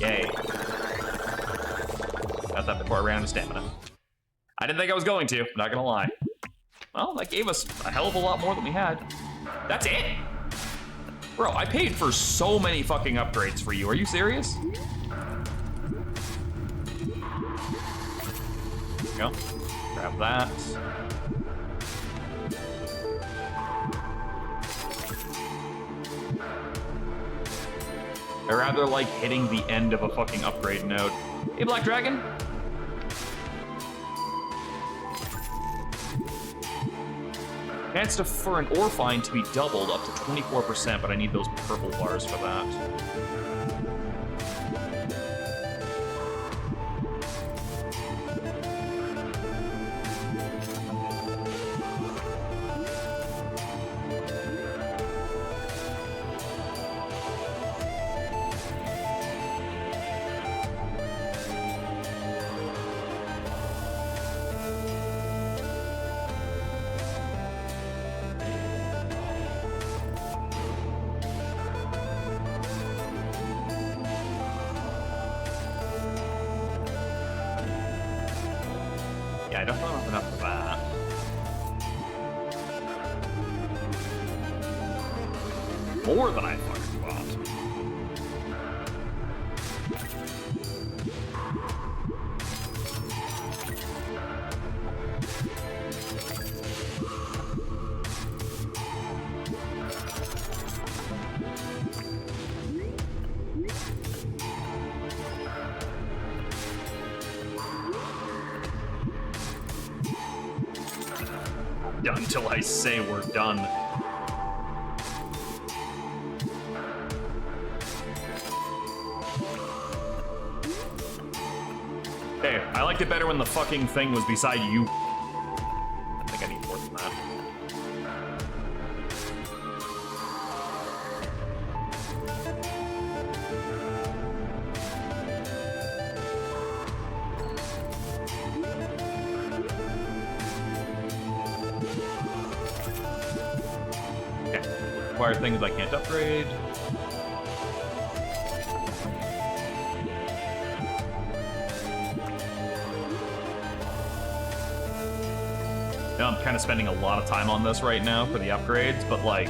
Yay. Got that before I ran out of stamina. I didn't think I was going to, not gonna lie. Well, that gave us a hell of a lot more than we had. That's it? Bro, I paid for so many fucking upgrades for you. Are you serious? Go. Grab that. I rather like hitting the end of a fucking upgrade node. Hey, Black Dragon. Chance for an ore find to be doubled up to 24%, but I need those purple bars for that. Yeah, I definitely don't have enough for that. More than I fucking bought. Until I say we're done. Hey, I liked it better when the fucking thing was beside you. I think I need more than that. Require things I can't upgrade. Now I'm kind of spending a lot of time on this right now for the upgrades, but like,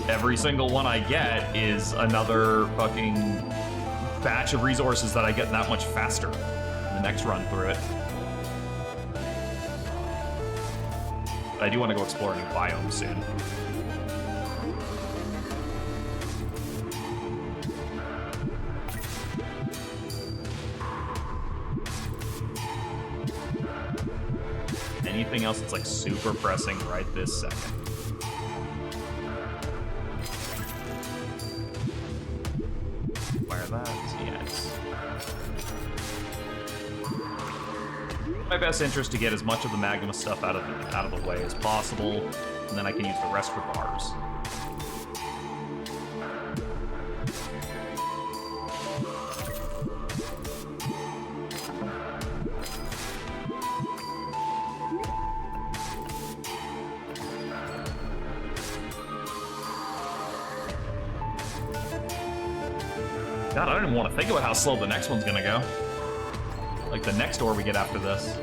every single one I get is another fucking batch of resources that I get that much faster in the next run through it. But I do want to go explore a new biome soon. Anything else that's like super pressing right this second? Fire that, yes. My best interest to get as much of the magma stuff out of the way as possible, and then I can use the rest for bars. God, I don't even want to think about how slow the next one's gonna go. Like the next door we get after this.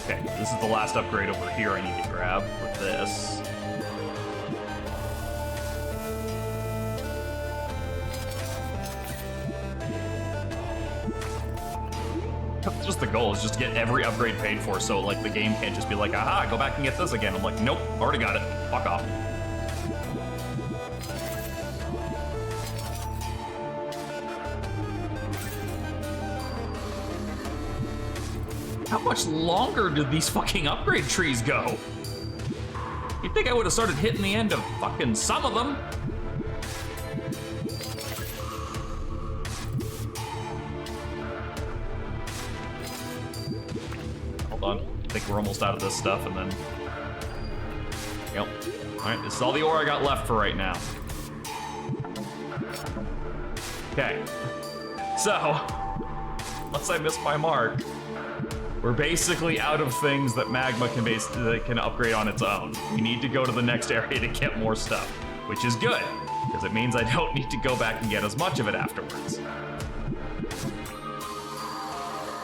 Okay, this is the last upgrade over here I need to grab with this. Just the goal is just to get every upgrade paid for, so like the game can't just be like, aha, go back and get this again. I'm like, nope, already got it. Fuck off. How much longer do these fucking upgrade trees go? You'd think I would have started hitting the end of fucking some of them. I think we're almost out of this stuff, and then... Yep. Alright, this is all the ore I got left for right now. Okay. So, unless I miss my mark, we're basically out of things that magma can upgrade on its own. We need to go to the next area to get more stuff, which is good, because it means I don't need to go back and get as much of it afterwards.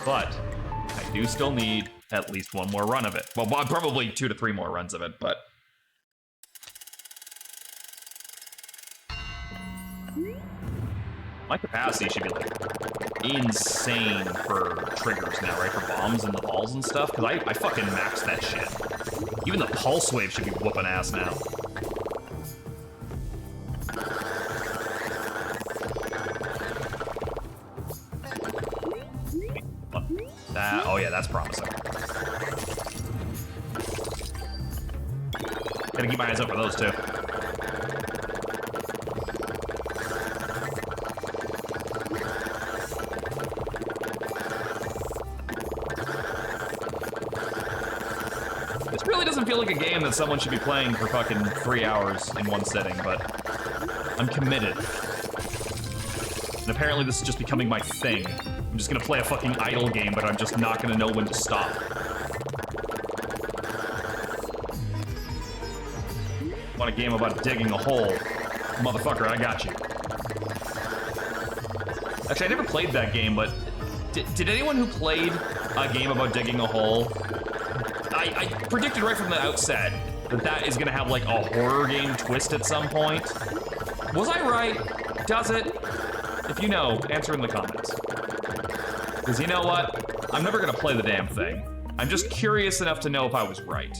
But I do still need at least one more run of it. Well, probably 2 to 3 more runs of it, but... My capacity should be, like, insane for triggers now, right? For bombs and the balls and stuff, because I fucking maxed that shit. Even the pulse wave should be whooping ass now. Oh yeah, that's promising. Gotta keep my eyes up for those too. This really doesn't feel like a game that someone should be playing for fucking 3 hours in one sitting, but I'm committed. And apparently this is just becoming my thing. I'm just gonna play a fucking idle game, but I'm just not gonna know when to stop. Want a game about digging a hole? Motherfucker, I got you. Actually, I never played that game, but did anyone who played a game about digging a hole? I predicted right from the outset that is gonna have like a horror game twist at some point. Was I right? Does it? If you know, answer in the comments. Because you know what? I'm never gonna play the damn thing. I'm just curious enough to know if I was right.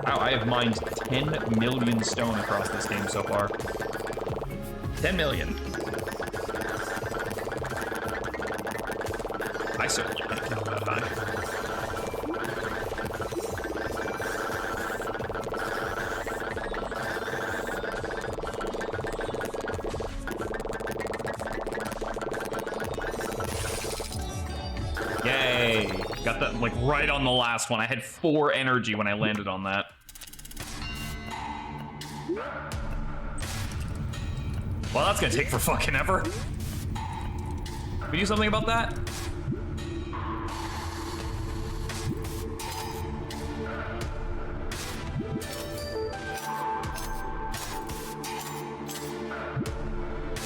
Wow, I have mined 10 million stone across this game so far. 10 million. I certainly can't count that high. Yay! Got that, like, right on the last one. I had 4 energy when I landed on that. Well, that's gonna take for fucking ever. Can we do something about that?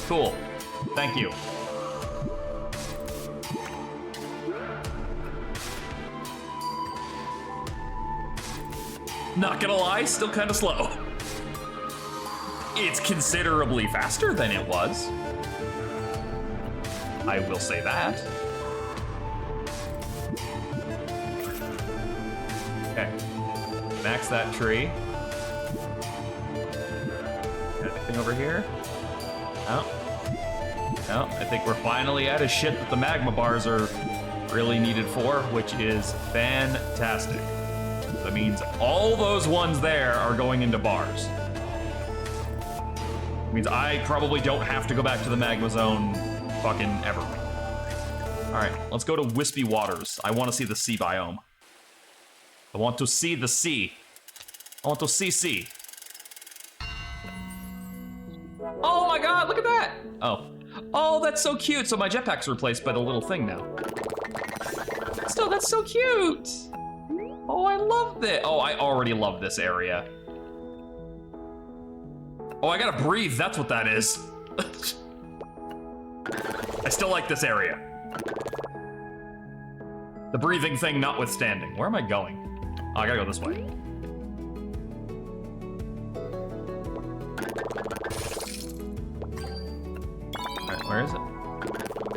Cool. Thank you. Not gonna lie, still kind of slow. It's considerably faster than it was. I will say that. Okay. Max that tree. Anything over here? No. No, I think we're finally at a shit that the magma bars are really needed for, which is fantastic. That means all those ones there are going into bars. It means I probably don't have to go back to the magma zone fucking ever. All right, let's go to Wispy Waters. I want to see the sea biome. I want to see the sea. I want to see sea. Oh my god, look at that! Oh. Oh, that's so cute. So my jetpack's replaced by the little thing now. Still, that's so cute. Oh, I love this. Oh, I already love this area. Oh, I gotta breathe. That's what that is. I still like this area. The breathing thing notwithstanding. Where am I going? Oh, I gotta go this way. All right, where is it?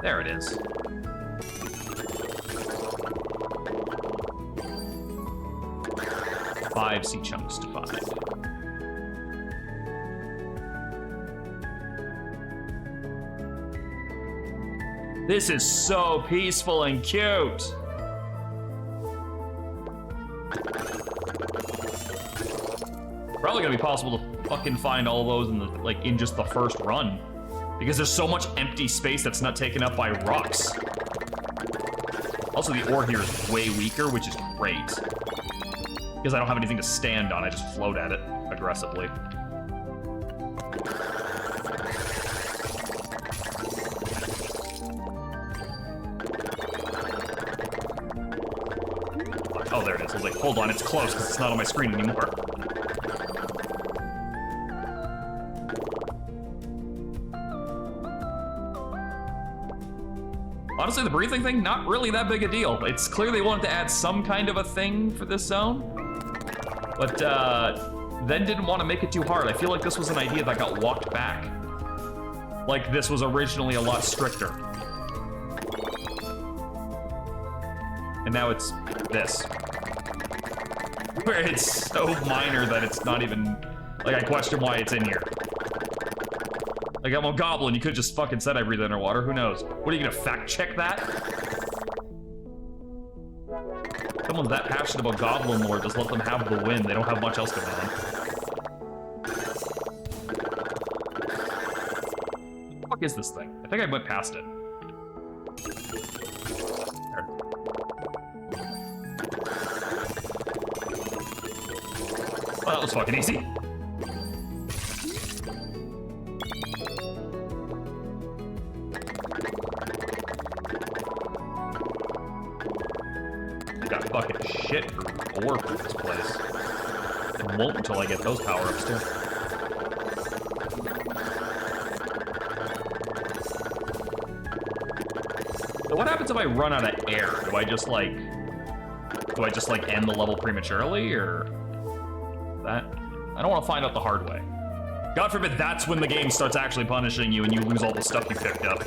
There it is. Five sea chunks to find. This is so peaceful and cute. Probably gonna be possible to fucking find all those in the in just the first run, because there's so much empty space that's not taken up by rocks. Also, the ore here is way weaker, which is great. Because I don't have anything to stand on, I just float at it aggressively. Oh, there it is. I was like, hold on, it's close because it's not on my screen anymore. Honestly, the breathing thing, not really that big a deal. It's clear they wanted to add some kind of a thing for this zone, but then didn't want to make it too hard. I feel like this was an idea that got walked back. Like this was originally a lot stricter. And now it's this. Where it's so minor that it's not even, like, I question why it's in here. Like, I'm a goblin, you could just fucking said I breathe underwater, who knows? What, are you gonna fact check that? Someone's that passionate about goblin lore, just let them have the win, they don't have much else going on. What the fuck is this thing? I think I went past it. There. Well, that was fucking easy. Fucking shit for ore for this place. It won't until I get those power-ups too. So what happens if I run out of air? Do I just like end the level prematurely, or that? I don't want to find out the hard way. God forbid that's when the game starts actually punishing you and you lose all the stuff you picked up.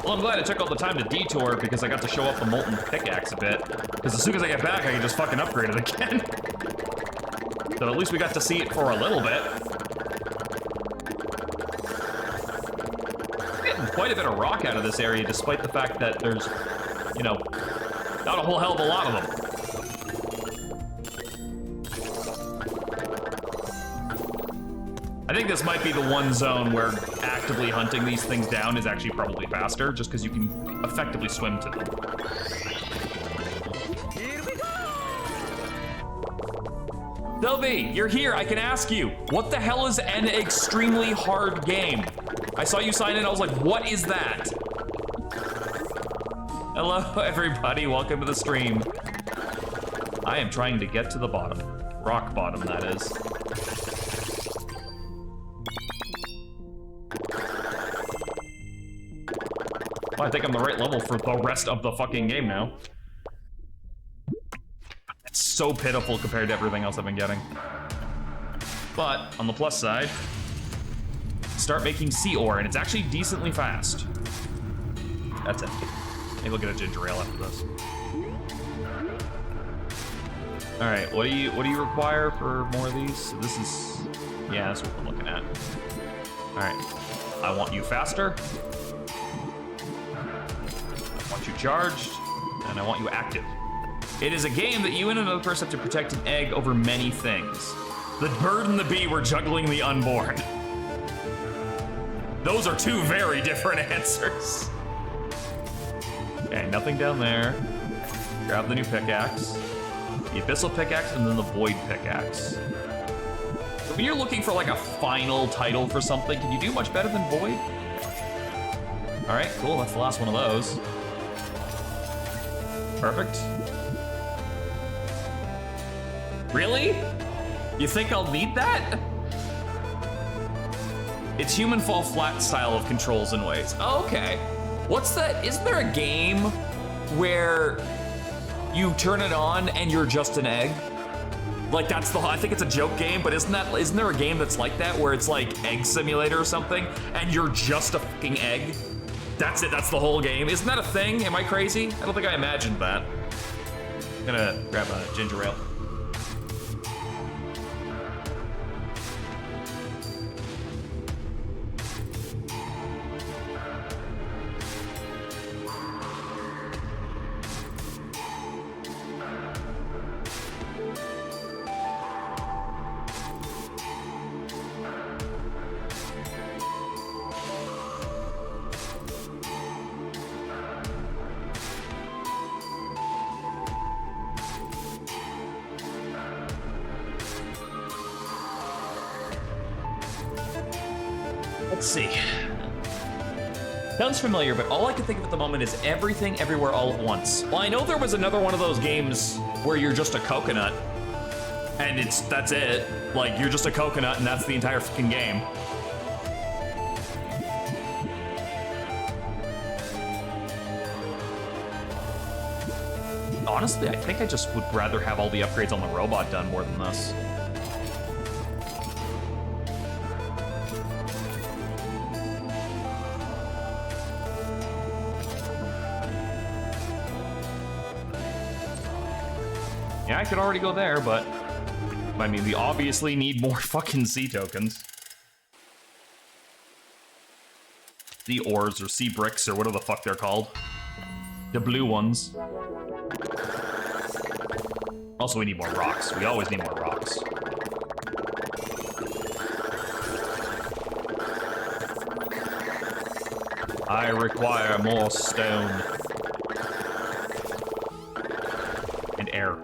Well, I'm glad I took all the time to detour because I got to show off the molten pickaxe a bit. Because as soon as I get back, I can just fucking upgrade it again. So at least we got to see it for a little bit. I'm getting quite a bit of rock out of this area, despite the fact that there's, you know, not a whole hell of a lot of them. I think this might be the one zone where actively hunting these things down is actually probably faster, just because you can effectively swim to them. Sylvie, you're here. I can ask you, what the hell is an extremely hard game? I saw you sign in. I was like, what is that? Hello, everybody. Welcome to the stream. I am trying to get to the bottom. Rock bottom, that is. Well, I think I'm the right level for the rest of the fucking game now. It's so pitiful compared to everything else I've been getting. But, on the plus side, start making sea ore, and it's actually decently fast. That's it. Maybe we'll get a ginger ale after this. All right, what do you require for more of these? So this is, yeah, that's what we're looking at. All right, I want you faster. I want you charged, and I want you active. It is a game that you and another person have to protect an egg over many things. The bird and the bee were juggling the unborn. Those are two very different answers. Okay, nothing down there. Grab the new pickaxe. The abyssal pickaxe and then the void pickaxe. When you're looking for like a final title for something, can you do much better than void? All right, cool, that's the last one of those. Perfect. Really? You think I'll need that? It's human fall flat style of controls and ways. Oh, okay. What's that? Isn't there a game where you turn it on and you're just an egg? Like that's the, I think it's a joke game, but isn't there a game that's like that where it's like Egg Simulator or something and you're just a fucking egg? That's it, that's the whole game. Isn't that a thing? Am I crazy? I don't think I imagined that. I'm gonna grab a ginger ale. Let's see. Sounds familiar, but all I can think of at the moment is Everything Everywhere All at Once. Well, I know there was another one of those games where you're just a coconut, and that's it. Like, you're just a coconut, and that's the entire fucking game. Honestly, I think I just would rather have all the upgrades on the robot done more than this. Yeah, I could already go there, but I mean, we obviously need more fucking sea tokens. Sea ores or sea bricks or whatever the fuck they're called. The blue ones. Also, we need more rocks. We always need more rocks. I require more stone. And air.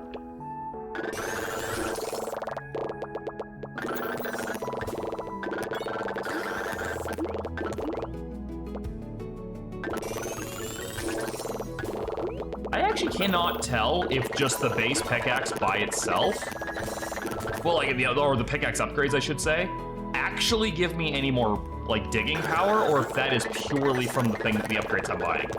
Cannot tell if just the base pickaxe by itself, well, like or the pickaxe upgrades, I should say, actually give me any more like digging power, or if that is purely from the upgrades I'm buying.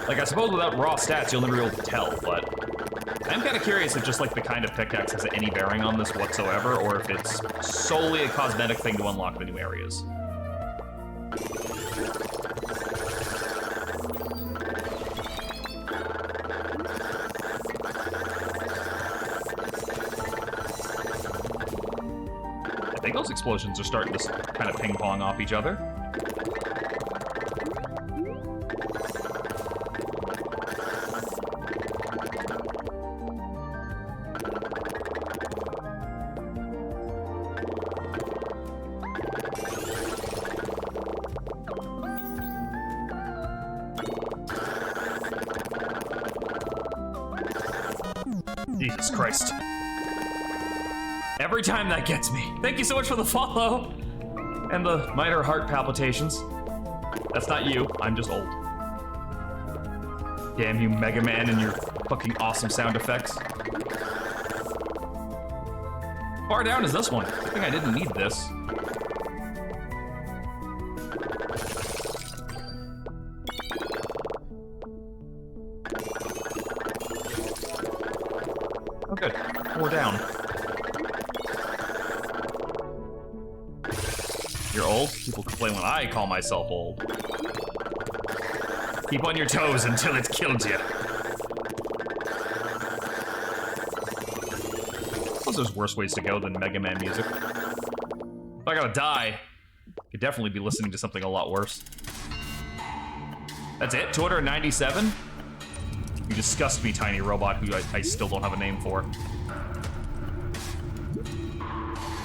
Like, I suppose without raw stats, you'll never be able to tell, but I'm kind of curious if just like the kind of pickaxe has any bearing on this whatsoever, or if it's solely a cosmetic thing to unlock the new areas. Those explosions are starting to kind of ping pong off each other. Jesus Christ. Every time that gets me. Thank you so much for the follow. And the minor heart palpitations. That's not you, I'm just old. Damn you, Mega Man, and your fucking awesome sound effects. How far down is this one? I think I didn't need this. Oh, good. We're down. You're old? People complain when I call myself old. Keep on your toes until it kills you. Suppose there's worse ways to go than Mega Man music. If I gotta die, I could definitely be listening to something a lot worse. That's it? 297? You disgust me, tiny robot, who I still don't have a name for. What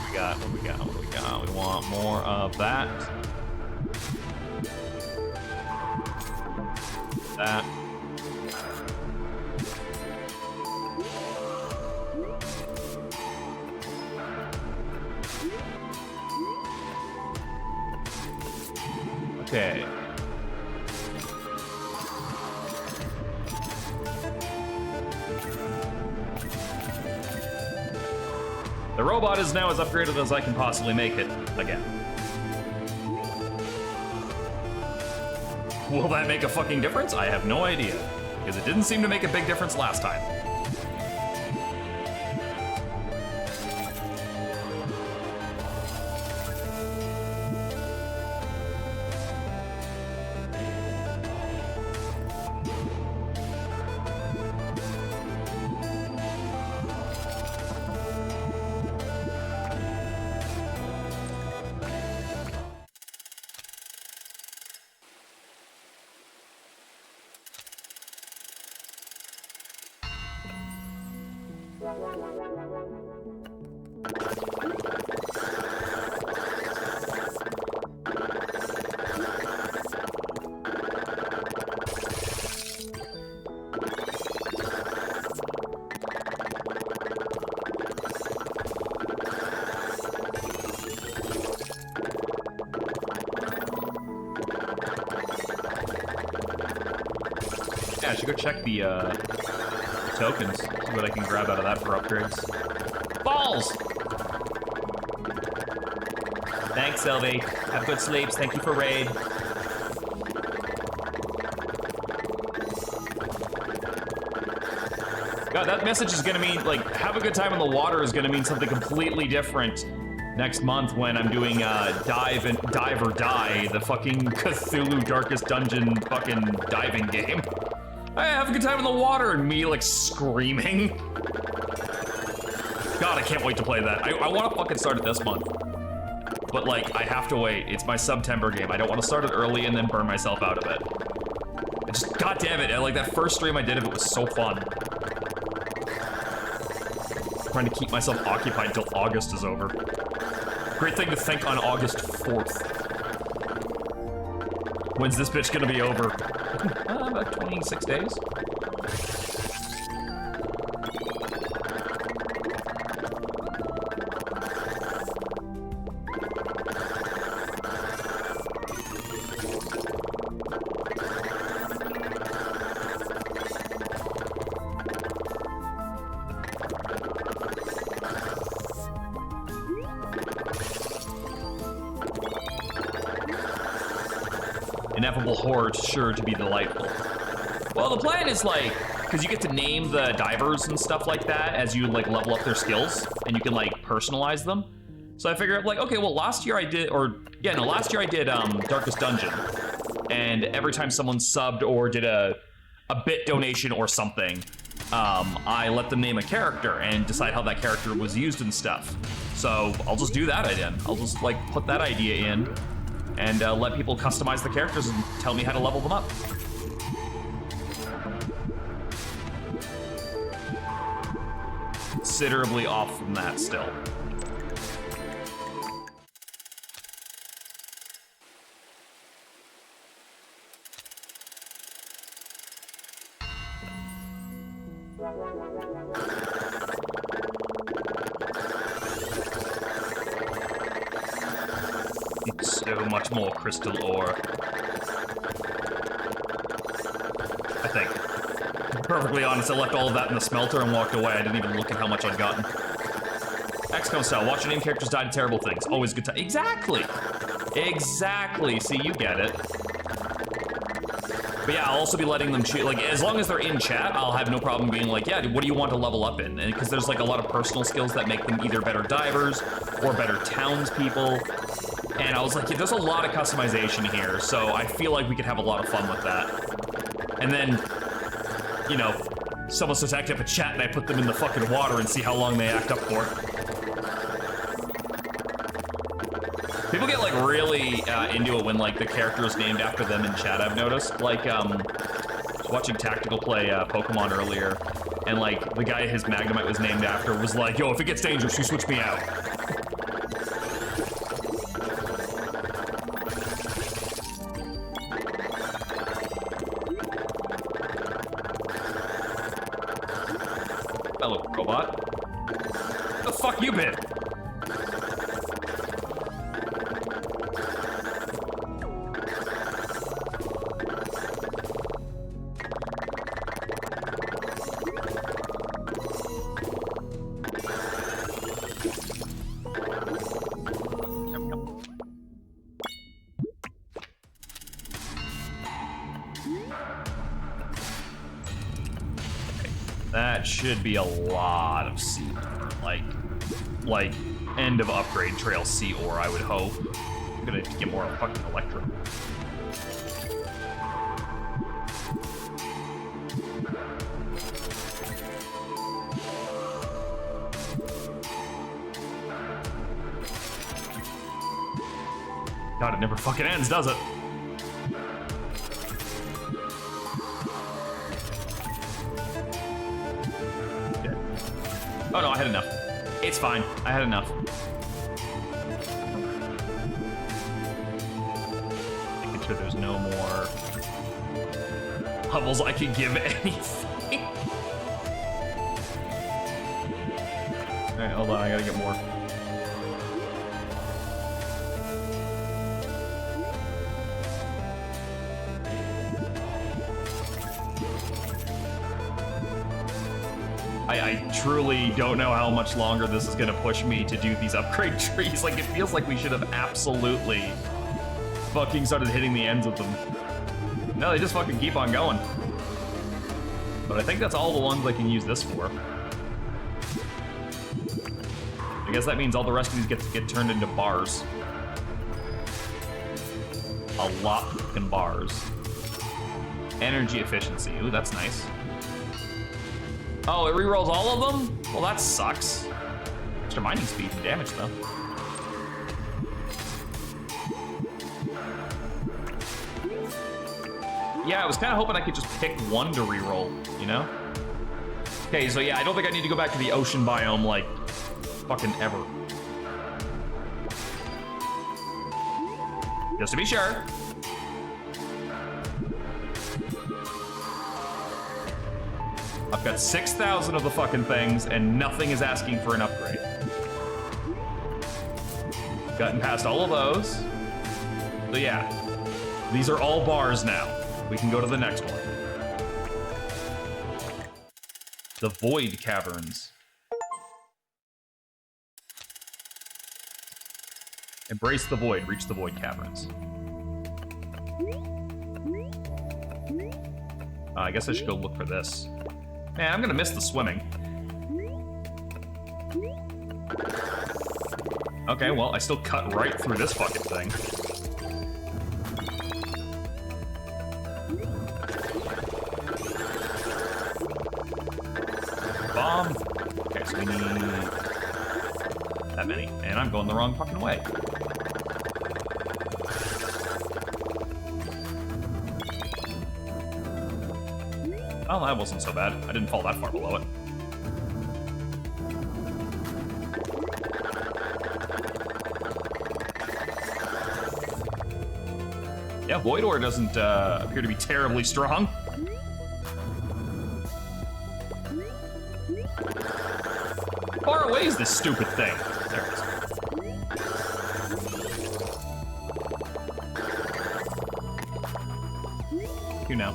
we got? What we got? What we got? We want more of that. That. Okay. The robot is now as upgraded as I can possibly make it again. Will that make a fucking difference? I have no idea, because it didn't seem to make a big difference last time. Yeah, I should go check the tokens, see what I can grab out of that for upgrades. Balls! Thanks, Sylvie. Have good sleeps. Thank you for raid. God, that message is gonna mean, like, have a good time in the water is gonna mean something completely different next month when I'm doing Dive or Die, the fucking Cthulhu Darkest Dungeon fucking diving game. Hey, have a good time in the water, and me, like, screaming. God, I can't wait to play that. I want to fucking start it this month. But, like, I have to wait. It's my September game. I don't want to start it early and then burn myself out of it. I just, god damn it, like, that first stream I did of it was so fun. Trying to keep myself occupied until August is over. Great thing to think on August 4th. When's this bitch gonna be over? About 26 days. Ineffable horde, sure to be delightful. Well, the plan is like, because you get to name the divers and stuff like that as you like level up their skills, and you can like personalize them. So I figured like, okay, well last year I did Darkest Dungeon, and every time someone subbed or did a bit donation or something, I let them name a character and decide how that character was used and stuff. So I'll just do that again. I'll just like put that idea in and let people customize the characters and tell me how to level them up. Considerably off from that still. so much more crystal ore. I think. Perfectly honest, I left all of that in the smelter and walked away. I didn't even look at how much I'd gotten. XCOM style, watch your name characters die to terrible things. Always good time. Exactly! Exactly, see, you get it. But yeah, I'll also be letting them choose, like, as long as they're in chat, I'll have no problem being like, yeah, what do you want to level up in? And because there's like a lot of personal skills that make them either better divers or better townspeople. And I was like, yeah, there's a lot of customization here, so I feel like we could have a lot of fun with that. And then, you know, someone starts acting up a chat and I put them in the fucking water and see how long they act up for. People get like really into it when like the character is named after them in chat, I've noticed. Like, I was watching Tactical play Pokemon earlier, and like the guy his Magnemite was named after was like, yo, if it gets dangerous, you switch me out. Hello, robot. Where the fuck you been? That should be a lot of C, like end of upgrade trail C ore, I would hope. I'm gonna have to get more fucking Electro. God, it never fucking ends, does it? Oh no, I had enough. It's fine. I had enough. Making sure there's no more levels I can give anything. Alright, hold on, I gotta get more. I truly don't know how much longer this is gonna push me to do these upgrade trees. Like, it feels like we should have absolutely fucking started hitting the ends of them. No, they just fucking keep on going. But I think that's all the ones I can use this for. I guess that means all the rest of these get turned into bars. A lot of fucking bars. Energy efficiency, ooh, that's nice. Oh, it rerolls all of them? Well, that sucks. Extra mining speed and damage, though. Yeah, I was kind of hoping I could just pick one to reroll, you know? Okay, so yeah, I don't think I need to go back to the ocean biome, like, fucking ever. Just to be sure. I've got 6,000 of the fucking things, and nothing is asking for an upgrade. Gotten past all of those. So yeah, these are all bars now. We can go to the next one. The Void Caverns. Embrace the void, reach the Void Caverns. I guess I should go look for this. Man, I'm gonna miss the swimming. Okay, well, I still cut right through this fucking thing. Bomb. Okay, so we need that many. And I'm going the wrong fucking way. Oh, that wasn't so bad. I didn't fall that far below it. Yeah, Void Ore doesn't appear to be terribly strong. How far away is this stupid thing? There it is. now.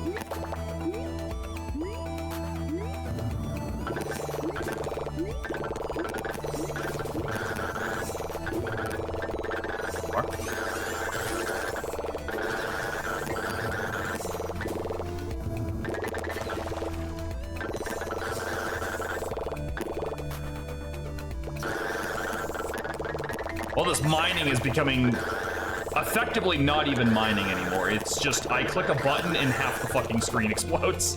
Well, this mining is becoming effectively not even mining anymore. It's just, I click a button and half the fucking screen explodes.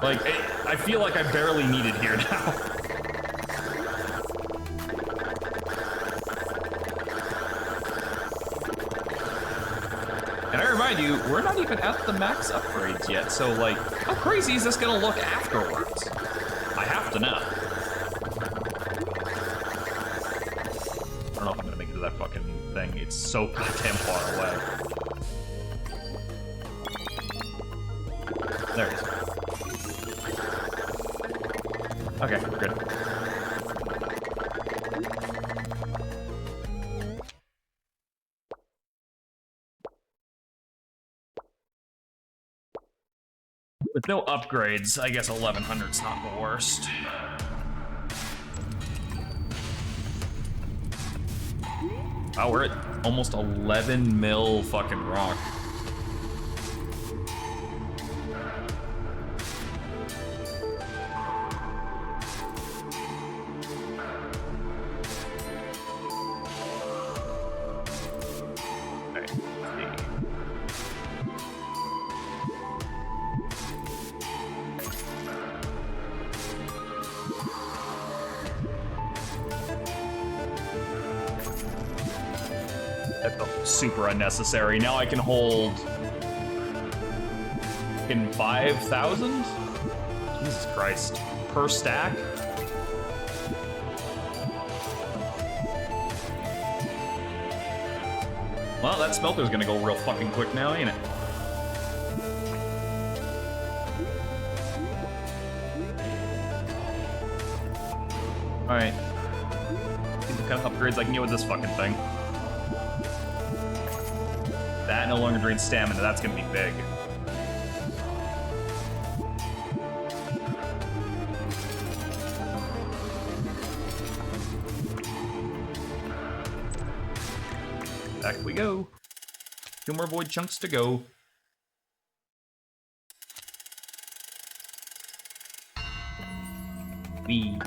Like, I feel like I barely need it here now. And I remind you, we're not even at the max upgrades yet, so like, how crazy is this gonna look afterwards? I have to know. I don't know if I'm gonna make it to that fucking thing. It's so goddamn far away. There it is. Okay, we're good. With no upgrades, I guess 1100's not the worst. Oh, we're at almost 11 mil fucking rock. That felt super unnecessary. Now I can hold in 5,000? Jesus Christ. Per stack? Well, that smelter's gonna go real fucking quick now, ain't it? Alright. See what kind of upgrades I can get with this fucking thing. That no longer drains stamina, that's gonna be big. Back we go. 2 more void chunks to go. B.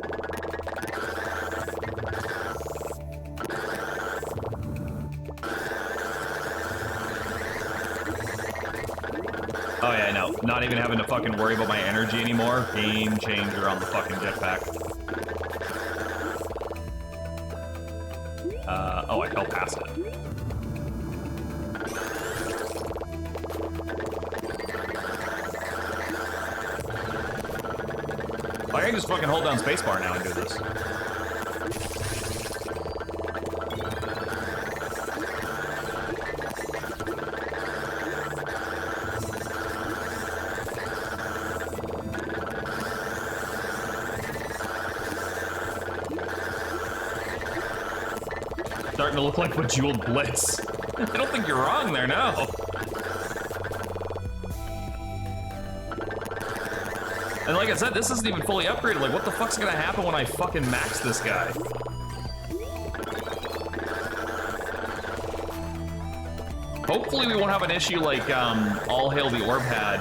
Oh yeah, no. Not even having to fucking worry about my energy anymore. Game changer on the fucking jetpack. Oh, I fell past it. I can just fucking hold down spacebar now and do this. Starting to look like Bejeweled Blitz. I don't think you're wrong there, no. And like I said, this isn't even fully upgraded. Like, what the fuck's gonna happen when I fucking max this guy? Hopefully we won't have an issue like All Hail the Orb had,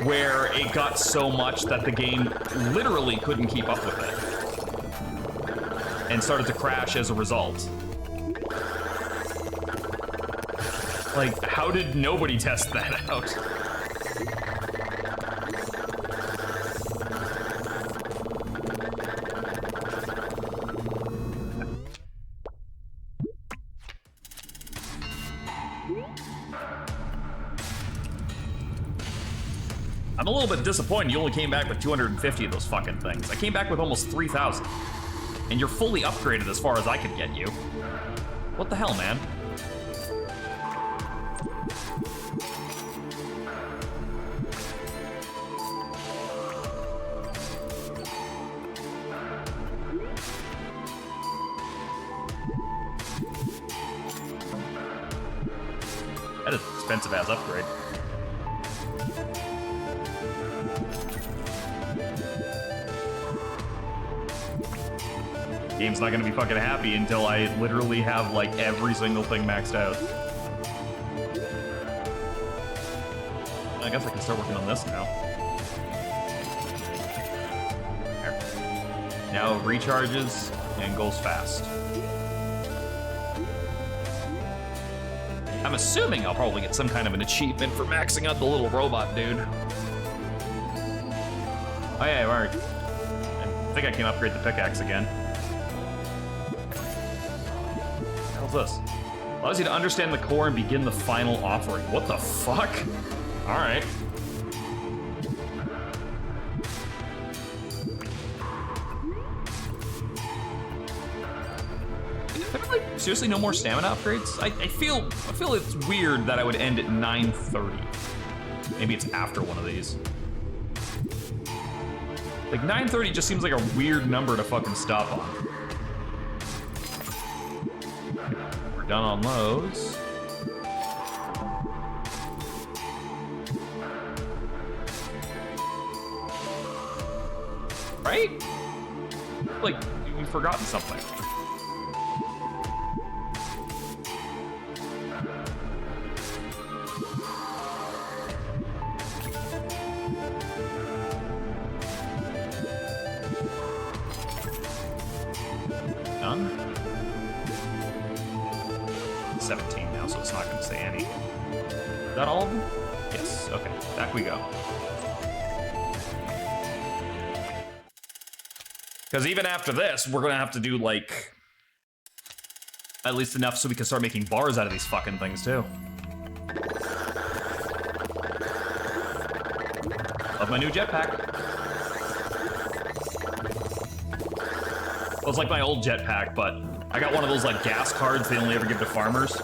where it got so much that the game literally couldn't keep up with it. And started to crash as a result. Like, how did nobody test that out? I'm a little bit disappointed you only came back with 250 of those fucking things. I came back with almost 3,000. And you're fully upgraded as far as I could get you. What the hell, man? That is an expensive ass upgrade. Game's not gonna be fucking happy until I literally have like every single thing maxed out. I guess I can start working on this now. There. Now it recharges and goes fast. I'm assuming I'll probably get some kind of an achievement for maxing out the little robot dude. Oh yeah, alright. I think I can upgrade the pickaxe again. What's this? Allows you to understand the core and begin the final offering. What the fuck? Alright. Like, seriously, no more stamina upgrades? I feel it's weird that I would end at 9:30. Maybe it's after one of these. Like 9:30 just seems like a weird number to fucking stop on. We're done on those. Right? Like, you've forgotten something. Done? 17 now, so it's not going to say any. Is that all of them? Yes, okay, back we go. Because even after this, we're going to have to do, like, at least enough so we can start making bars out of these fucking things, too. Love my new jetpack. Well, it's like my old jetpack, but I got one of those, like, gas cards they only ever give to farmers.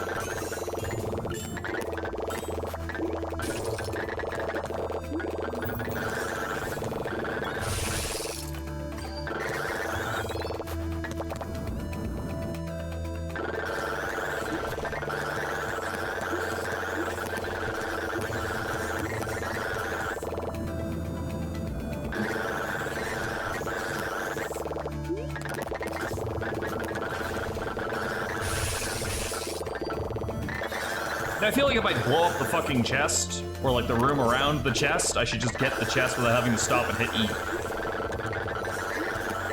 I feel like if I blow up the fucking chest, or like the room around the chest, I should just get the chest without having to stop and hit E.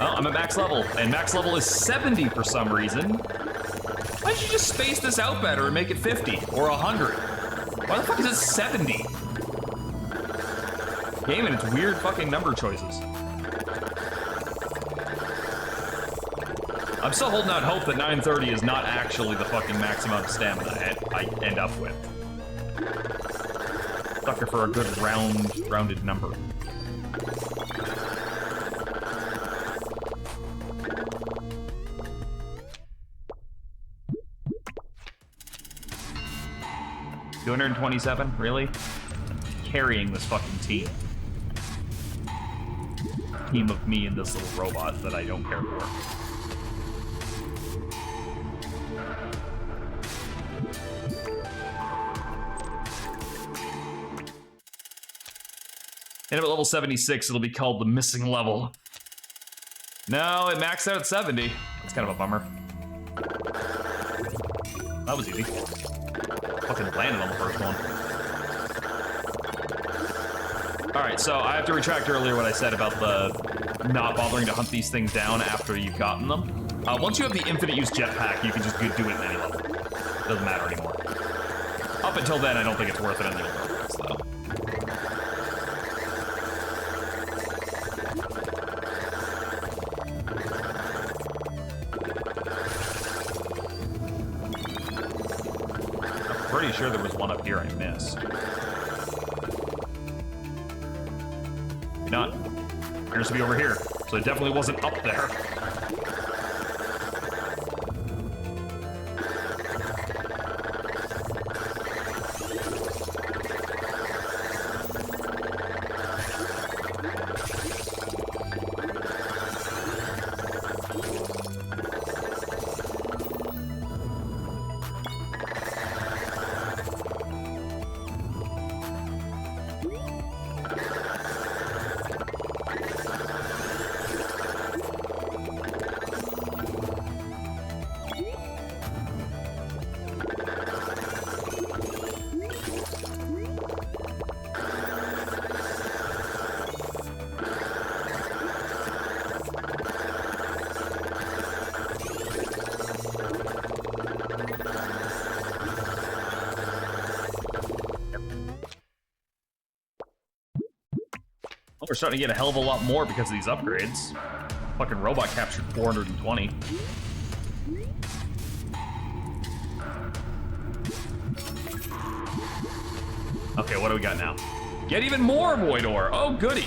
Oh, I'm at max level, and max level is 70 for some reason. Why don't you just space this out better and make it 50 or 100? Why the fuck is it 70? Game and its weird fucking number choices. I'm still holding out hope that 9:30 is not actually the fucking max amount of stamina I end up with. Sucker for a good rounded number. $227? Really? Carrying this fucking team. Team of me and this little robot that I don't care for. And at level 76, it'll be called the missing level. No, it maxed out at 70. That's kind of a bummer. That was easy. Fucking landed on the first one. Alright, so I have to retract earlier what I said about the not bothering to hunt these things down after you've gotten them. Once you have the infinite use jetpack, you can just do it at any level. It doesn't matter anymore. Up until then, I don't think it's worth it on the old robots, though. Pretty sure there was one up here I missed. Maybe not. Appears to be over here, so it definitely wasn't up there. Oh, we're starting to get a hell of a lot more because of these upgrades. Fucking robot captured 420. Okay, what do we got now? Get even more Void Ore. Oh, goody.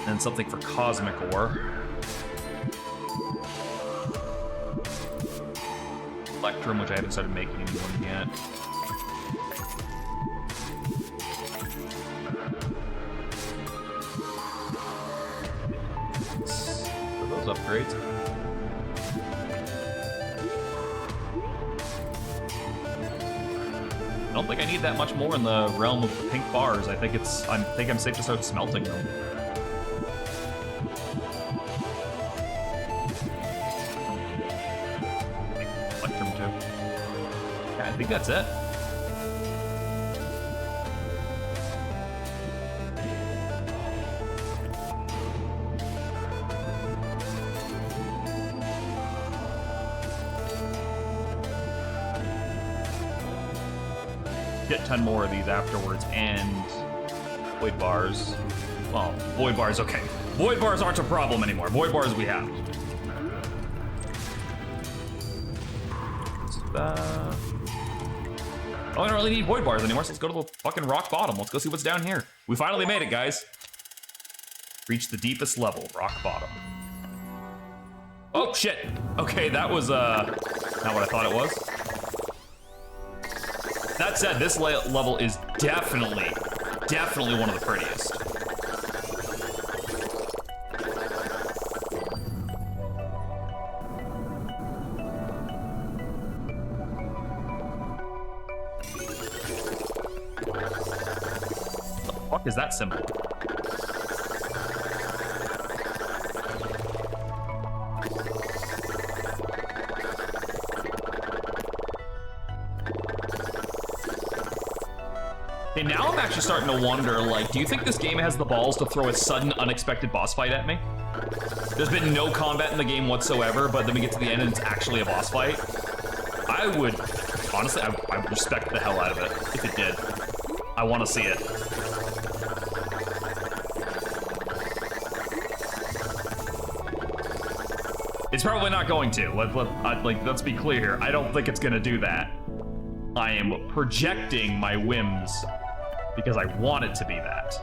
And something for Cosmic Ore. Electrum, which I haven't started making anyone yet. For those upgrades. I don't think I need that much more in the realm of the pink bars. I think I'm safe to start smelting them. Electrum too. Yeah, I think that's it. Get 10 more of these afterwards, and void bars. Well, void bars, okay. Void bars aren't a problem anymore. Void bars we have. Oh, I don't really need void bars anymore, so let's go to the fucking rock bottom. Let's go see what's down here. We finally made it, guys. Reached the deepest level, rock bottom. Oh, shit. Okay, that was, not what I thought it was. That said, this level is definitely one of the prettiest. What the fuck is that symbol? Okay, now I'm actually starting to wonder, like, do you think this game has the balls to throw a sudden, unexpected boss fight at me? There's been no combat in the game whatsoever, but then we get to the end and it's actually a boss fight. I would, honestly, I would respect the hell out of it if it did. I want to see it. It's probably not going to. Let's be clear here. I don't think it's gonna do that. I am projecting my whims because I want it to be that.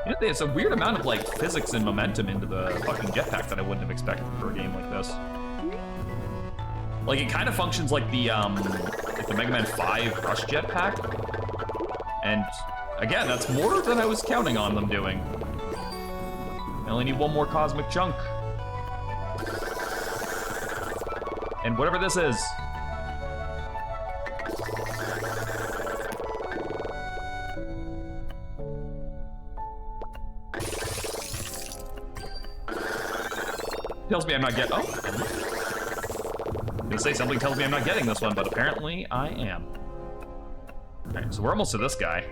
You know, there's a weird amount of like physics and momentum into the fucking jetpack that I wouldn't have expected for a game like this. Like, it kind of functions like the Mega Man 5 Rush jetpack. And again, that's more than I was counting on them doing. I only need one more cosmic chunk. And whatever this is. Tells me I'm not getting. Oh, I'm gonna say something tells me I'm not getting this one, but apparently I am. All right, so we're almost to this guy.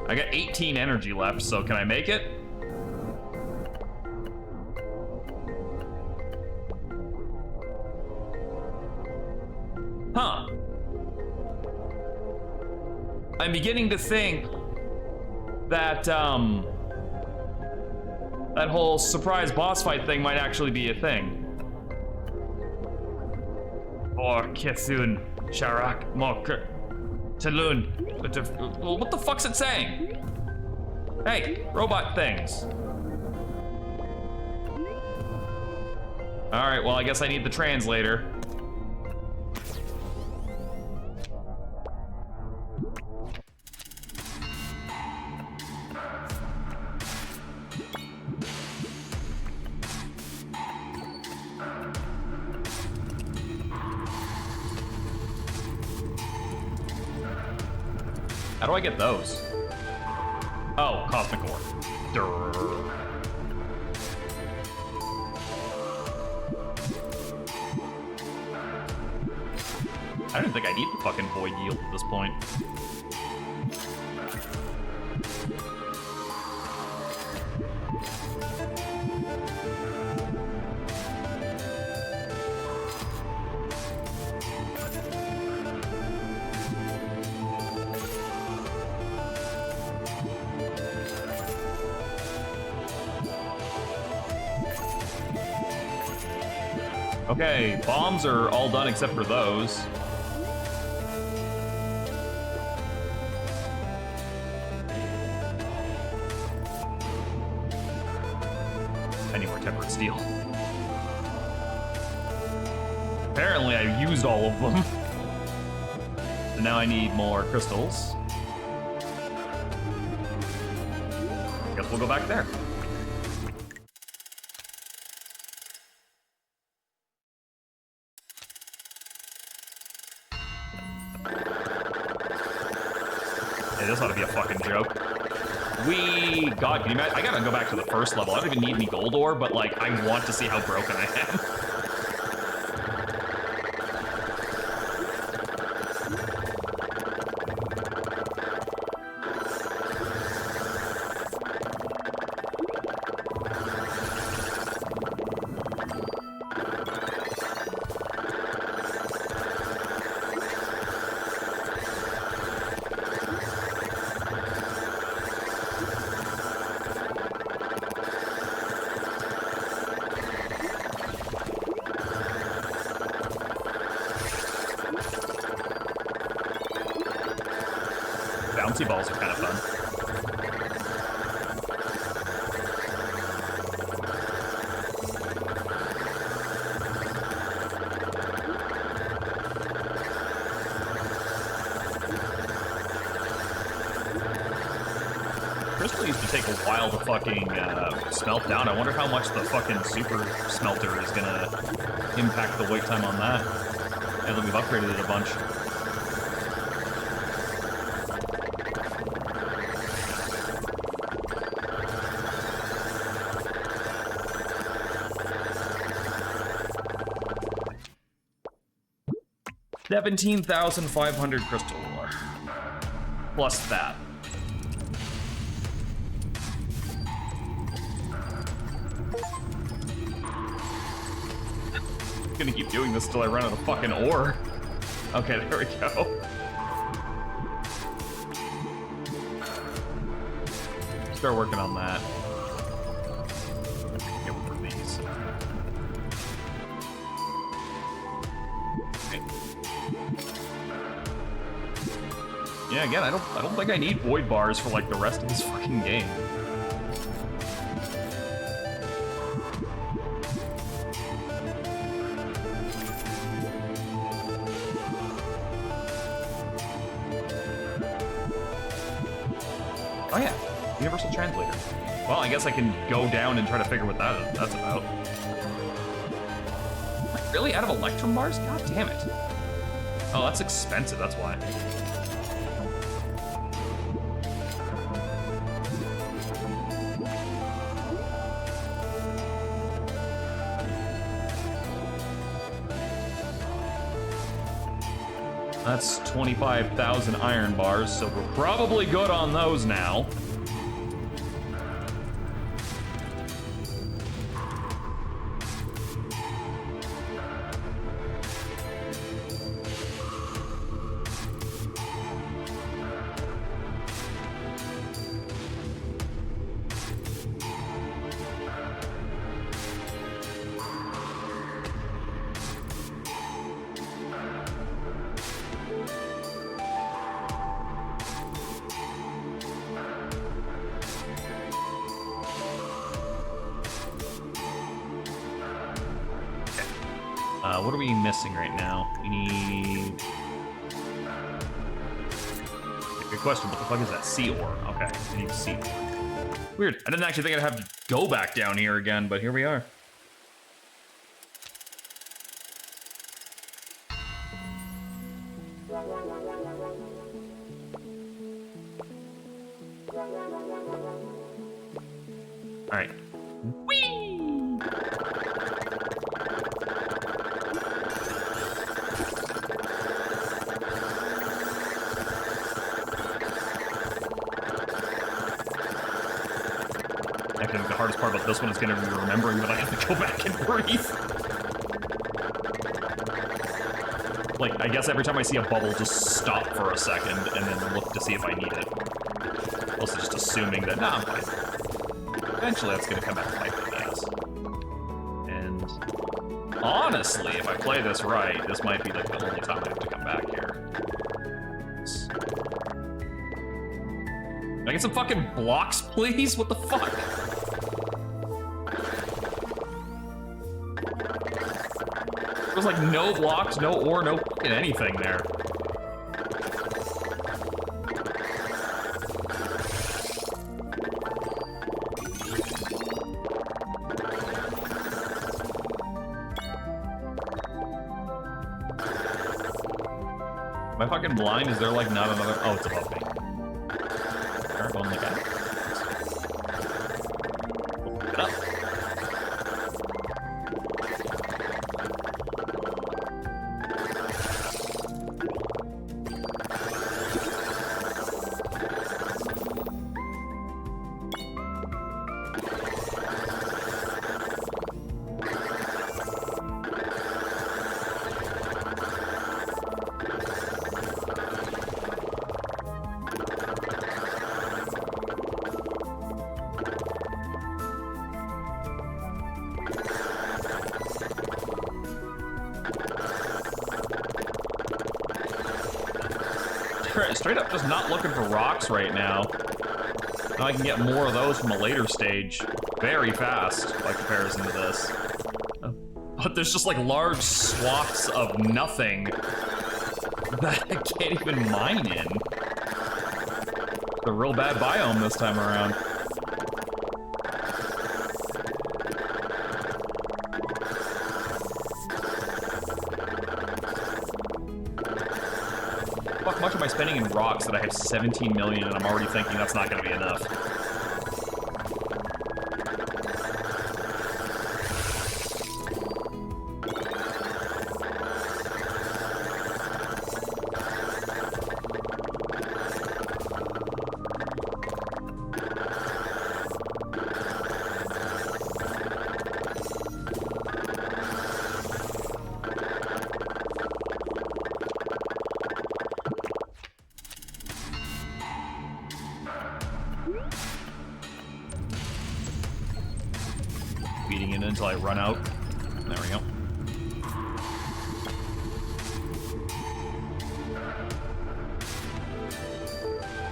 I got 18 energy left, so can I make it? Huh. I'm beginning to think that that whole surprise boss fight thing might actually be a thing. Or Kithun, Sharak, Mok, Talun. What the fuck's it saying? Hey, robot things. All right, well, I guess I need the translator. How do I get those? Oh, Cosmic Ore. Durr. I don't think I need the fucking Void Yield at this point. Okay, bombs are all done except for those. I need more tempered steel. Apparently I used all of them. So now I need more crystals. Guess we'll go back there. Hey, this ought to be a fucking joke. God, can you imagine? I gotta go back to the first level. I don't even need any gold ore, but like, I want to see how broken I am. 'Bouncy balls are kind of fun. Crystal used to take a while to fucking smelt down. I wonder how much the fucking super smelter is gonna impact the wait time on that. Now that we've upgraded it a bunch. $17,500 crystal ore. Plus that. I'm gonna keep doing this till I run out of fucking ore. Okay, there we go. Start working on that. Get rid of these. Okay. Yeah, again, I don't think I need void bars for like the rest of this fucking game. Oh yeah, universal translator. Well, I guess I can go down and try to figure what that's about. Really? Out of electrum bars? God damn it. Oh, that's expensive, that's why. That's 25,000 iron bars, so we're probably good on those now. What are we missing right now? We need... Good question, what the fuck is that? Sea ore. Okay, I need sea ore. Weird, I didn't actually think I'd have to go back down here again, but here we are. Alright. Whee! I think the hardest part about this one is going to be remembering that I have to go back and breathe. Like, I guess every time I see a bubble, just stop for a second and then look to see if I need it. Also just assuming that, nah, I'm fine. Eventually that's going to come back to life, I guess. And Honestly, if I play this right, this might be like the only time I have to come back here. Can I get some fucking blocks, please? What the fuck? There's like no blocks, no ore, no fucking anything there. Am I fucking blind? Is there like not another? Oh, it's above me. Alright, going like that. Open it up. Straight up just not looking for rocks right now. Now I can get more of those from a later stage very fast by comparison to this. But there's just like large swaths of nothing that I can't even mine in. It's a real bad biome this time around. Fuck, much am I spending in rocks that I have 17 million and I'm already thinking that's not gonna be enough. Beating it until I run out. There we go.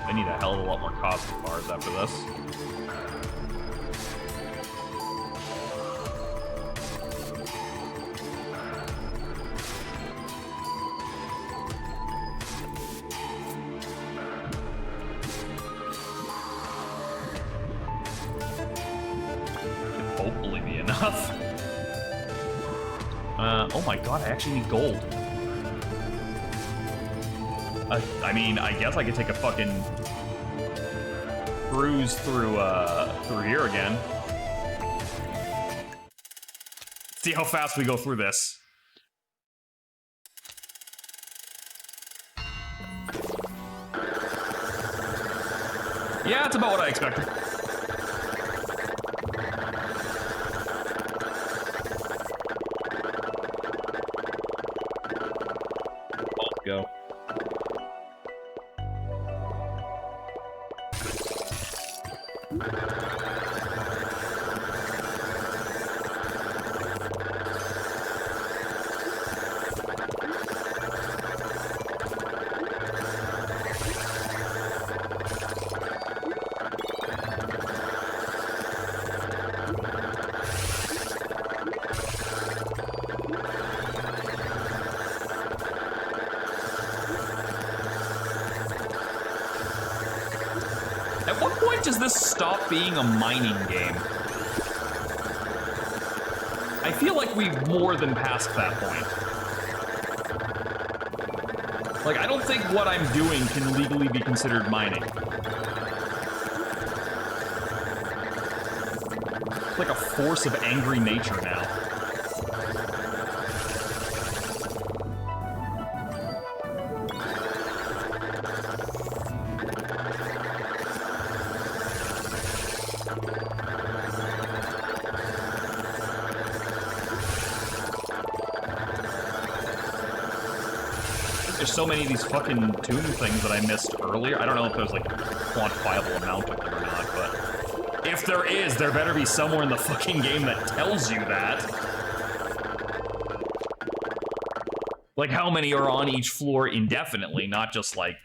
I need a hell of a lot more cosmic bars after this. Hopefully be enough. Oh my god, I actually need gold. I mean, I guess I could take a fucking cruise through here again. See how fast we go through this. Yeah, it's about what I expected. Go. At what point does this stop being a mining game? I feel like we've more than passed that point. Like, I don't think what I'm doing can legally be considered mining. It's like a force of angry nature now. There's so many of these fucking tomb things that I missed earlier. I don't know if there's like a quantifiable amount of them or not, but if there is, there better be somewhere in the fucking game that tells you that. Like, how many are on each floor indefinitely, not just, like,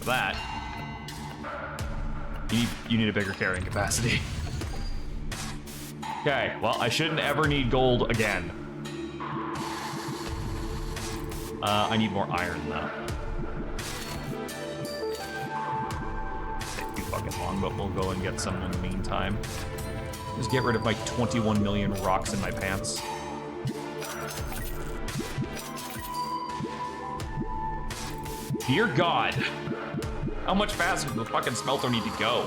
that. You need a bigger carrying capacity. Okay, well, I shouldn't ever need gold again. I need more iron, though. Take too fucking long, but we'll go and get some in the meantime. Just get rid of my 21 million rocks in my pants. Dear God, how much faster does the fucking smelter need to go?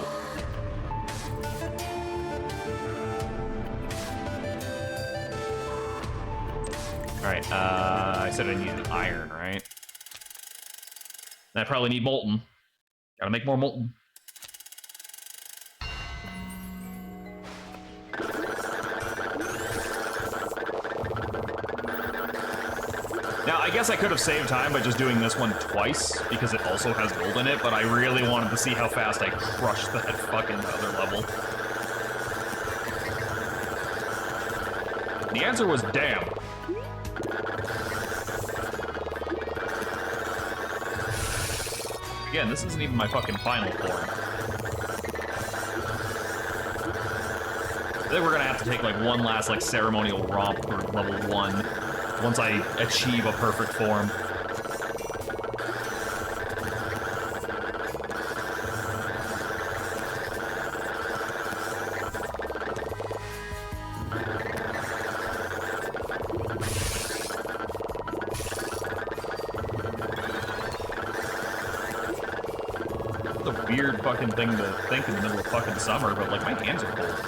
Alright, I said I needed iron, right? And I probably need molten. Gotta make more molten. Now, I guess I could have saved time by just doing this one twice, because it also has gold in it, but I really wanted to see how fast I crushed that fucking other level. The answer was damn. Again, this isn't even my fucking final form. I think we're gonna have to take like one last like ceremonial romp for level 1 once I achieve a perfect form. Weird fucking thing to think in the middle of fucking summer, but like my hands are cold.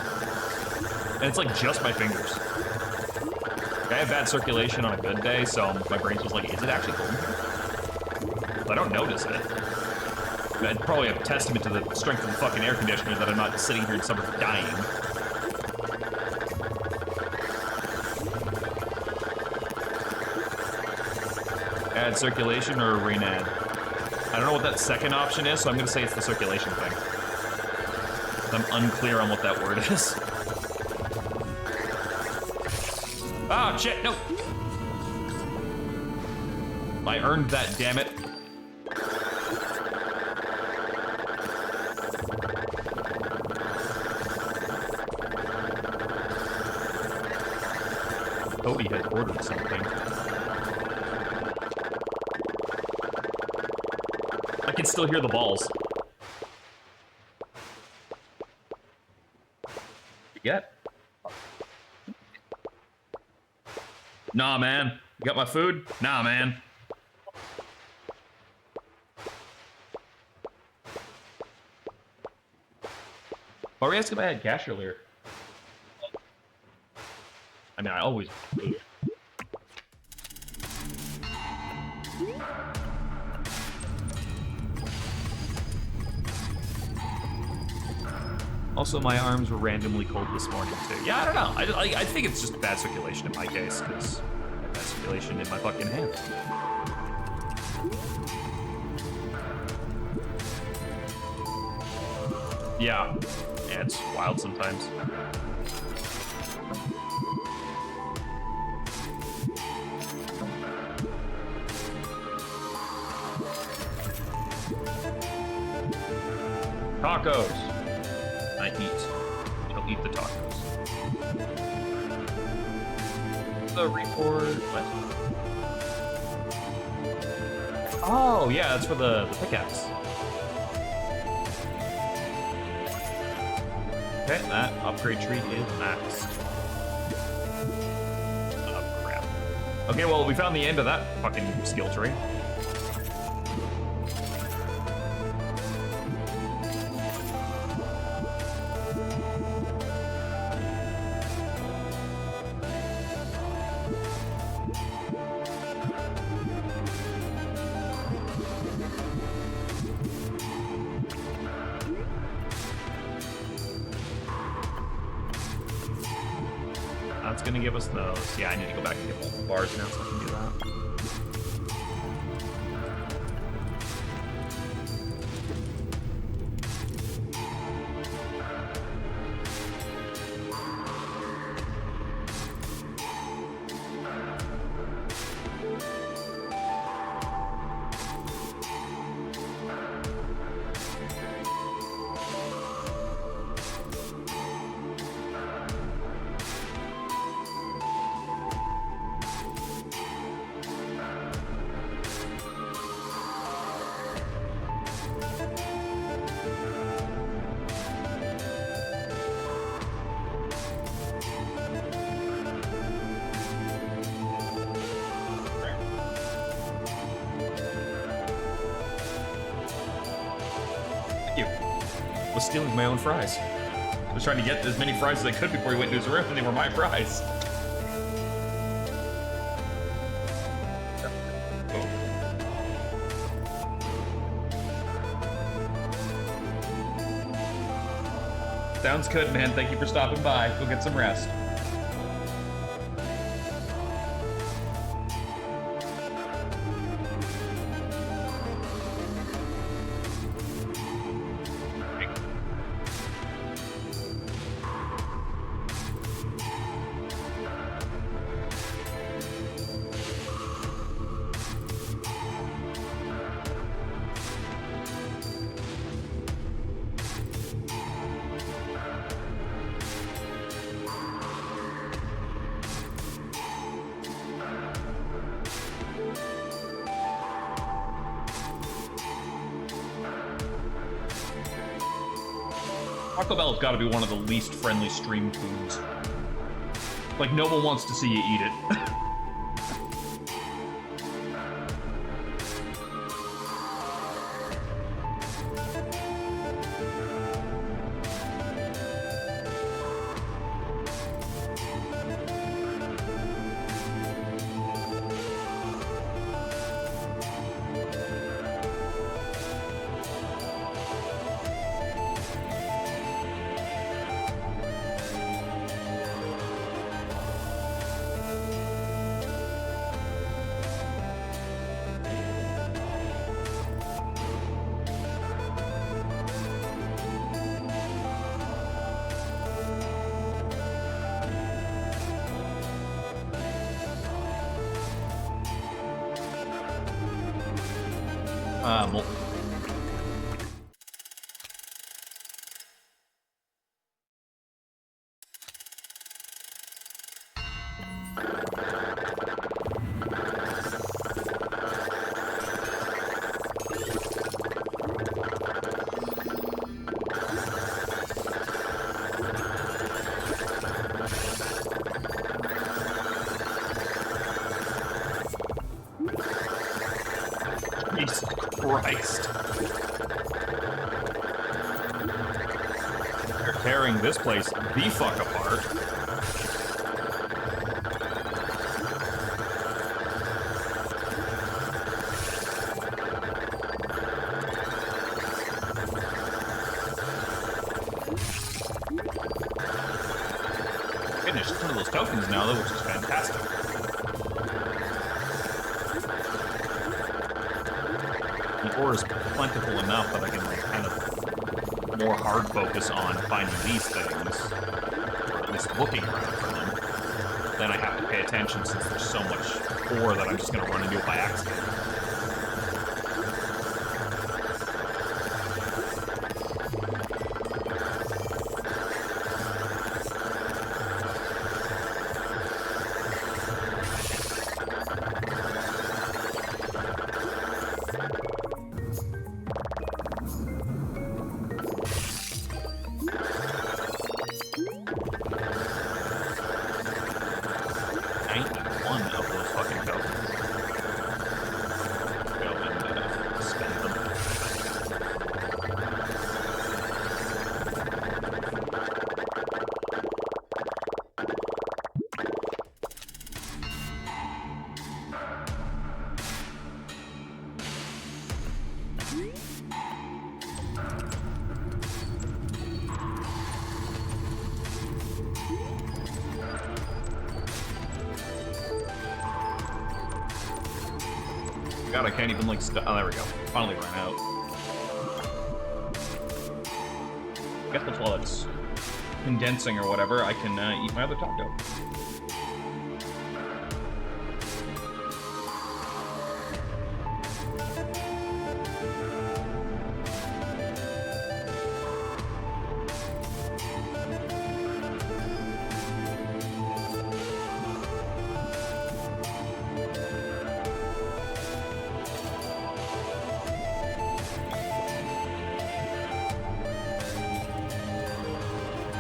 And it's like just my fingers. I have bad circulation on a good day, so my brain's just like, is it actually cold in here? I don't notice it. That'd probably a testament to the strength of the fucking air conditioner that I'm not sitting here in summer dying. Add circulation or rain add? I don't know what that second option is, so I'm gonna say it's the circulation thing. I'm unclear on what that word is. Oh, shit, no! I earned that, damn it. Cody had ordered something. I can still hear the balls. You get? Nah, man. You got my food? Nah, man. Why were you asking if I had cash earlier? I mean, I always do. Also, my arms were randomly cold this morning, too. Yeah, I don't know. I think it's just bad circulation in my case, because I have bad circulation in my fucking hands. Yeah, it's wild sometimes. Tacos. I eat. You'll eat the tacos. The report. What? Oh, yeah, that's for the pickaxe. Okay, that upgrade tree is maxed. Oh, crap. Okay, well, we found the end of that fucking skill tree. That's gonna give us those. Yeah, I need to go back and get multiple bars now so I can do that. Thank you. I was stealing my own fries. I was trying to get as many fries as I could before he went into his room, and they were my fries. Sounds good, man. Thank you for stopping by. Go get some rest. Taco Bell has got to be one of the least friendly stream foods. Like, no one wants to see you eat it. Well. Jesus Christ. They're tearing this place the fuck apart. Finished some of those tokens now, though, which is fantastic. The ore is plentiful enough that I can like kind of more hard focus on finding these things, or at least looking around for them. Then I have to pay attention since there's so much ore that I'm just going to run into it by accident. God, I can't even like oh, there we go. Finally ran out. I guess that's while it's condensing or whatever, I can eat my other taco.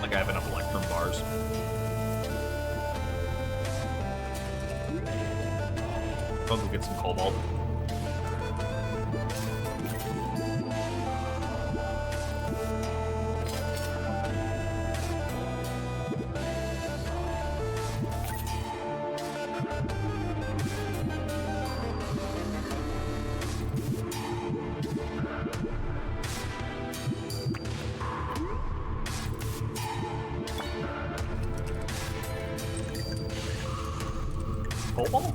Like I have enough electrum bars. I'll go get some cobalt. ball?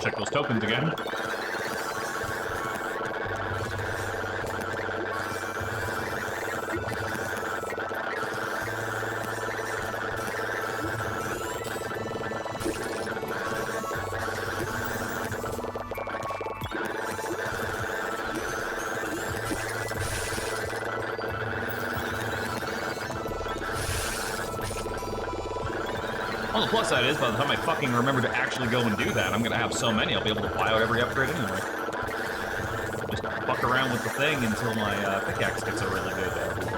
Check those tokens again. Well, the plus side is, by the time I fucking remember to actually go and do that, I'm gonna have so many, I'll be able to buy out every upgrade anyway. Just fuck around with the thing until my pickaxe gets a really good reroll.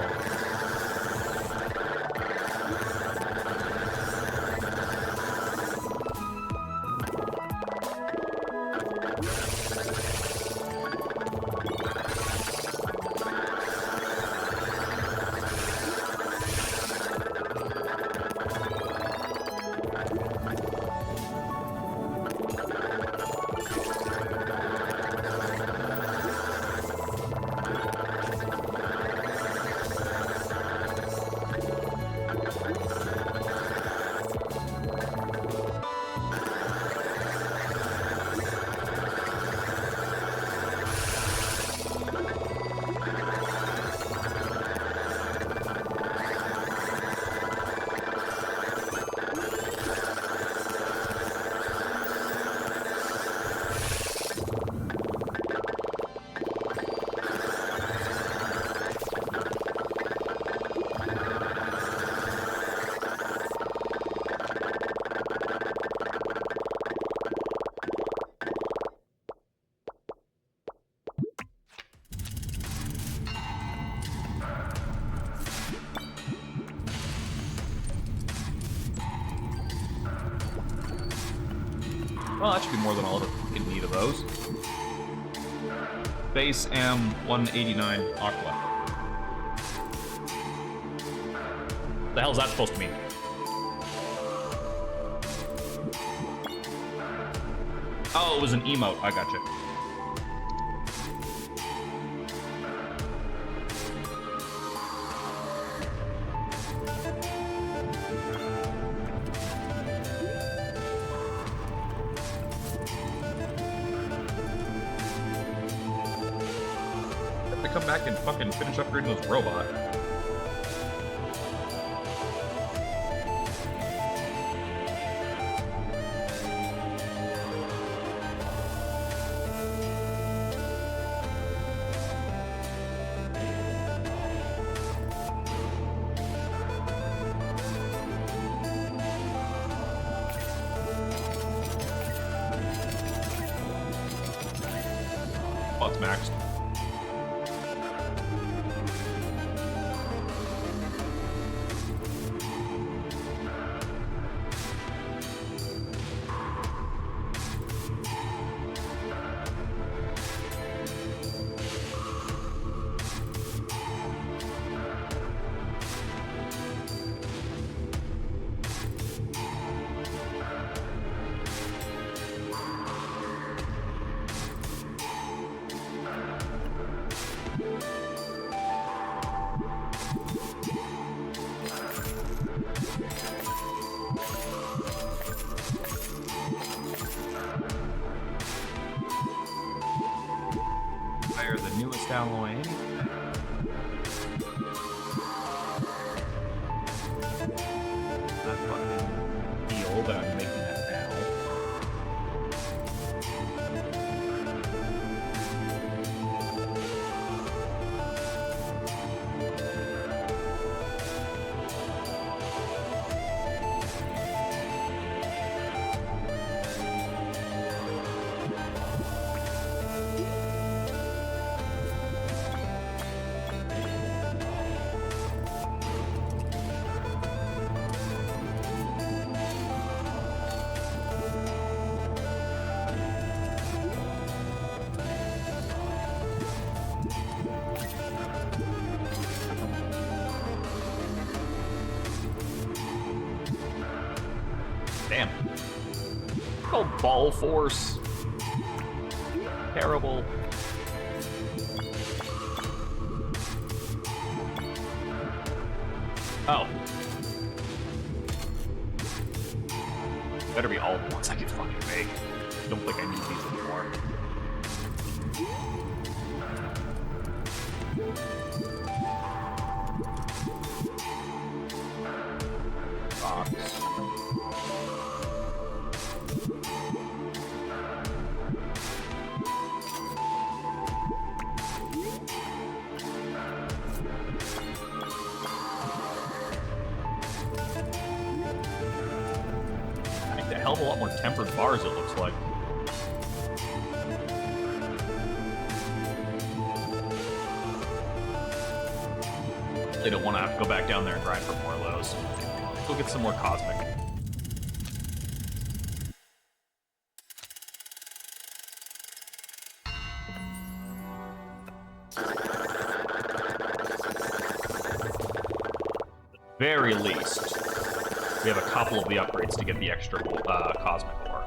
Well, that should be more than all the need of those. Base M189 Aqua. The hell is that supposed to mean? Oh, it was an emote. I gotcha. Come back and fucking finish upgrading this robot. Oh, it's maxed. Fire the newest alloy. Not fucking deal, but I'm making that now. called Ball Force. Terrible. Oh. Better be all the ones I can fucking make. I don't think I need these anymore. Box. A hell of a lot more tempered bars, it looks like. They don't want to have to go back down there and grind for more of those. Go get some more cosmic. Very least, we have a couple of the upgrades to get the extra cosmic ore.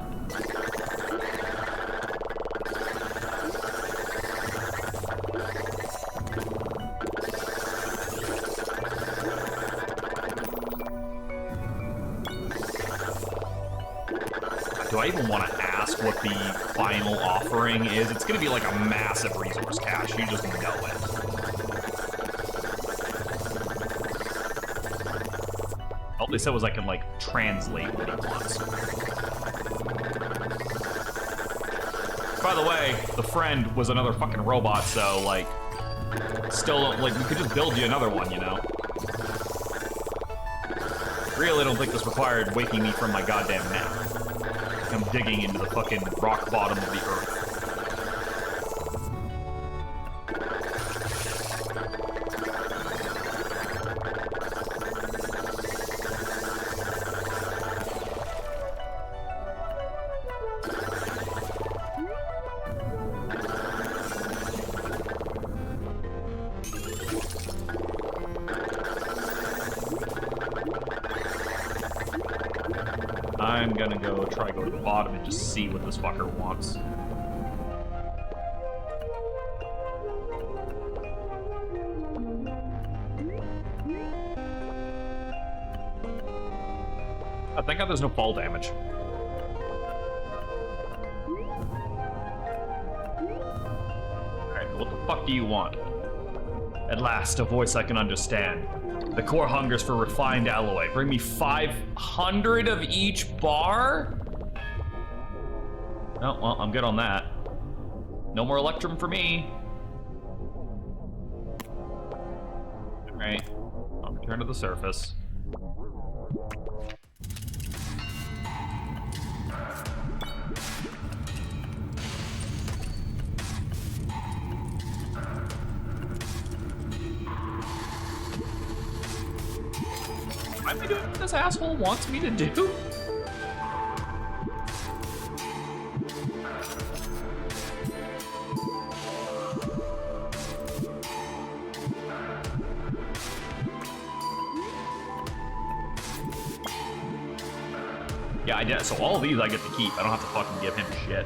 Do I even want to ask what the final offering is? It's going to be like a massive resource cache. You just know it. All they said was I can, like, translate what he wants. By the way, the friend was another fucking robot, so, like, still don't, like, we could just build you another one, you know? Really don't think this required waking me from my goddamn nap. I'm digging into the fucking rock bottom of the earth. I'm gonna go to the bottom and just see what this fucker wants. Oh, thank God there's no fall damage. Alright, what the fuck do you want? At last, a voice I can understand. The core hungers for refined alloy. Bring me 500 of each bar? Oh, well, I'm good on that. No more Electrum for me. Alright, I'll return to the surface. Am I doing what this asshole wants me to do? Yeah, I did. So all of these I get to keep. I don't have to fucking give him shit.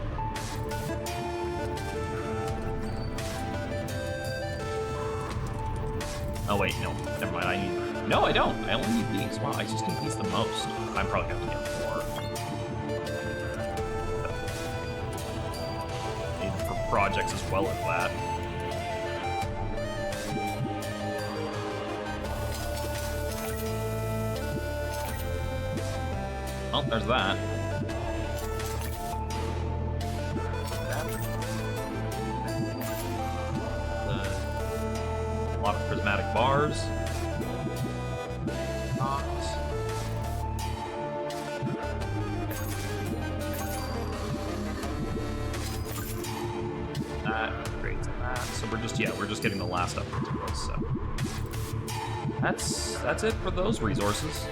Oh wait, no. Never mind. I need... No, I don't. I only need these. Wow, I just need these the most. I'm probably gonna get more. Need them for projects as well as that. Oh, there's that. A lot of prismatic bars. That creates that. So we're just getting the last upgrades of those. So that's it for those resources.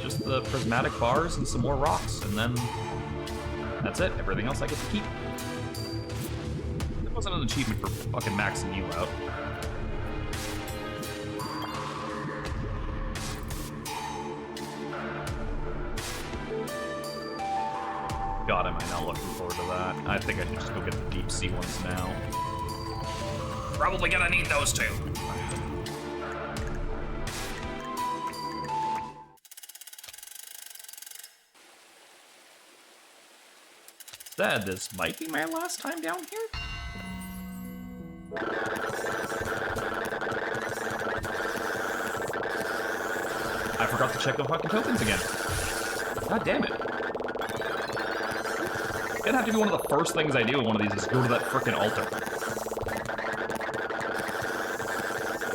Just the prismatic bars and some more rocks, and then that's it. Everything else I get to keep. There wasn't an achievement for fucking maxing you out. Got him. am I not looking forward to that? I think I should just go get the deep sea ones now. Probably gonna need those too. Said this might be my last time down here. I forgot to check the fucking tokens again. God damn it. It'd have to be one of the first things I do in one of these is go to that frickin' altar.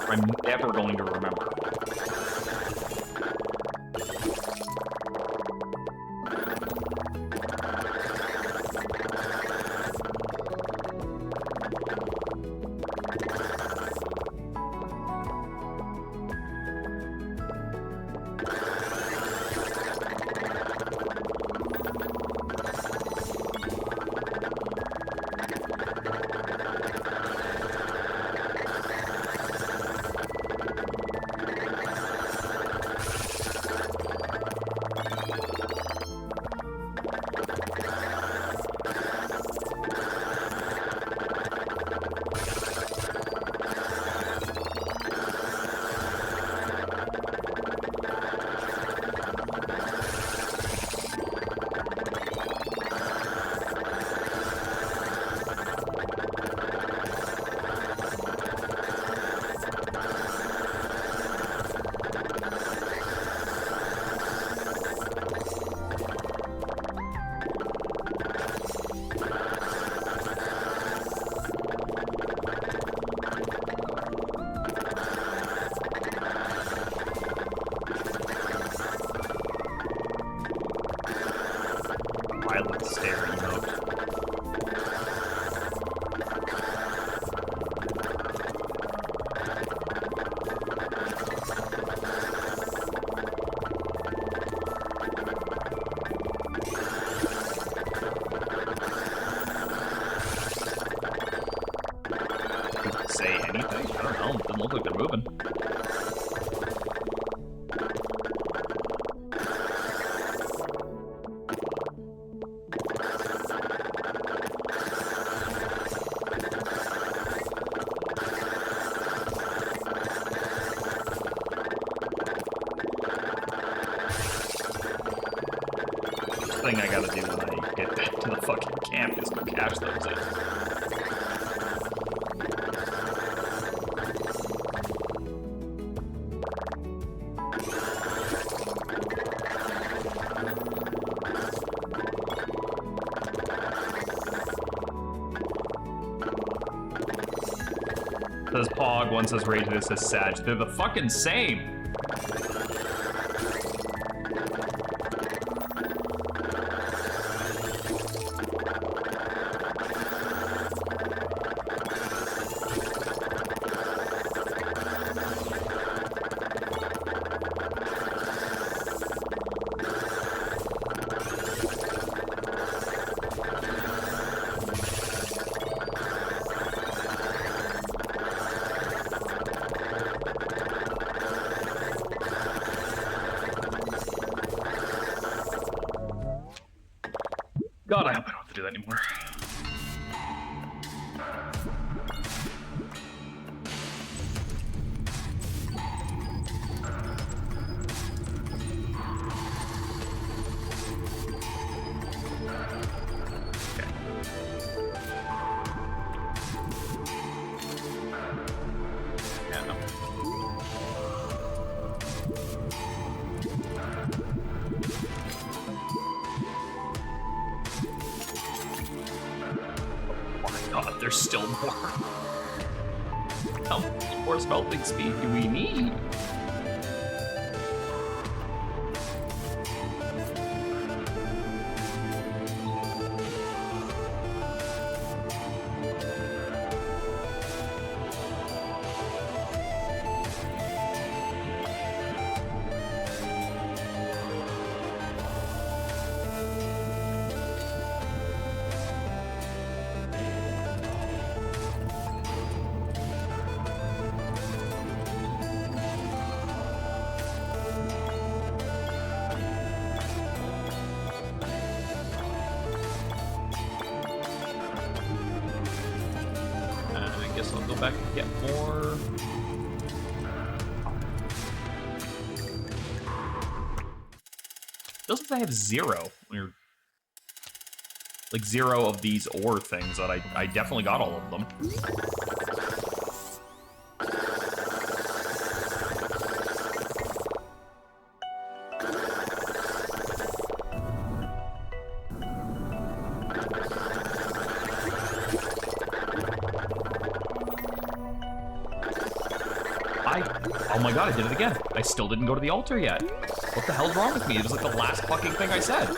I'm never going to remember. Thing I gotta do when I get back to the fucking camp is to cash those in. Says Pog, one says Rage, this says Sag. They're the fucking same! God, I hope I don't have to do that anymore. There's still more. How much more smelting speed do we need? back and get more. Feels like I have 0 when you're like 0 of these ore things that I definitely got all of them. Oh my god, I did it again. I still didn't go to the altar yet. What the hell's wrong with me? It was like the last fucking thing I said.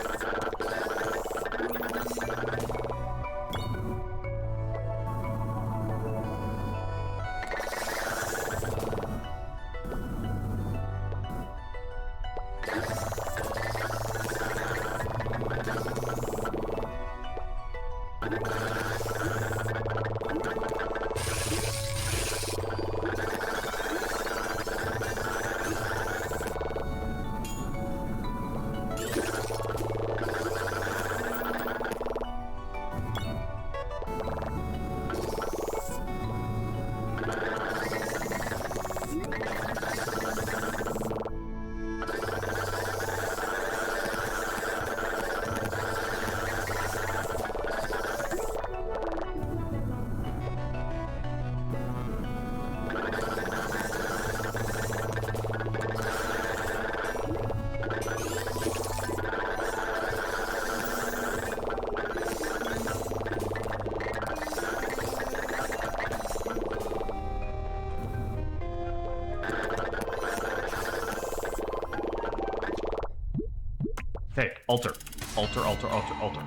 Okay, altar. Altar, altar, altar, altar.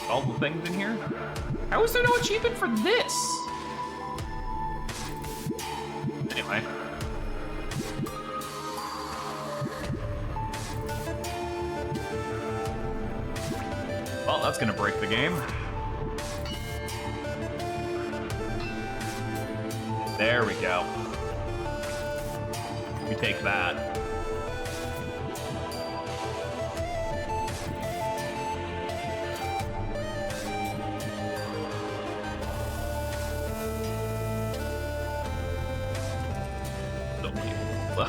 All the things in here? How is there no achievement for this? Anyway. Well, that's gonna break the game. There we go. We take that.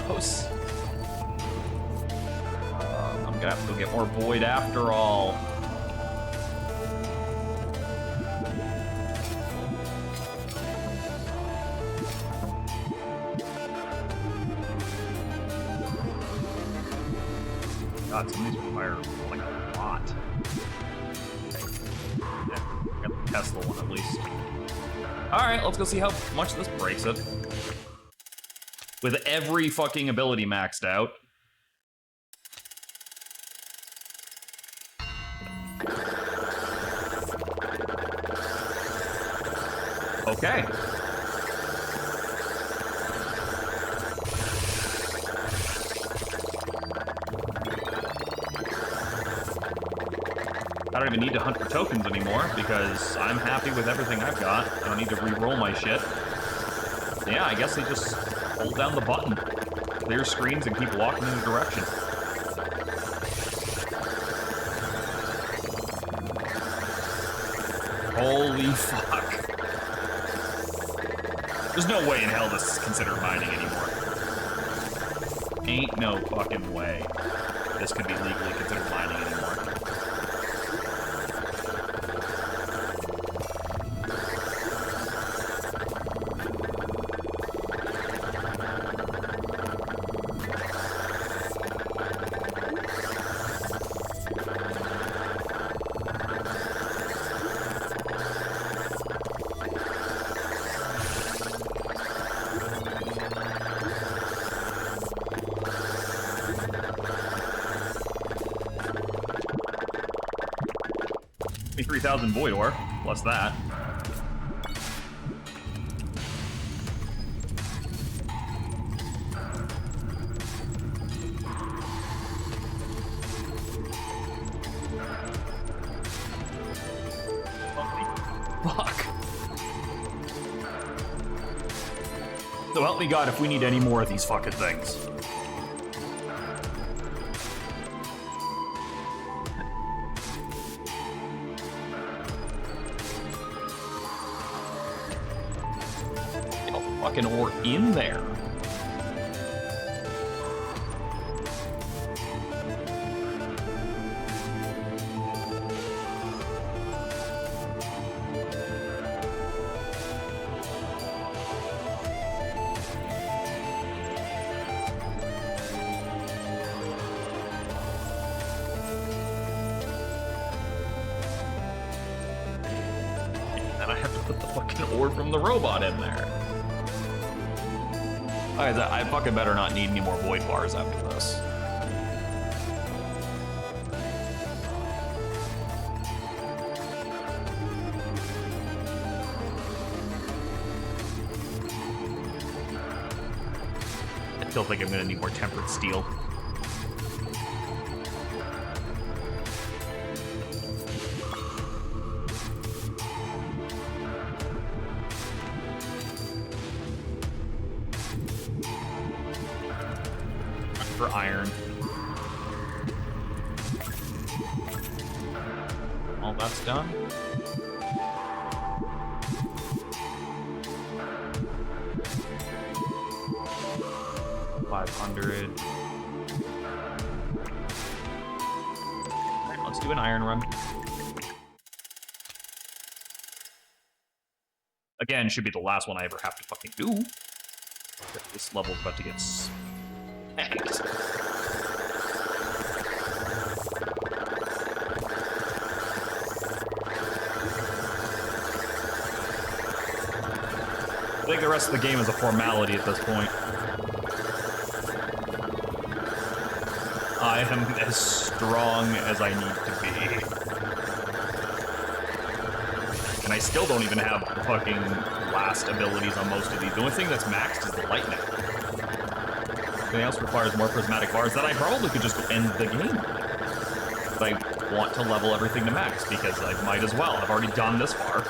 Close. I'm gonna have to go get more void after all. God, some of these require like a lot. Yeah, got the Tesla one at least. Alright, let's go see how much this breaks it. With every fucking ability maxed out. Okay. I don't even need to hunt for tokens anymore because I'm happy with everything I've got. I don't need to re-roll my shit. Yeah, I guess they just hold down the button, clear screens, and keep walking in the direction. Holy fuck. There's no way in hell this is considered mining anymore. Ain't no fucking way this could be legally considered mining anymore. $3,000 void ore, plus that. So help me God if we need any more of these fucking things. Get a fucking ore in there. From the robot in there. Alright, I fucking better not need any more void bars after this. I still think I'm gonna need more tempered steel. For iron. All that's done. $500. Alright, let's do an iron run. Again, should be the last one I ever have to fucking do. This level's about to get smacked. I think the rest of the game is a formality at this point. I am as strong as I need to be. And I still don't even have the fucking last abilities on most of these. The only thing that's maxed is the lightning. Everything else requires more prismatic bars that I probably could just end the game. But I want to level everything to max because I might as well. I've already gone this far.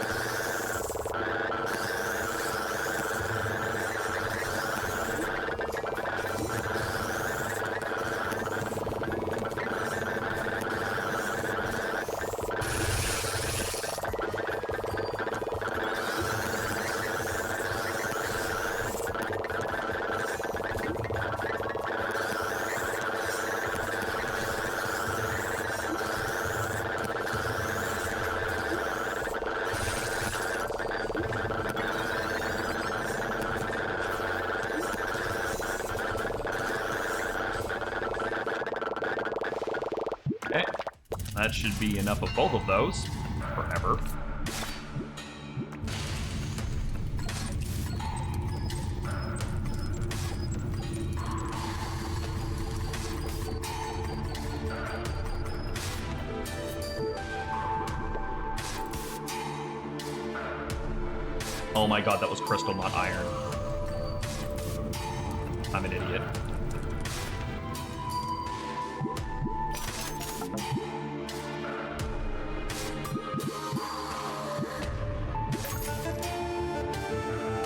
Okay, that should be enough of both of those, forever. Oh my god, that was crystal, not iron. I'm an idiot.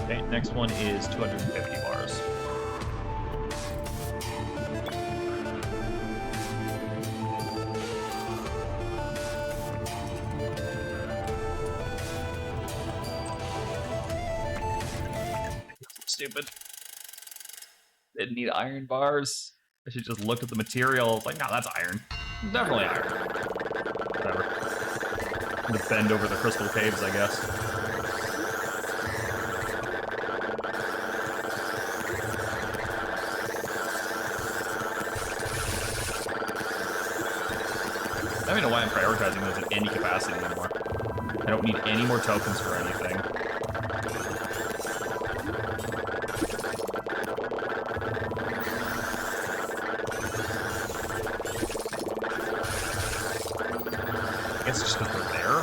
Okay, next one is 250 bars. Stupid. Didn't need iron bars. I should just look at the material. It's like, no, that's iron. Definitely iron. Whatever. I'm gonna bend over the crystal caves, I guess. I don't know why I'm prioritizing those in any capacity anymore. I don't need any more tokens for anything. I guess it's just because they're there.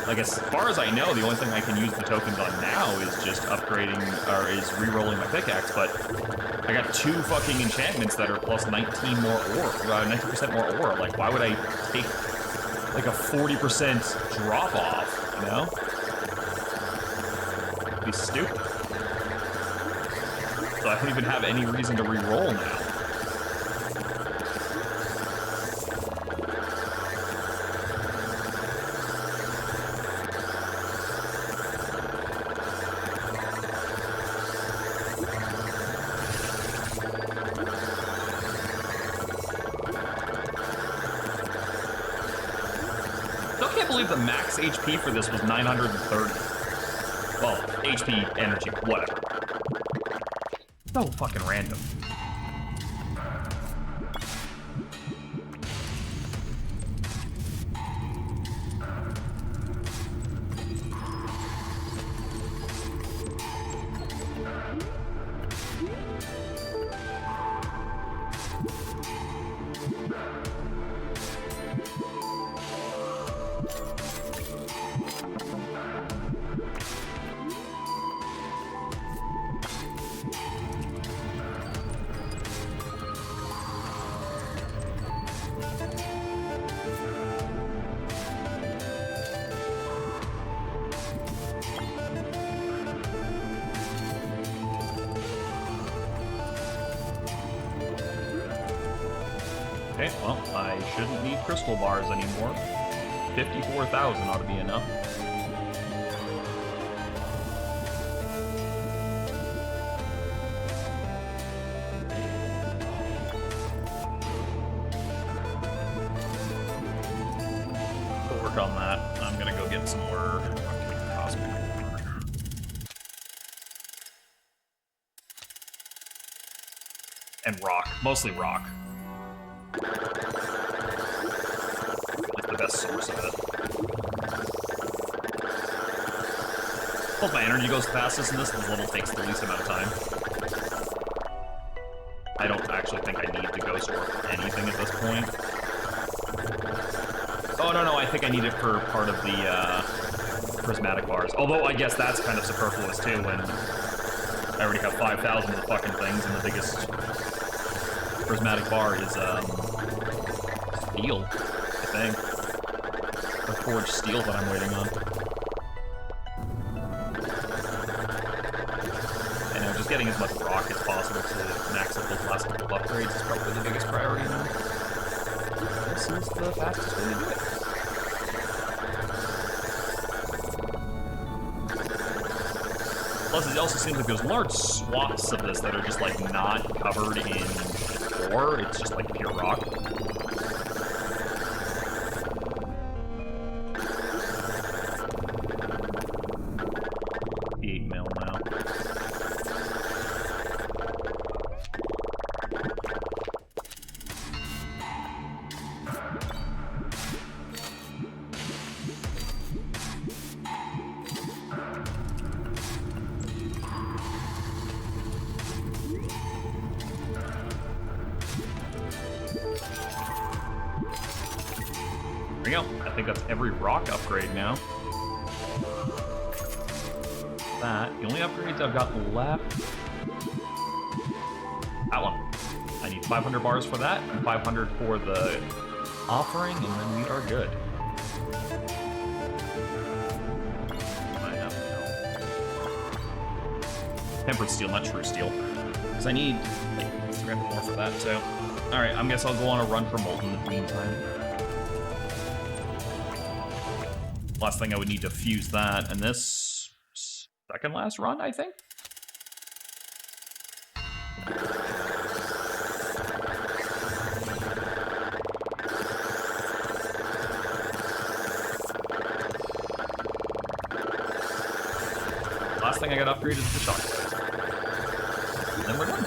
Like, as far as I know, the only thing I can use the tokens on now is just upgrading, or is re-rolling my pickaxe, but I got 2 fucking enchantments that are plus 19 more ore, 19% more ore. Like, why would I take, like, a 40% drop off, you know? It'd be stupid. so I don't even have any reason to re-roll now. Still can't believe the max HP for this was 930. Well, HP, energy, whatever. So fucking random. Okay, well, I shouldn't need crystal bars anymore. 54,000 ought to be enough. We'll work on that. I'm gonna go get some more cosmic ore. And rock. Mostly rock. Like the best source of it. Well, my energy goes fastest in this level takes the least amount of time. I don't actually think I need the ghost orb for anything at this point. Oh, no, I think I need it for part of the prismatic bars. Although I guess that's kind of superfluous too when I already have 5,000 of the fucking things and the biggest prismatic bar is steel, I think. Or forged steel that I'm waiting on. And just getting as much rock as possible to max up those last couple of upgrades is probably the biggest priority now. This is the fastest way to do it. Plus, it also seems like there's large swaths of this that are just like not covered in ore. It's just like pure rock. 8 mil now. There we go. I think that's every rock upgrade now. That. The only upgrades I've got left... That one. I need 500 bars for that, and 500 for the offering, and then we are good. I have no. Tempered steel, not true steel. Because I need like 300 more for that, too. Alright, I guess I'll go on a run for Molten in the meantime. Last thing I would need to fuse that, and this... second last run, I think? Last thing I got upgraded is the shock blades. And then we're done.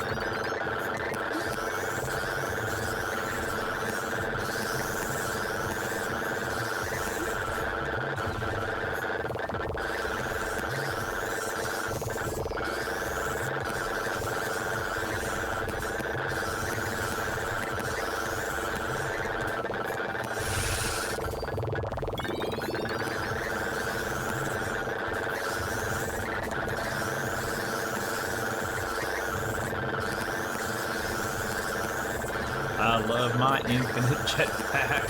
I love my infinite jetpack.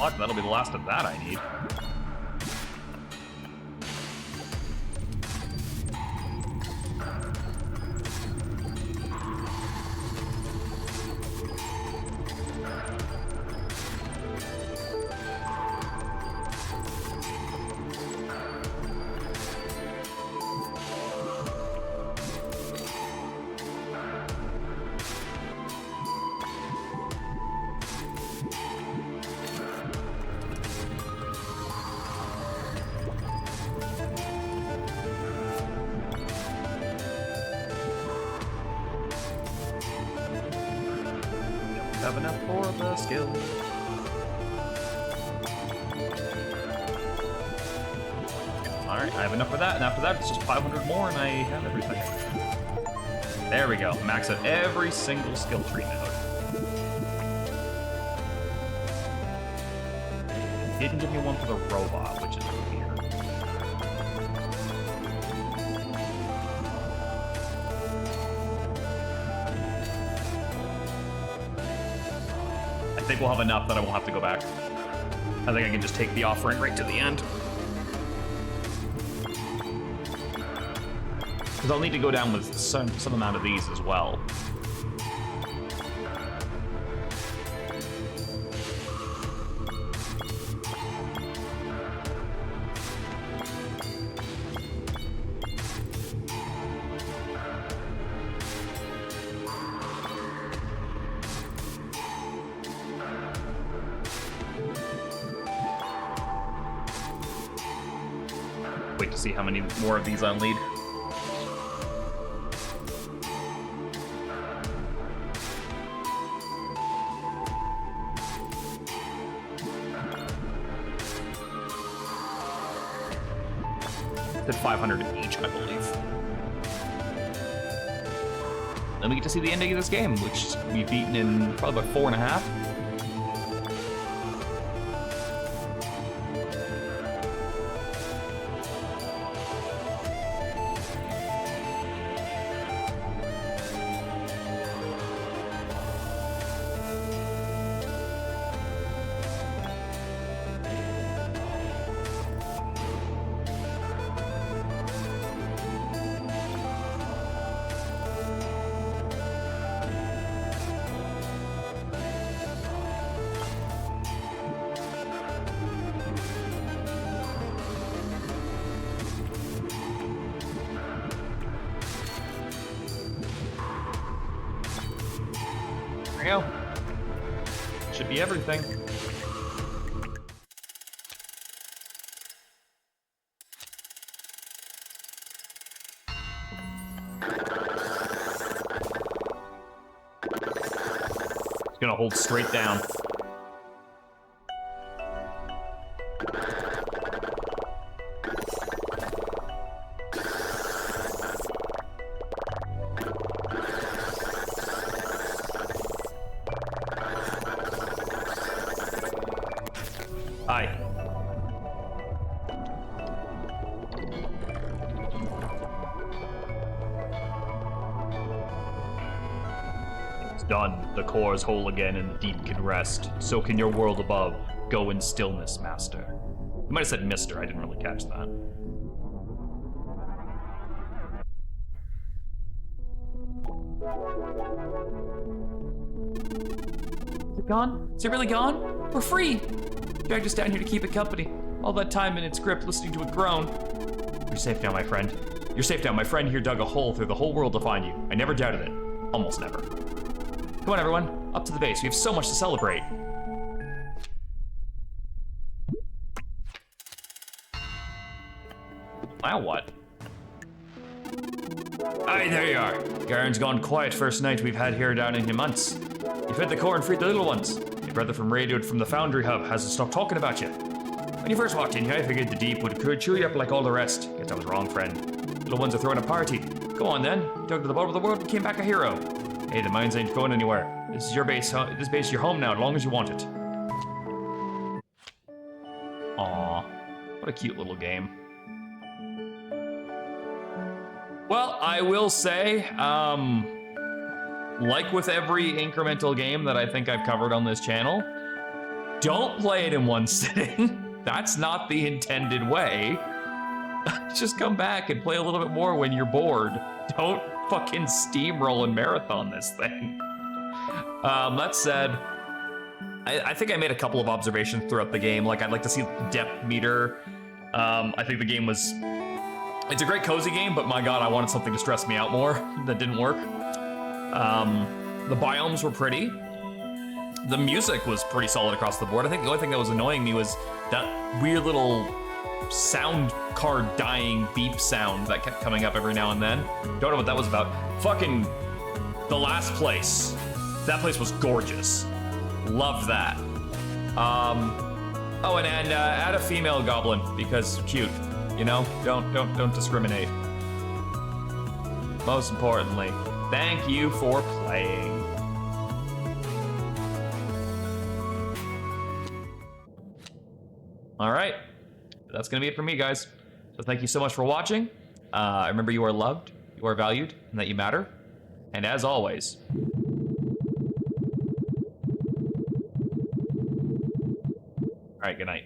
Fuck, that'll be the last of that I need. Have enough for the skill. Alright, I have enough for that, and after that it's just 500 more and I have everything. There we go, max out every single skill tree now. Didn't give me one for the robot, which is weird. I think we'll have enough that I won't have to go back. I think I can just take the offering right to the end. Because I'll need to go down with some amount of these as well. Wait to see how many more of these I'll need. Did 500 each, I believe. Then we get to see the ending of this game, which we've beaten in probably about 4.5. There we go. Should be everything. It's gonna hold straight down. Hi. It's done. The core is whole again and the deep can rest. So can your world above. Go in stillness, master. You might have said mister, I didn't really catch that. Is it gone? Is it really gone? We're free! Dragged us down here to keep it company. All that time in its grip listening to it groan. You're safe now, my friend. You're safe now. My friend here dug a hole through the whole world to find you. I never doubted it. Almost never. Come on, everyone. Up to the base. We have so much to celebrate. Now what? Aye, there you are. YEARN's gone quiet first night we've had here down in months. You fed the core and freed the little ones. Your brother from radioed from the Foundry Hub hasn't stopped talking about you. When you first walked in here, I figured the deep would chew you up like all the rest. Guess I was wrong, friend. Little ones are throwing a party. Go on then. Dug to the bottom of the world and came back a hero. Hey, the mines ain't going anywhere. This is your base. This base is your home now, as long as you want it. Aw, what a cute little game. Well, I will say, like with every incremental game that I think I've covered on this channel, don't play it in one sitting. That's not the intended way. Just come back and play a little bit more when you're bored. Don't fucking steamroll and marathon this thing. That said, I think I made a couple of observations throughout the game. Like, I'd like to see the depth meter. I think the game was... It's a great cozy game, but my god, I wanted something to stress me out more. That didn't work. The biomes were pretty. The music was pretty solid across the board. I think the only thing that was annoying me was that weird little sound card dying beep sound that kept coming up every now and then. Don't know what that was about. Fucking the last place. That place was gorgeous. Loved that. Oh, and add a female goblin because cute. You know, don't discriminate. Most importantly, thank you for playing. All right, that's gonna be it for me, guys. So thank you so much for watching. Remember, you are loved, you are valued, and that you matter. And as always, all right, good night.